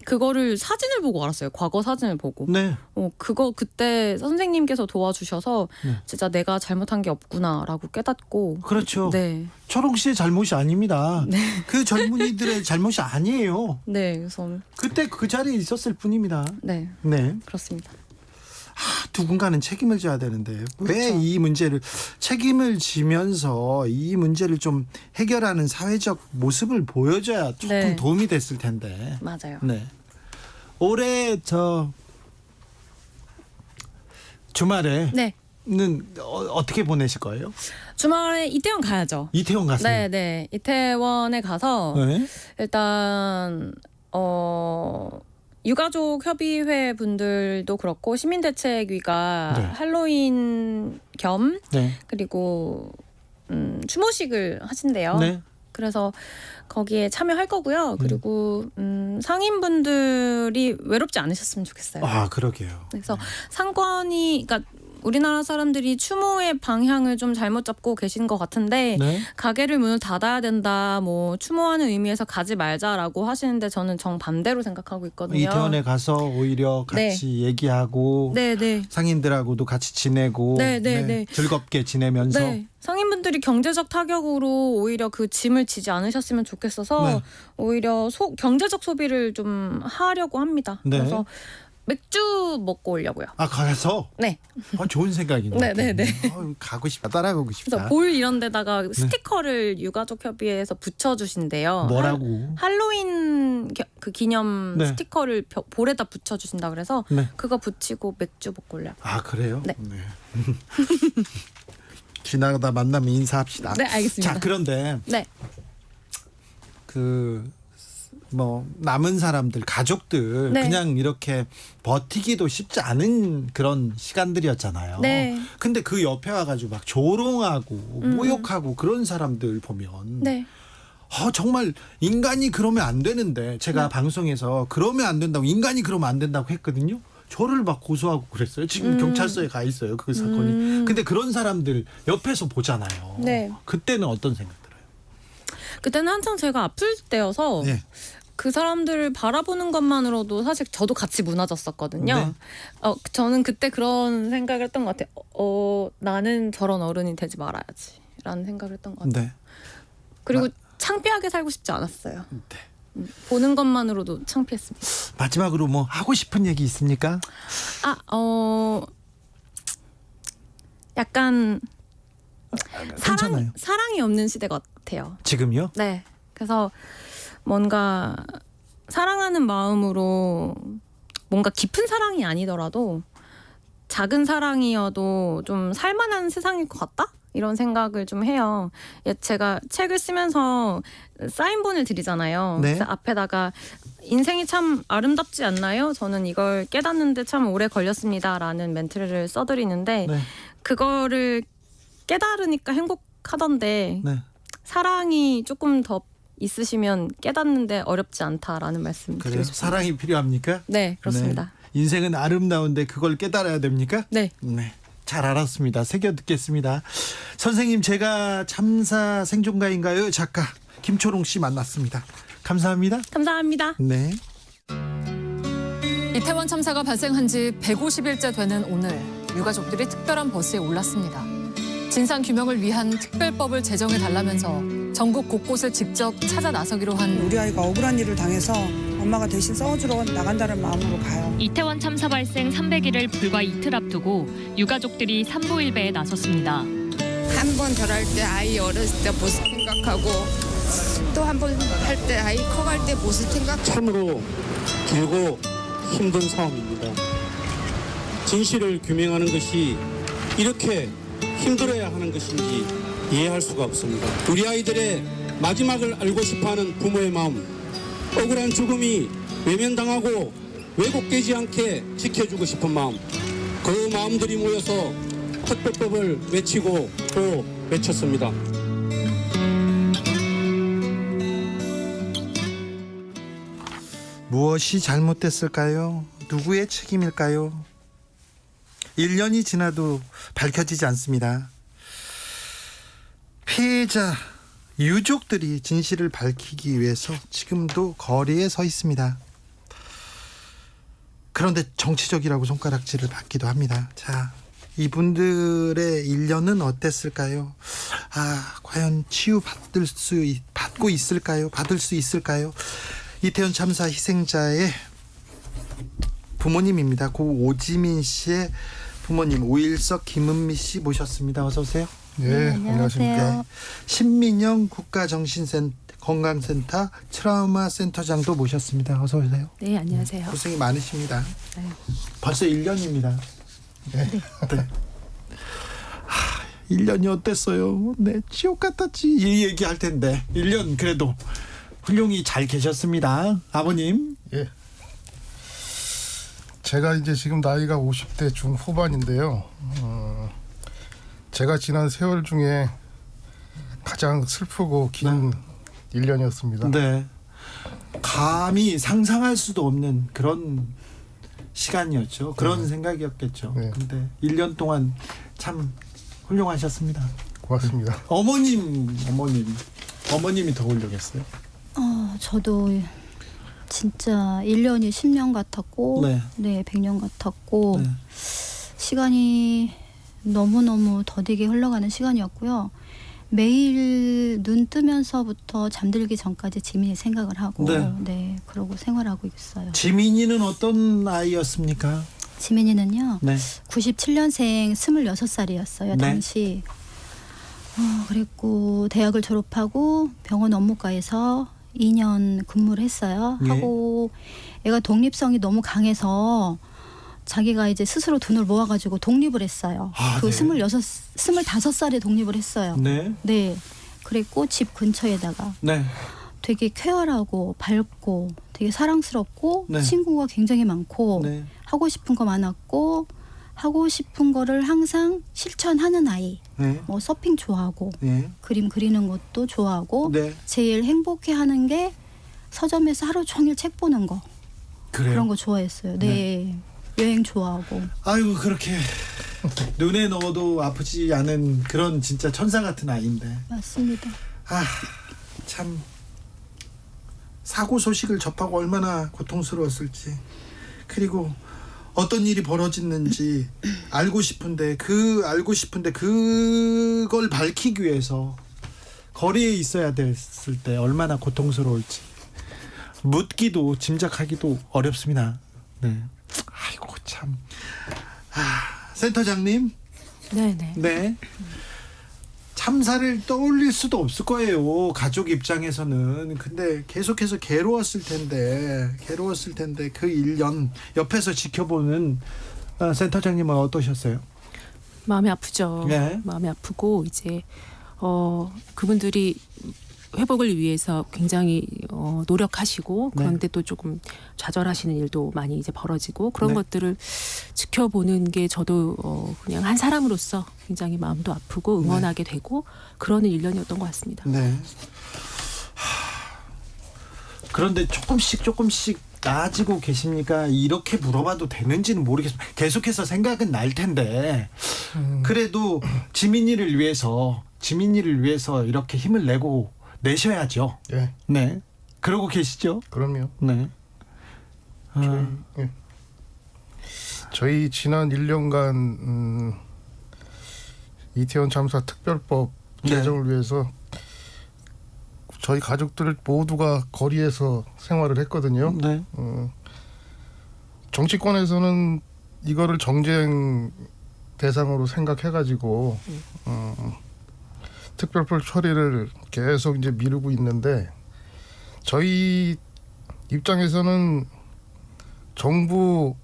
[SPEAKER 24] 그거를 사진을 보고 알았어요. 과거 사진을 보고.
[SPEAKER 4] 네.
[SPEAKER 24] 그거 그때 선생님께서 도와주셔서
[SPEAKER 4] 네.
[SPEAKER 24] 진짜 내가 잘못한 게 없구나라고 깨닫고.
[SPEAKER 4] 그렇죠.
[SPEAKER 24] 네.
[SPEAKER 4] 초롱 씨의 잘못이 아닙니다.
[SPEAKER 24] 네.
[SPEAKER 4] 그 젊은이들의 잘못이 아니에요.
[SPEAKER 24] 네, 그래서
[SPEAKER 4] 그때 그 자리에 있었을 뿐입니다.
[SPEAKER 24] 네,
[SPEAKER 4] 네.
[SPEAKER 24] 그렇습니다.
[SPEAKER 4] 누군가는 책임을 져야 되는데 왜
[SPEAKER 24] 그렇죠.
[SPEAKER 4] 이 문제를 책임을 지면서 이 문제를 좀 해결하는 사회적 모습을 보여줘야 조금
[SPEAKER 24] 네.
[SPEAKER 4] 도움이 됐을 텐데.
[SPEAKER 24] 맞아요.
[SPEAKER 4] 네. 올해 주말에
[SPEAKER 24] 네.
[SPEAKER 4] 는 어떻게 보내실 거예요?
[SPEAKER 24] 주말에 이태원 가야죠.
[SPEAKER 4] 이태원 가세요?
[SPEAKER 24] 네, 네. 이태원에 가서
[SPEAKER 4] 네.
[SPEAKER 24] 일단 유가족 협의회 분들도 그렇고 시민대책위가
[SPEAKER 4] 네.
[SPEAKER 24] 할로윈 겸
[SPEAKER 4] 네.
[SPEAKER 24] 그리고 추모식을 하신대요.
[SPEAKER 4] 네.
[SPEAKER 24] 그래서 거기에 참여할 거고요. 그리고 상인분들이 외롭지 않으셨으면 좋겠어요.
[SPEAKER 4] 아, 그러게요.
[SPEAKER 24] 그래서 상권이 그러니까 우리나라 사람들이 추모의 방향을 좀 잘못 잡고 계신 것 같은데
[SPEAKER 4] 네.
[SPEAKER 24] 가게를 문을 닫아야 된다, 뭐 추모하는 의미에서 가지 말자라고 하시는데 저는 정반대로 생각하고 있거든요.
[SPEAKER 4] 이태원에 가서 오히려 같이 얘기하고
[SPEAKER 24] 네, 네.
[SPEAKER 4] 상인들하고도 같이 지내고
[SPEAKER 24] 네, 네, 네.
[SPEAKER 4] 즐겁게 지내면서
[SPEAKER 24] 네. 상인분들이 경제적 타격으로 오히려 그 짐을 지지 않으셨으면 좋겠어서
[SPEAKER 4] 네.
[SPEAKER 24] 오히려 경제적 소비를 좀 하려고 합니다.
[SPEAKER 4] 네.
[SPEAKER 24] 그래서 맥주 먹고 오려고요.
[SPEAKER 4] 아, 가서?
[SPEAKER 24] 네.
[SPEAKER 4] 좋은 생각이네.
[SPEAKER 24] 네, 네, 네.
[SPEAKER 4] 가고 싶다. 따라가고 싶다.
[SPEAKER 24] 그래서 볼 이런 데다가 스티커를 유가족 협의회에서 붙여주신대요.
[SPEAKER 4] 뭐라고?
[SPEAKER 24] 할로윈 그 기념
[SPEAKER 4] 네.
[SPEAKER 24] 스티커를 볼에다 붙여주신다 그래서
[SPEAKER 4] 네.
[SPEAKER 24] 그거 붙이고 맥주 먹고 오려고요.
[SPEAKER 4] 아, 그래요?
[SPEAKER 24] 네.
[SPEAKER 4] 지나가다 만나면 인사합시다.
[SPEAKER 24] 네, 알겠습니다.
[SPEAKER 4] 자, 그런데
[SPEAKER 24] 네.
[SPEAKER 4] 남은 사람들, 가족들
[SPEAKER 24] 네.
[SPEAKER 4] 그냥 이렇게 버티기도 쉽지 않은 그런 시간들이었잖아요.
[SPEAKER 24] 네.
[SPEAKER 4] 근데 그 옆에 와가지고 막 조롱하고 모욕하고 그런 사람들 보면
[SPEAKER 24] 네.
[SPEAKER 4] 정말 인간이 그러면 안 되는데 제가 방송에서 그러면 안 된다고 인간이 그러면 안 된다고 했거든요. 저를 막 고소하고 그랬어요. 지금 경찰서에 가 있어요. 그 사건이. 근데 그런 사람들 옆에서 보잖아요.
[SPEAKER 24] 네.
[SPEAKER 4] 그때는 어떤 생각 들어요?
[SPEAKER 24] 그때는 한창 제가 아플 때여서
[SPEAKER 4] 네.
[SPEAKER 24] 그 사람들을 바라보는 것만으로도 사실 저도 같이 무너졌었거든요.
[SPEAKER 4] 네.
[SPEAKER 24] 저는 그때 그런 생각을 했던 것 같아요. 나는 저런 어른이 되지 말아야지 라는 생각을 했던 것 같아요.
[SPEAKER 4] 네.
[SPEAKER 24] 그리고 창피하게 살고 싶지 않았어요. 보는 것만으로도 창피했습니다.
[SPEAKER 4] 마지막으로 뭐 하고 싶은 얘기 있습니까?
[SPEAKER 24] 약간
[SPEAKER 4] 괜찮아요.
[SPEAKER 24] 사랑이 없는 시대 같아요.
[SPEAKER 4] 지금요?
[SPEAKER 24] 네. 그래서 뭔가 사랑하는 마음으로 뭔가 깊은 사랑이 아니더라도 작은 사랑이어도 좀 살만한 세상일 것 같다? 이런 생각을 좀 해요. 제가 책을 쓰면서 사인본을 드리잖아요.
[SPEAKER 4] 네.
[SPEAKER 24] 그래서 앞에다가 인생이 참 아름답지 않나요? 저는 이걸 깨닫는데 참 오래 걸렸습니다라는 멘트를 써드리는데
[SPEAKER 4] 네.
[SPEAKER 24] 그거를 깨달으니까 행복하던데
[SPEAKER 4] 네.
[SPEAKER 24] 사랑이 조금 더 있으시면 깨닫는데 어렵지 않다라는 말씀
[SPEAKER 4] 그래요?
[SPEAKER 24] 드리고 싶습니다.
[SPEAKER 4] 사랑이 필요합니까?
[SPEAKER 24] 네, 그렇습니다.
[SPEAKER 4] 네. 인생은 아름다운데 그걸 깨달아야 됩니까?
[SPEAKER 24] 네.
[SPEAKER 4] 네. 잘 알았습니다. 새겨 듣겠습니다. 선생님, 제가 참사 생존가인가요? 작가 김초롱 씨 만났습니다. 감사합니다.
[SPEAKER 24] 감사합니다.
[SPEAKER 4] 네.
[SPEAKER 22] 이태원 참사가 발생한 지 150일째 되는 오늘 유가족들이 특별한 버스에 올랐습니다. 진상 규명을 위한 특별법을 제정해 달라면서 전국 곳곳을 직접 찾아 나서기로 한
[SPEAKER 2] 우리 아이가 억울한 일을 당해서 엄마가 대신 싸워주러 나간다는 마음으로 가요.
[SPEAKER 5] 이태원 참사 발생 300일을 불과 이틀 앞두고 유가족들이 산보일배에 나섰습니다.
[SPEAKER 23] 한 번 덜 할 때 아이 어렸을 때 모습 생각하고 또 한 번 할 때 아이 커갈 때 모습 생각.
[SPEAKER 6] 참으로 길고 힘든 싸움입니다. 진실을 규명하는 것이 이렇게 힘들어야 하는 것인지 이해할 수가 없습니다. 우리 아이들의 마지막을 알고 싶어하는 부모의 마음, 억울한 죽음이 외면당하고 왜곡되지 않게 지켜주고 싶은 마음, 그 마음들이 모여서 특별법을 외치고 또 외쳤습니다.
[SPEAKER 4] 무엇이 잘못됐을까요? 누구의 책임일까요? 1년이 지나도 밝혀지지 않습니다. 피해자 유족들이 진실을 밝히기 위해서 지금도 거리에 서 있습니다. 그런데 정치적이라고 손가락질을 받기도 합니다. 자, 이분들의 1년은 어땠을까요? 과연 받고 있을까요? 받을 수 있을까요? 이태원 참사 희생자의 부모님입니다. 고 오지민 씨의 부모님 오일석 김은미 씨 모셨습니다. 어서 오세요.
[SPEAKER 7] 네, 안녕하십니까.
[SPEAKER 4] 신민영 국가정신건강센터 트라우마 센터장도 모셨습니다. 어서 오세요.
[SPEAKER 7] 네, 안녕하세요.
[SPEAKER 4] 고생이 많으십니다.
[SPEAKER 7] 네.
[SPEAKER 4] 벌써 1년입니다. 네. 1년이 어땠어요? 네, 지옥 같았지. 이 얘기할 텐데 1년 그래도 훌륭히 잘 계셨습니다. 아버님.
[SPEAKER 7] 예. 제가 이제 지금 나이가 50대 중후반인데요. 제가 지난 세월 중에 가장 슬프고 긴 1년이었습니다.
[SPEAKER 4] 네. 감히 상상할 수도 없는 그런 시간이었죠. 그런 생각이었겠죠.
[SPEAKER 7] 네.
[SPEAKER 4] 근데 1년 동안 참 훌륭하셨습니다.
[SPEAKER 7] 고맙습니다.
[SPEAKER 4] 어머님이 더 훌륭했어요.
[SPEAKER 8] 저도 진짜 1년이 10년 같았고 네 100년 같았고
[SPEAKER 4] 네.
[SPEAKER 8] 시간이 너무너무 더디게 흘러가는 시간이었고요. 매일 눈 뜨면서부터 잠들기 전까지 지민이 생각을 하고 그러고 생활하고 있어요.
[SPEAKER 4] 지민이는 어떤 아이였습니까?
[SPEAKER 8] 지민이는요.
[SPEAKER 4] 네.
[SPEAKER 8] 97년생 26살이었어요.
[SPEAKER 4] 네.
[SPEAKER 8] 당시. 그랬고 대학을 졸업하고 병원 업무과에서 2년 근무를 했어요.
[SPEAKER 4] 예.
[SPEAKER 8] 하고 애가 독립성이 너무 강해서 자기가 이제 스스로 돈을 모아가지고 독립을 했어요. 그 25살에 독립을 했어요.
[SPEAKER 4] 네.
[SPEAKER 8] 네. 그랬고 집 근처에다가
[SPEAKER 4] 네.
[SPEAKER 8] 되게 쾌활하고 밝고 되게 사랑스럽고
[SPEAKER 4] 네.
[SPEAKER 8] 친구가 굉장히 많고
[SPEAKER 4] 네.
[SPEAKER 8] 하고 싶은 거 많았고 하고 싶은 거를 항상 실천하는 아이.
[SPEAKER 4] 네.
[SPEAKER 8] 뭐 서핑 좋아하고
[SPEAKER 4] 네.
[SPEAKER 8] 그림 그리는 것도 좋아하고
[SPEAKER 4] 네.
[SPEAKER 8] 제일 행복해하는 게 서점에서 하루 종일 책 보는 거.
[SPEAKER 4] 그래요?
[SPEAKER 8] 그런 거 좋아했어요. 네. 여행 좋아하고.
[SPEAKER 4] 아이고 그렇게 눈에 넣어도 아프지 않은 그런 진짜 천사 같은 아이인데.
[SPEAKER 8] 맞습니다.
[SPEAKER 4] 참 사고 소식을 접하고 얼마나 고통스러웠을지, 그리고 어떤 일이 벌어졌는지 알고 싶은데 그걸 밝히기 위해서 거리에 있어야 됐을 때 얼마나 고통스러울지 묻기도 짐작하기도 어렵습니다. 네. 아이고 참. 센터장님.
[SPEAKER 7] 네네.
[SPEAKER 4] 네. 참사를 떠올릴 수도 없을 거예요. 가족 입장에서는. 근데 계속해서 괴로웠을 텐데 그 1년 옆에서 지켜보는 센터장님은 어떠셨어요?
[SPEAKER 7] 마음이 아프죠.
[SPEAKER 4] 네.
[SPEAKER 7] 마음이 아프고 이제 그분들이
[SPEAKER 9] 회복을 위해서 굉장히 노력하시고
[SPEAKER 4] 네.
[SPEAKER 9] 그런데 또 조금 좌절하시는 일도 많이 이제 벌어지고 그런
[SPEAKER 4] 네.
[SPEAKER 9] 것들을 지켜보는 게 저도 그냥 한 사람으로서 굉장히 마음도 아프고 응원하게 되고 그러는 1년이었던 것 같습니다.
[SPEAKER 4] 네. 그런데 조금씩 나아지고 계십니까? 이렇게 물어봐도 되는지는 모르겠습니다. 계속해서 생각은 날 텐데 그래도 지민이를 위해서 이렇게 힘을 내셔야죠.
[SPEAKER 7] 예.
[SPEAKER 4] 네. 그러고 계시죠?
[SPEAKER 7] 그럼요.
[SPEAKER 4] 네.
[SPEAKER 7] 저희 지난 1년간 이태원 참사 특별법 제정을 위해서 저희 가족들 모두가 거리에서 생활을 했거든요.
[SPEAKER 4] 네.
[SPEAKER 7] 정치권에서는 이거를 정쟁 대상으로 생각해가지고 특별법 처리를 계속 이제 미루고 있는데 저희 입장에서는 정부나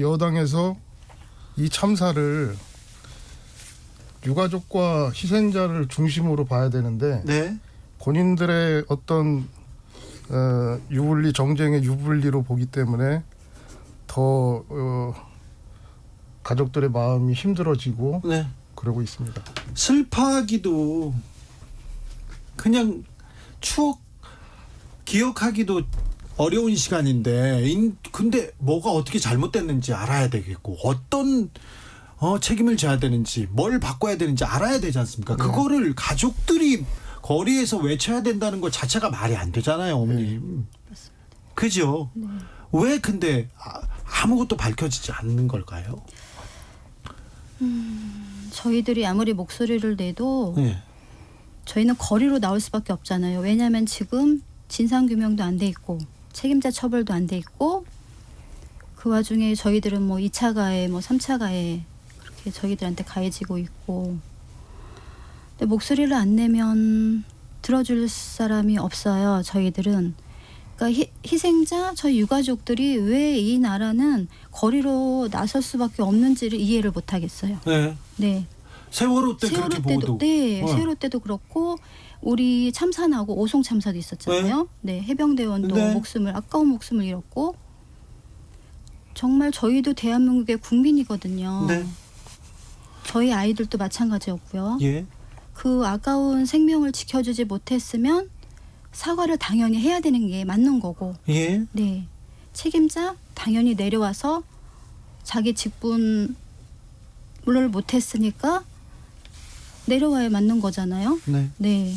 [SPEAKER 7] 여당에서 이 참사를 유가족과 희생자를 중심으로 봐야 되는데
[SPEAKER 4] 네.
[SPEAKER 7] 본인들의 어떤 유불리 정쟁의 유불리로 보기 때문에 더 가족들의 마음이 힘들어지고
[SPEAKER 4] 네.
[SPEAKER 7] 그러고 있습니다.
[SPEAKER 4] 슬퍼하기도 그냥 기억하기도 어려운 시간인데 근데 뭐가 어떻게 잘못됐는지 알아야 되겠고 어떤 책임을 져야 되는지 뭘 바꿔야 되는지 알아야 되지 않습니까? 그거를 가족들이 거리에서 외쳐야 된다는 것 자체가 말이 안 되잖아요, 어머님. 그죠?
[SPEAKER 8] 네.
[SPEAKER 4] 왜 근데 아무것도 밝혀지지 않는 걸까요?
[SPEAKER 8] 저희들이 아무리 목소리를 내도
[SPEAKER 4] 네.
[SPEAKER 8] 저희는 거리로 나올 수밖에 없잖아요. 왜냐하면 지금 진상규명도 안 돼 있고 책임자 처벌도 안 돼 있고 그 와중에 저희들은 뭐 2차 가해, 뭐 3차 가해 그렇게 저희들한테 가해지고 있고 근데 목소리를 안 내면 들어줄 사람이 없어요. 저희들은. 그러니까 희생자 저희 유가족들이 왜 이 나라는 거리로 나설 수밖에 없는지를 이해를 못 하겠어요.
[SPEAKER 4] 네.
[SPEAKER 8] 네.
[SPEAKER 4] 세월호 때 그렇게 보도.
[SPEAKER 8] 네. 세월호 때도 그렇고 우리 참사 나고 오송 참사도 있었잖아요. 네. 해병대원도
[SPEAKER 4] 네.
[SPEAKER 8] 아까운 목숨을 잃었고 정말 저희도 대한민국의 국민이거든요.
[SPEAKER 4] 네.
[SPEAKER 8] 저희 아이들도 마찬가지였고요.
[SPEAKER 4] 예.
[SPEAKER 8] 그 아까운 생명을 지켜주지 못했으면 사과를 당연히 해야 되는 게 맞는 거고.
[SPEAKER 4] 예.
[SPEAKER 8] 네. 책임자 당연히 내려와서 자기 직분을 못했으니까 내려와야 맞는 거잖아요.
[SPEAKER 4] 네.
[SPEAKER 8] 네.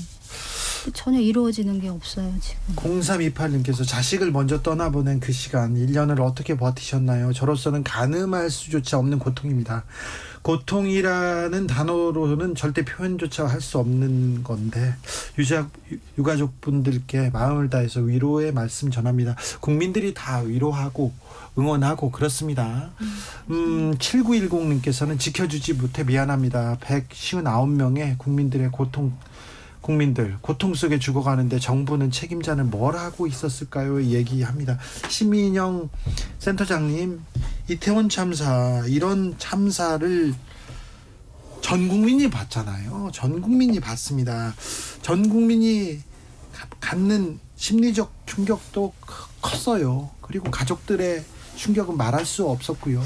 [SPEAKER 8] 전혀 이루어지는 게 없어요 지금.
[SPEAKER 4] 0328님께서 자식을 먼저 떠나보낸 그 시간 1년을 어떻게 버티셨나요? 저로서는 가늠할 수조차 없는 고통입니다. 고통이라는 단어로는 절대 표현조차 할 수 없는 건데 유가족분들께 마음을 다해서 위로의 말씀 전합니다. 국민들이 다 위로하고 응원하고 그렇습니다. 7910님께서는 지켜주지 못해 미안합니다. 159명의 국민들의 고통 속에 죽어가는데 정부는 책임자는 뭘 하고 있었을까요? 얘기합니다. 심인영 센터장님, 이태원 참사 이런 참사를 전 국민이 봤잖아요. 전 국민이 봤습니다. 전 국민이 갖는 심리적 충격도 컸어요. 그리고 가족들의 충격은 말할 수 없었고요.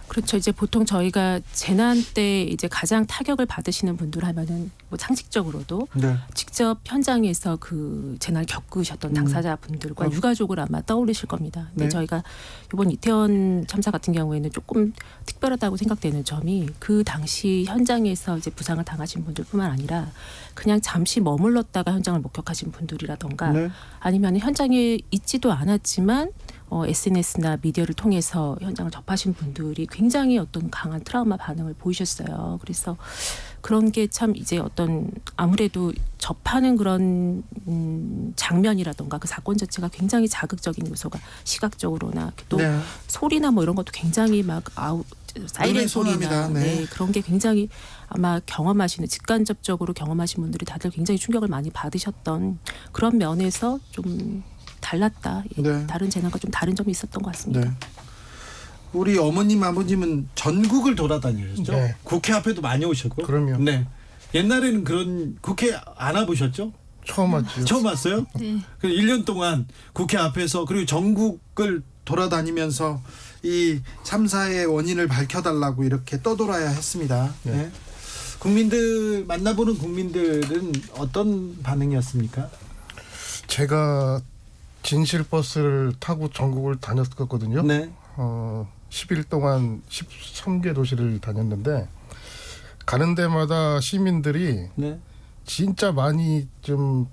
[SPEAKER 9] 그렇죠. 이제 보통 저희가 재난 때 이제 가장 타격을 받으시는 분들 하면은 뭐 상식적으로도
[SPEAKER 4] 네.
[SPEAKER 9] 직접 현장에서 그 재난을 겪으셨던 당사자분들과 유가족을 아마 떠올리실 겁니다. 근데
[SPEAKER 4] 네.
[SPEAKER 9] 저희가 이번 이태원 참사 같은 경우에는 조금 특별하다고 생각되는 점이 그 당시 현장에서 이제 부상을 당하신 분들뿐만 아니라 그냥 잠시 머물렀다가 현장을 목격하신 분들이라던가
[SPEAKER 4] 네.
[SPEAKER 9] 아니면 현장에 있지도 않았지만 SNS나 미디어를 통해서 현장을 접하신 분들이 굉장히 어떤 강한 트라우마 반응을 보이셨어요. 그래서 그런 게 참 이제 어떤 아무래도 접하는 그런 장면이라던가 그 사건 자체가 굉장히 자극적인 요소가 시각적으로나 또
[SPEAKER 4] 네.
[SPEAKER 9] 소리나 뭐 이런 것도 굉장히 막 사이렌 소리나
[SPEAKER 4] 네.
[SPEAKER 9] 그런 게 굉장히 아마 직간접적으로 경험하신 분들이 다들 굉장히 충격을 많이 받으셨던 그런 면에서 좀 달랐다.
[SPEAKER 4] 네.
[SPEAKER 9] 다른 재난과 좀 다른 점이 있었던 것 같습니다.
[SPEAKER 4] 네. 우리 어머님 아버님은 전국을 돌아다니셨죠?
[SPEAKER 7] 네.
[SPEAKER 4] 국회 앞에도 많이 오셨고.
[SPEAKER 7] 그럼요.
[SPEAKER 4] 네.
[SPEAKER 10] 옛날에는 그런 국회 안 와보셨죠?
[SPEAKER 7] 처음 왔죠.
[SPEAKER 10] 처음 왔어요?
[SPEAKER 8] 네.
[SPEAKER 10] 그 1년 동안 국회 앞에서 그리고 전국을
[SPEAKER 4] 돌아다니면서 이 참사의 원인을 밝혀달라고 이렇게 떠돌아야 했습니다. 네. 국민들 만나보는 국민들은 어떤 반응이었습니까?
[SPEAKER 7] 제가 진실버스를 타고 전국을 다녔거든요.
[SPEAKER 10] 네.
[SPEAKER 7] 10일 동안 13개 도시를 다녔는데 가는 데마다 시민들이
[SPEAKER 10] 네.
[SPEAKER 7] 진짜 많이 좀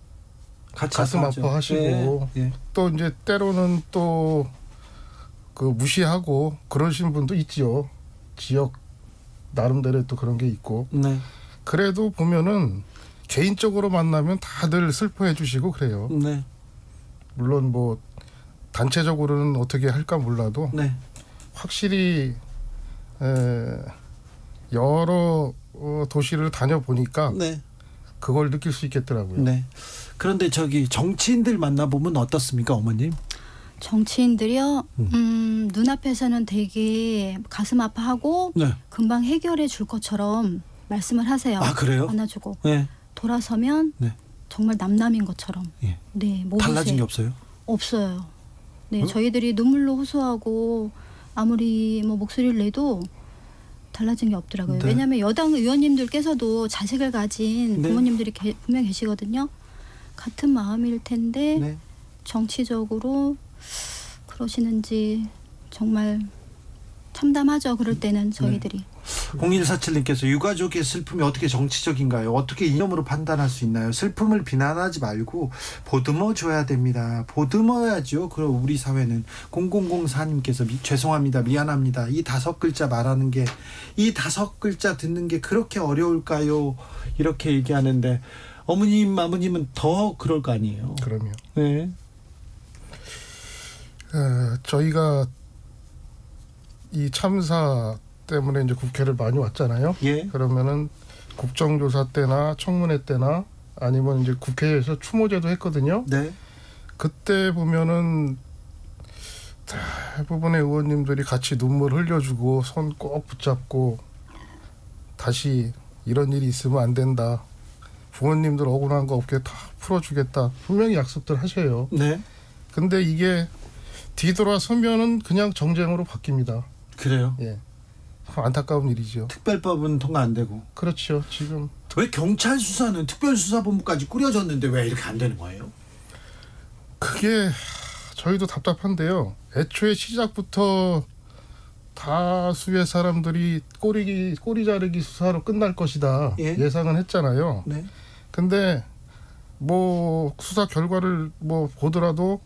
[SPEAKER 7] 가슴 아파하시고
[SPEAKER 10] 네.
[SPEAKER 7] 또 이제 때로는 또 그 무시하고 그러신 분도 있지요. 지역 나름대로 또 그런 게 있고.
[SPEAKER 10] 네.
[SPEAKER 7] 그래도 보면은 개인적으로 만나면 다들 슬퍼해 주시고 그래요.
[SPEAKER 10] 네.
[SPEAKER 7] 물론 뭐 단체적으로는 어떻게 할까 몰라도
[SPEAKER 10] 네.
[SPEAKER 7] 확실히 여러 도시를 다녀보니까
[SPEAKER 10] 네.
[SPEAKER 7] 그걸 느낄 수 있겠더라고요.
[SPEAKER 10] 네. 그런데 저기 정치인들 만나보면 어떻습니까, 어머님?
[SPEAKER 8] 정치인들이요. 눈앞에서는 되게 가슴 아파하고
[SPEAKER 10] 네.
[SPEAKER 8] 금방 해결해 줄 것처럼 말씀을 하세요.
[SPEAKER 10] 아, 그래요?
[SPEAKER 8] 안아주고
[SPEAKER 10] 네.
[SPEAKER 8] 돌아서면
[SPEAKER 10] 네.
[SPEAKER 8] 정말 남남인 것처럼.
[SPEAKER 10] 예.
[SPEAKER 8] 네, 모르세요.
[SPEAKER 10] 달라진 게 없어요?
[SPEAKER 8] 없어요. 네,
[SPEAKER 10] 어?
[SPEAKER 8] 저희들이 눈물로 호소하고 아무리 뭐 목소리를 내도 달라진 게 없더라고요.
[SPEAKER 10] 네.
[SPEAKER 8] 왜냐하면 여당 의원님들께서도 자식을 가진
[SPEAKER 10] 네.
[SPEAKER 8] 부모님들이 분명 계시거든요. 같은 마음일 텐데
[SPEAKER 10] 네.
[SPEAKER 8] 정치적으로 그러시는지 정말 참담하죠. 그럴 때는 저희들이.
[SPEAKER 4] 0147님께서 유가족의 슬픔이 어떻게 정치적인가요? 어떻게 이념으로 판단할 수 있나요? 슬픔을 비난하지 말고 보듬어 줘야 됩니다. 보듬어야죠. 그럼 우리 사회는 0004님께서 죄송합니다. 미안합니다. 이 5글자 말하는 게 이 5글자 듣는 게 그렇게 어려울까요? 이렇게 얘기하는데 어머님 아버님은 더 그럴 거 아니에요?
[SPEAKER 7] 그럼요.
[SPEAKER 10] 네.
[SPEAKER 7] 저희가 이 참사 때문에 이제 국회를 많이 왔잖아요.
[SPEAKER 10] 예.
[SPEAKER 7] 그러면은 국정조사 때나 청문회 때나 아니면 이제 국회에서 추모제도 했거든요.
[SPEAKER 10] 네.
[SPEAKER 7] 그때 보면은 대부분의 의원님들이 같이 눈물 흘려주고 손 꼭 붙잡고 다시 이런 일이 있으면 안 된다. 부모님들 억울한 거 없게 다 풀어주겠다. 분명히 약속들 하셔요.
[SPEAKER 10] 네.
[SPEAKER 7] 근데 이게 뒤돌아서면은 그냥 정쟁으로 바뀝니다.
[SPEAKER 10] 그래요?
[SPEAKER 7] 예. 안타까운 일이죠.
[SPEAKER 10] 특별법은 통과 안 되고.
[SPEAKER 7] 그렇죠. 지금
[SPEAKER 10] 왜 경찰 수사는 특별수사본부까지 꾸려졌는데 왜 이렇게 안 되는 거예요?
[SPEAKER 7] 그게 저희도 답답한데요. 애초에 시작부터 다수의 사람들이 꼬리 자르기 수사로 끝날 것이다.
[SPEAKER 10] 예?
[SPEAKER 7] 예상은 했잖아요.
[SPEAKER 10] 네.
[SPEAKER 7] 근데 뭐 수사 결과를 뭐 보더라도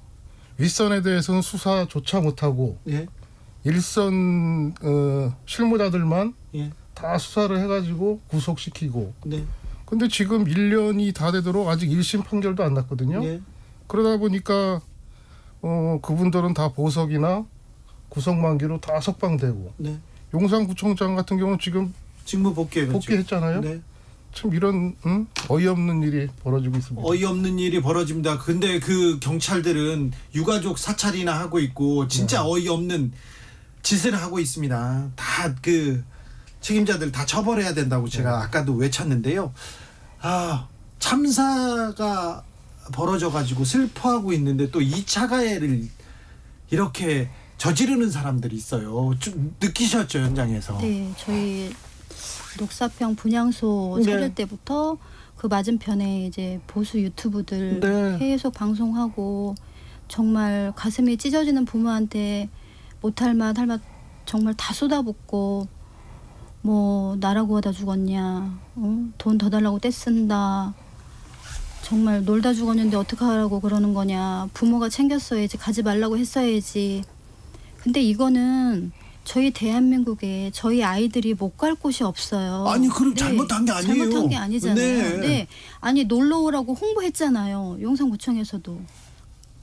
[SPEAKER 7] 윗선에 대해서는 수사조차 못하고
[SPEAKER 10] 예.
[SPEAKER 7] 일선 실무자들만
[SPEAKER 10] 예.
[SPEAKER 7] 다 수사를 해가지고 구속시키고.
[SPEAKER 10] 네.
[SPEAKER 7] 근데 지금 1년이 다 되도록 아직 1심 판결도 안 났거든요.
[SPEAKER 10] 예.
[SPEAKER 7] 그러다 보니까 그분들은 다 보석이나 구속만기로 다 석방되고.
[SPEAKER 10] 네.
[SPEAKER 7] 용산구청장 같은 경우는 지금
[SPEAKER 10] 직무
[SPEAKER 7] 복귀했잖아요.
[SPEAKER 10] 네.
[SPEAKER 7] 참 이런 어이없는 일이 벌어지고 있습니다.
[SPEAKER 10] 어이없는 일이 벌어집니다. 근데 그 경찰들은 유가족 사찰이나 하고 있고 진짜 어이없는 짓을 하고 있습니다. 다 그 책임자들 다 처벌해야 된다고 제가 아까도 외쳤는데요. 참사가 벌어져가지고 슬퍼하고 있는데 또 2차 가해를 이렇게 저지르는 사람들이 있어요. 좀 느끼셨죠, 현장에서?
[SPEAKER 8] 네, 저희 녹사평 분향소 차릴
[SPEAKER 10] 네.
[SPEAKER 8] 때부터 그 맞은편에 이제 보수 유튜브들
[SPEAKER 10] 네.
[SPEAKER 8] 계속 방송하고 정말 가슴이 찢어지는 부모한테 못할 맛 할 맛 정말 다 쏟아붓고 뭐 나라고 하다 죽었냐, 돈 더 달라고 떼쓴다, 정말 놀다 죽었는데 어떡하라고 그러는 거냐, 부모가 챙겼어야지, 가지 말라고 했어야지. 근데 이거는 저희 대한민국에 저희 아이들이 못 갈 곳이 없어요.
[SPEAKER 10] 아니 그럼
[SPEAKER 8] 네,
[SPEAKER 10] 잘못한 게 아니에요.
[SPEAKER 8] 잘못한 게 아니잖아요.
[SPEAKER 10] 네.
[SPEAKER 8] 네. 아니 놀러 오라고 홍보했잖아요. 용산구청에서도.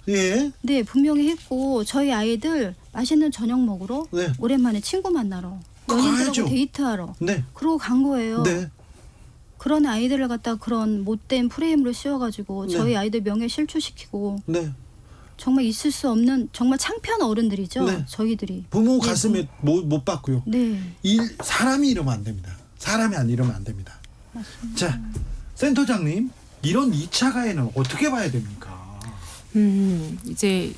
[SPEAKER 10] 예.
[SPEAKER 8] 네, 분명히 했고 저희 아이들 맛있는 저녁 먹으러
[SPEAKER 10] 네.
[SPEAKER 8] 오랜만에 친구 만나러
[SPEAKER 10] 가야죠.
[SPEAKER 8] 연인들하고 데이트하러
[SPEAKER 10] 네.
[SPEAKER 8] 그러고 간 거예요.
[SPEAKER 10] 네.
[SPEAKER 8] 그런 아이들을 갖다 그런 못된 프레임으로 씌워가지고
[SPEAKER 10] 네.
[SPEAKER 8] 저희 아이들 명예 실추시키고
[SPEAKER 10] 네.
[SPEAKER 8] 정말 있을 수 없는 정말 창피한 어른들이죠.
[SPEAKER 10] 네.
[SPEAKER 8] 저희들이.
[SPEAKER 10] 부모
[SPEAKER 8] 네,
[SPEAKER 10] 가슴에 못 받고요.
[SPEAKER 8] 네.
[SPEAKER 10] 사람이 이러면 안 됩니다. 사람이 안 이러면 안 됩니다. 자, 센터장님, 이런 2차 가해는 어떻게 봐야 됩니까?
[SPEAKER 9] 이제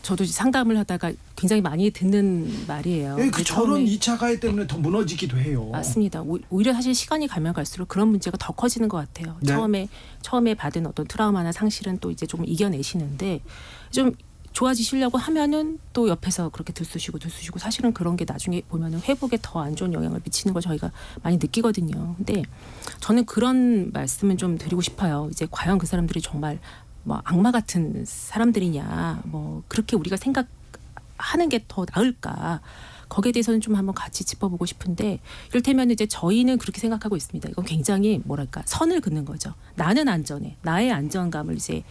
[SPEAKER 9] 저도 상담을 하다가 굉장히 많이 듣는 말이에요.
[SPEAKER 10] 예, 그 저런 2차 가해 때문에 더 무너지기도 해요.
[SPEAKER 9] 맞습니다. 오히려 사실 시간이 가면 갈수록 그런 문제가 더 커지는 것 같아요.
[SPEAKER 10] 네.
[SPEAKER 9] 처음에 받은 어떤 트라우마나 상실은 또 이제 좀 이겨내시는데 좀 좋아지시려고 하면은 또 옆에서 그렇게 들쑤시고 사실은 그런 게 나중에 보면은 회복에 더 안 좋은 영향을 미치는 걸 저희가 많이 느끼거든요. 근데 저는 그런 말씀은 좀 드리고 싶어요. 이제 과연 그 사람들이 정말 뭐 악마 같은 사람들이냐, 뭐 그렇게 우리가 생각하는 게 더 나을까? 거기에 대해서는 좀 한번 같이 짚어보고 싶은데, 이를테면 이제 저희는 그렇게 생각하고 있습니다. 이건 굉장히 뭐랄까 선을 긋는 거죠. 나는 안전해, 나의 안정감을 이제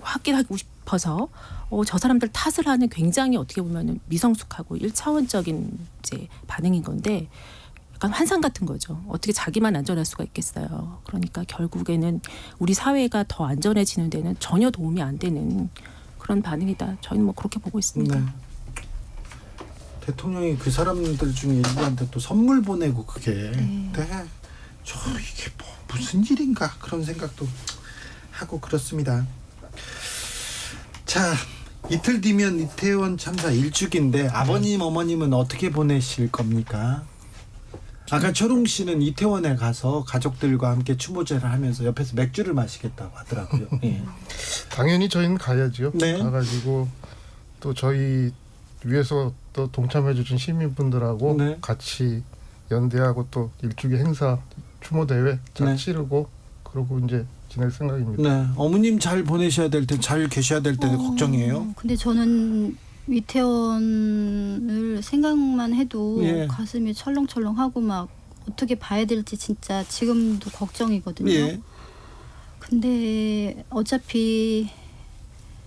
[SPEAKER 9] 확인하고 싶어서 저 사람들 탓을 하는 굉장히 어떻게 보면은 미성숙하고 1차원적인 이제 반응인 건데. 약간 환상 같은 거죠. 어떻게 자기만 안전할 수가 있겠어요. 그러니까 결국에는 우리 사회가 더 안전해지는 데는 전혀 도움이 안 되는 그런 반응이다. 저희는 뭐 그렇게 보고 있습니다.
[SPEAKER 10] 네. 대통령이 그 사람들 중에 일부한테 또 선물 보내고 그게 저 이게 뭐 무슨 일인가 그런 생각도 하고 그렇습니다. 자, 이틀 뒤면 이태원 참사 1주기인데 아버님 어머님은 어떻게 보내실 겁니까? 아까 초롱 씨는 이태원에 가서 가족들과 함께 추모제를 하면서 옆에서 맥주를 마시겠다고 하더라고요. 예.
[SPEAKER 7] 당연히 저희는 가야죠.
[SPEAKER 10] 네.
[SPEAKER 7] 가가지고 또 저희 위에서 또 동참해 주신 시민분들하고
[SPEAKER 10] 네.
[SPEAKER 7] 같이 연대하고 또 일주기 행사 추모 대회 잘
[SPEAKER 10] 네.
[SPEAKER 7] 치르고 그러고 이제 지낼 생각입니다.
[SPEAKER 10] 네, 어머님 잘 보내셔야 될 때, 잘 계셔야 될 때 걱정이에요.
[SPEAKER 8] 근데 저는 이태원을 생각만 해도
[SPEAKER 10] 예.
[SPEAKER 8] 가슴이 철렁철렁하고 막 어떻게 봐야 될지 진짜 지금도 걱정이거든요.
[SPEAKER 10] 예.
[SPEAKER 8] 근데 어차피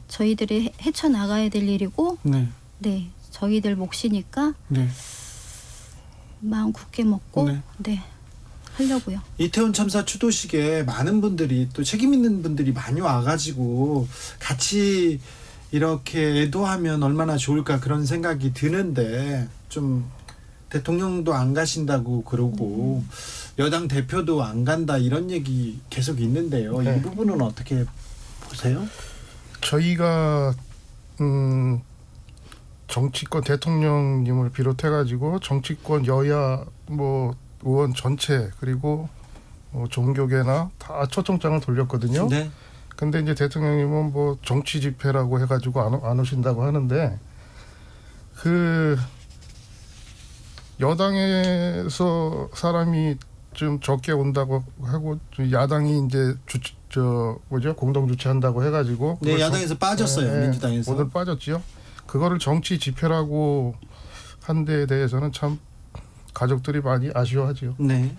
[SPEAKER 8] 저희들이 헤쳐나가야 될 일이고
[SPEAKER 10] 네.
[SPEAKER 8] 저희들 몫이니까
[SPEAKER 10] 네.
[SPEAKER 8] 마음 굳게 먹고
[SPEAKER 10] 네.
[SPEAKER 8] 하려고요.
[SPEAKER 10] 이태원 참사 추도식에 많은 분들이 또 책임 있는 분들이 많이 와가지고 같이 이렇게 애도하면 얼마나 좋을까 그런 생각이 드는데 좀 대통령도 안 가신다고 그러고 여당 대표도 안 간다 이런 얘기 계속 있는데요. 이 부분은 어떻게 보세요?
[SPEAKER 7] 저희가 정치권 대통령님을 비롯해가지고 정치권 여야 뭐 의원 전체 그리고 종교계나 다 초청장을 돌렸거든요.
[SPEAKER 10] 네.
[SPEAKER 7] 근데 이제 대통령님은 뭐 정치 집회라고 해가지고 안 오신다고 하는데 그 여당에서 사람이 좀 적게 온다고 하고 야당이 이제 공동 주최한다고 해가지고
[SPEAKER 10] 네, 야당에서 빠졌어요. 민주당에서
[SPEAKER 7] 모두 빠졌지요. 그거를 정치 집회라고 한 데에 대해서는 참 가족들이 많이 아쉬워하죠.
[SPEAKER 10] 네.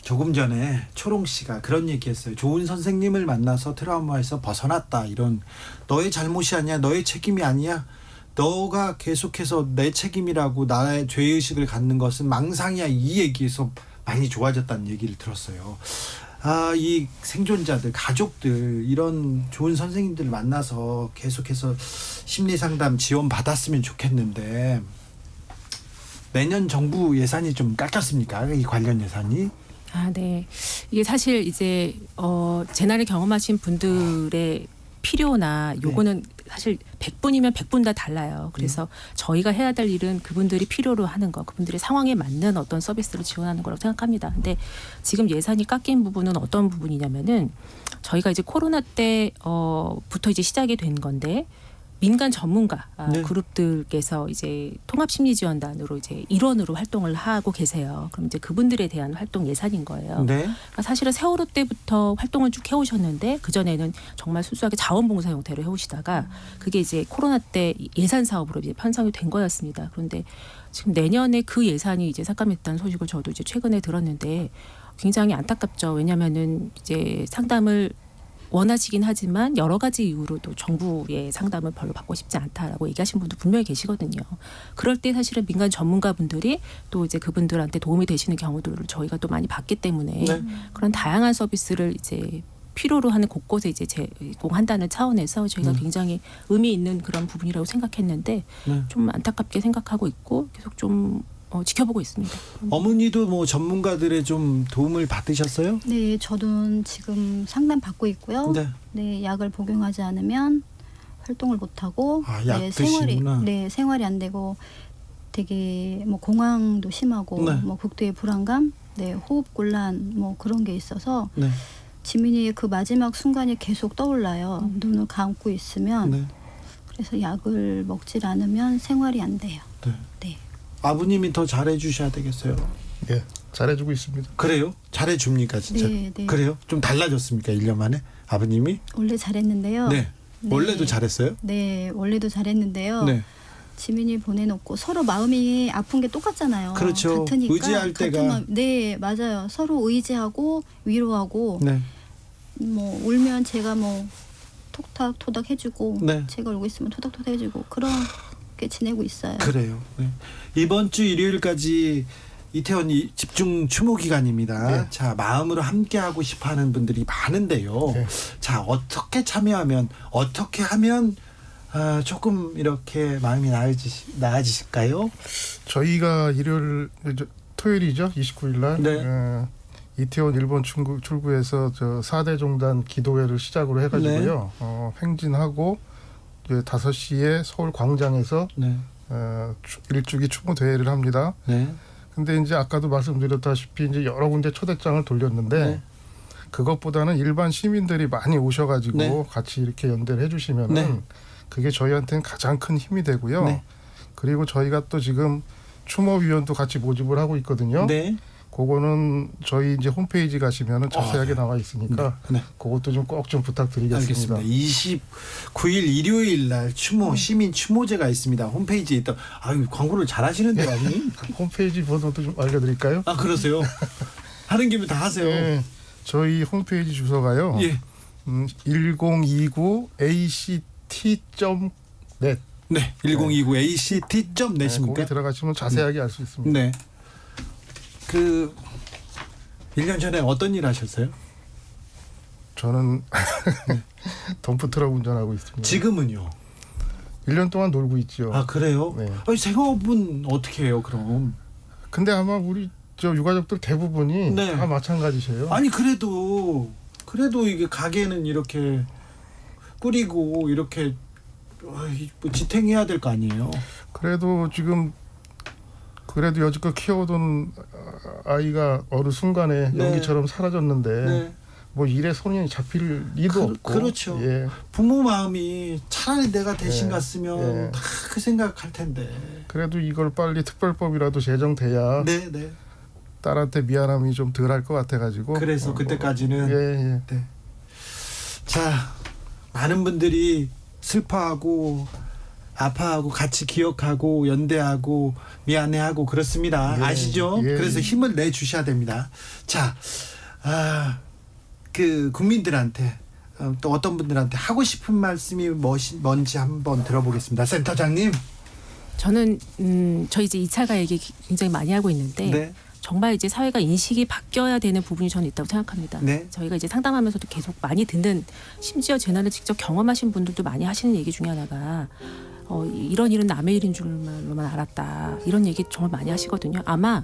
[SPEAKER 10] 조금 전에 초롱 씨가 그런 얘기했어요. 좋은 선생님을 만나서 트라우마에서 벗어났다. 이런 너의 잘못이 아니야. 너의 책임이 아니야. 너가 계속해서 내 책임이라고 나의 죄의식을 갖는 것은 망상이야. 이 얘기에서 많이 좋아졌다는 얘기를 들었어요. 이 생존자들, 가족들 이런 좋은 선생님들 만나서 계속해서 심리상담 지원 받았으면 좋겠는데 내년 정부 예산이 좀 깎였습니까? 이 관련 예산이?
[SPEAKER 9] 네. 이게 사실 이제 재난을 경험하신 분들의 필요나 요거는 사실 100분이면 100분 다 달라요. 그래서 저희가 해야 될 일은 그분들이 필요로 하는 거, 그분들의 상황에 맞는 어떤 서비스를 지원하는 거라고 생각합니다. 근데 지금 예산이 깎인 부분은 어떤 부분이냐면은 저희가 이제 코로나 때부터 이제 시작이 된 건데 민간 전문가 그룹들께서 이제 통합심리지원단으로 이제 일원으로 활동을 하고 계세요. 그럼 이제 그분들에 대한 활동 예산인 거예요.
[SPEAKER 10] 네.
[SPEAKER 9] 그러니까 사실은 세월호 때부터 활동을 쭉 해오셨는데 그 전에는 정말 순수하게 자원봉사 형태로 해오시다가 그게 이제 코로나 때 예산 사업으로 이제 편성이 된 거였습니다. 그런데 지금 내년에 그 예산이 이제 삭감했다는 소식을 저도 이제 최근에 들었는데 굉장히 안타깝죠. 왜냐하면은 이제 상담을 원하시긴 하지만 여러 가지 이유로도 정부의 상담을 별로 받고 싶지 않다라고 얘기하신 분도 분명히 계시거든요. 그럴 때 사실은 민간 전문가분들이 또 이제 그분들한테 도움이 되시는 경우들을 저희가 또 많이 봤기 때문에 그런 다양한 서비스를 이제 필요로 하는 곳곳에 이제 제공한다는 차원에서 저희가 굉장히 의미 있는 그런 부분이라고 생각했는데 좀 안타깝게 생각하고 있고 계속 좀 지켜보고 있습니다.
[SPEAKER 10] 어머니도 뭐 전문가들의 좀 도움을 받으셨어요?
[SPEAKER 8] 네, 저도 지금 상담 받고 있고요.
[SPEAKER 10] 네.
[SPEAKER 8] 네, 약을 복용하지 않으면 활동을 못 하고
[SPEAKER 10] 약 드시는구나.
[SPEAKER 8] 생활이 안 되고 되게 뭐 공황도 심하고
[SPEAKER 10] 네.
[SPEAKER 8] 뭐 극도의 불안감, 네, 호흡 곤란 뭐 그런 게 있어서
[SPEAKER 10] 네.
[SPEAKER 8] 지민이의 그 마지막 순간이 계속 떠올라요. 눈을 감고 있으면.
[SPEAKER 10] 네.
[SPEAKER 8] 그래서 약을 먹질 않으면 생활이 안 돼요.
[SPEAKER 10] 네.
[SPEAKER 8] 네.
[SPEAKER 10] 아버님이 더 잘해주셔야 되겠어요.
[SPEAKER 7] 예, 잘해주고 있습니다.
[SPEAKER 10] 그래요? 잘해줍니까 진짜?
[SPEAKER 8] 네, 네.
[SPEAKER 10] 그래요? 좀 달라졌습니까 1년 만에 아버님이?
[SPEAKER 8] 원래 잘했는데요.
[SPEAKER 10] 네. 원래도 잘했어요?
[SPEAKER 8] 네, 원래도 잘했는데요.
[SPEAKER 10] 네.
[SPEAKER 8] 지민이 보내놓고 서로 마음이 아픈 게 똑같잖아요.
[SPEAKER 10] 그렇죠.
[SPEAKER 8] 같으니까
[SPEAKER 10] 의지할 때가.
[SPEAKER 8] 네, 맞아요. 서로 의지하고 위로하고
[SPEAKER 10] 네.
[SPEAKER 8] 뭐 울면 제가 뭐 톡탁 해주고
[SPEAKER 10] 네.
[SPEAKER 8] 제가 울고 있으면 토닥토닥 해주고 그렇게 지내고 있어요.
[SPEAKER 10] 그래요. 네. 이번 주 일요일까지 이태원 집중 추모 기간입니다.
[SPEAKER 7] 네.
[SPEAKER 10] 자, 마음으로 함께하고 싶어하는 분들이 많은데요.
[SPEAKER 7] 네.
[SPEAKER 10] 자, 어떻게 참여하면 어떻게 하면 조금 이렇게 마음이 나아지실까요?
[SPEAKER 7] 저희가 토요일이죠, 29일 날.
[SPEAKER 10] 네.
[SPEAKER 7] 이태원 1번 출구에서 4대 종단 기도회를 시작으로 해가지고요. 행진하고 이제 5시에 서울 광장에서
[SPEAKER 10] 네.
[SPEAKER 7] 일주기 추모 대회를 합니다.
[SPEAKER 10] 네.
[SPEAKER 7] 근데 이제 아까도 말씀드렸다시피 이제 여러 군데 초대장을 돌렸는데
[SPEAKER 10] 네.
[SPEAKER 7] 그것보다는 일반 시민들이 많이 오셔가지고
[SPEAKER 10] 네.
[SPEAKER 7] 같이 이렇게 연대를 해주시면은
[SPEAKER 10] 네.
[SPEAKER 7] 그게 저희한테는 가장 큰 힘이 되고요.
[SPEAKER 10] 네.
[SPEAKER 7] 그리고 저희가 또 지금 추모위원도 같이 모집을 하고 있거든요.
[SPEAKER 10] 네.
[SPEAKER 7] 그거는 저희 이제 홈페이지 가시면은 자세하게 나와 있으니까
[SPEAKER 10] 네.
[SPEAKER 7] 그것도 좀 꼭 좀 부탁드리겠습니다.
[SPEAKER 10] 알겠습니다. 29일 일요일 날 시민 추모제가 있습니다. 홈페이지에 있다. 광고를 잘하시는데요, 아버님.
[SPEAKER 7] 홈페이지 번호도 좀 알려드릴까요?
[SPEAKER 10] 아, 그러세요? 하는 김에 다 하세요.
[SPEAKER 7] 네, 저희 홈페이지 주소가요.
[SPEAKER 10] 예.
[SPEAKER 7] 1029act.net.
[SPEAKER 10] 네, 1029act.net입니까?
[SPEAKER 7] 거기 들어가시면 자세하게 알 수 있습니다.
[SPEAKER 10] 네. 1년 전에 어떤 일 하셨어요?
[SPEAKER 7] 저는 덤프트럭 운전하고 있습니다.
[SPEAKER 10] 지금은요?
[SPEAKER 7] 1년 동안 놀고 있죠.
[SPEAKER 10] 아, 그래요?
[SPEAKER 7] 네.
[SPEAKER 10] 생업은 어떻게 해요, 그럼?
[SPEAKER 7] 근데 아마 우리 유가족들 대부분이
[SPEAKER 10] 네.
[SPEAKER 7] 다 마찬가지세요.
[SPEAKER 10] 아니, 그래도 이게 가게는 이렇게 꾸리고 이렇게 뭐 지탱해야 될 거 아니에요?
[SPEAKER 7] 그래도 여지껏 키워둔 아이가 어느 순간에
[SPEAKER 10] 네.
[SPEAKER 7] 연기처럼 사라졌는데
[SPEAKER 10] 네.
[SPEAKER 7] 뭐 일에 손이 잡힐 리도 없고.
[SPEAKER 10] 그렇죠.
[SPEAKER 7] 예.
[SPEAKER 10] 부모 마음이 차라리 내가 대신 갔으면
[SPEAKER 7] 예.
[SPEAKER 10] 다 그 생각할 텐데.
[SPEAKER 7] 그래도 이걸 빨리 특별법이라도 제정돼야
[SPEAKER 10] 네, 네.
[SPEAKER 7] 딸한테 미안함이 좀 덜 할 것 같아가지고.
[SPEAKER 10] 그래서 그때까지는.
[SPEAKER 7] 예.
[SPEAKER 10] 네. 자, 많은 분들이 슬퍼하고 아파하고 같이 기억하고 연대하고 미안해하고 그렇습니다.
[SPEAKER 7] 예,
[SPEAKER 10] 아시죠?
[SPEAKER 7] 예.
[SPEAKER 10] 그래서 힘을 내주셔야 됩니다. 자, 국민들한테 또 어떤 분들한테 하고 싶은 말씀이 뭔지 한번 들어보겠습니다. 센터장님.
[SPEAKER 9] 저는 저희 이제 2차가 얘기 굉장히 많이 하고 있는데
[SPEAKER 10] 네.
[SPEAKER 9] 정말 이제 사회가 인식이 바뀌어야 되는 부분이 저는 있다고 생각합니다.
[SPEAKER 10] 네.
[SPEAKER 9] 저희가 이제 상담하면서도 계속 많이 듣는, 심지어 재난을 직접 경험하신 분들도 많이 하시는 얘기 중에 하나가 이런 일은 남의 일인 줄로만 알았다. 이런 얘기 정말 많이 하시거든요. 아마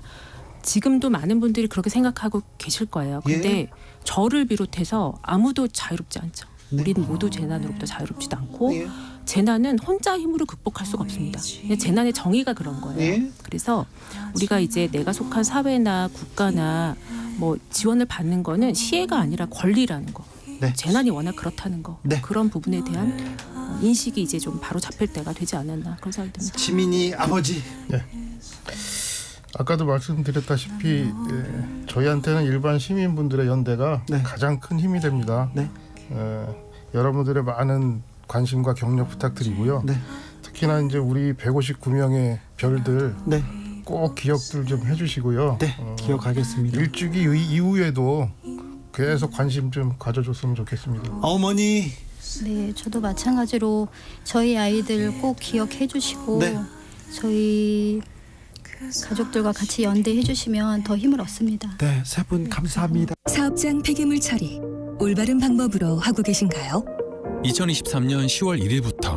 [SPEAKER 9] 지금도 많은 분들이 그렇게 생각하고 계실 거예요. 근데
[SPEAKER 10] 예.
[SPEAKER 9] 저를 비롯해서 아무도 자유롭지 않죠.
[SPEAKER 10] 네.
[SPEAKER 9] 우리는 모두 재난으로부터 자유롭지도 않고
[SPEAKER 10] 예.
[SPEAKER 9] 재난은 혼자 힘으로 극복할 수가 없습니다. 그냥 재난의 정의가 그런 거예요.
[SPEAKER 10] 예.
[SPEAKER 9] 그래서 우리가 이제 내가 속한 사회나 국가나 뭐 지원을 받는 거는 시혜가 아니라 권리라는 거.
[SPEAKER 10] 네.
[SPEAKER 9] 재난이 워낙 그렇다는 거.
[SPEAKER 10] 네.
[SPEAKER 9] 그런 부분에 대한 인식이 이제 좀 바로 잡힐 때가 되지 않았나 그런 생각이 듭니다.
[SPEAKER 10] 지민이 아버지.
[SPEAKER 7] 네. 아까도 말씀드렸다시피 저희한테는 일반 시민분들의 연대가
[SPEAKER 10] 네.
[SPEAKER 7] 가장 큰 힘이 됩니다.
[SPEAKER 10] 네.
[SPEAKER 7] 여러분들의 많은 관심과 격려 부탁드리고요.
[SPEAKER 10] 네.
[SPEAKER 7] 특히나 이제 우리 159명의 별들
[SPEAKER 10] 네.
[SPEAKER 7] 꼭 기억들 좀 해주시고요.
[SPEAKER 10] 네. 기억하겠습니다.
[SPEAKER 7] 일주기 이후에도 계속 관심 좀 가져줬으면 좋겠습니다.
[SPEAKER 10] 어머니.
[SPEAKER 8] 네, 저도 마찬가지로 저희 아이들 꼭 기억해 주시고
[SPEAKER 10] 네.
[SPEAKER 8] 저희 가족들과 같이 연대해 주시면 더 힘을 얻습니다.
[SPEAKER 10] 네, 세 분 감사합니다.
[SPEAKER 11] 사업장 폐기물 처리 올바른 방법으로 하고 계신가요?
[SPEAKER 12] 2023년 10월 1일부터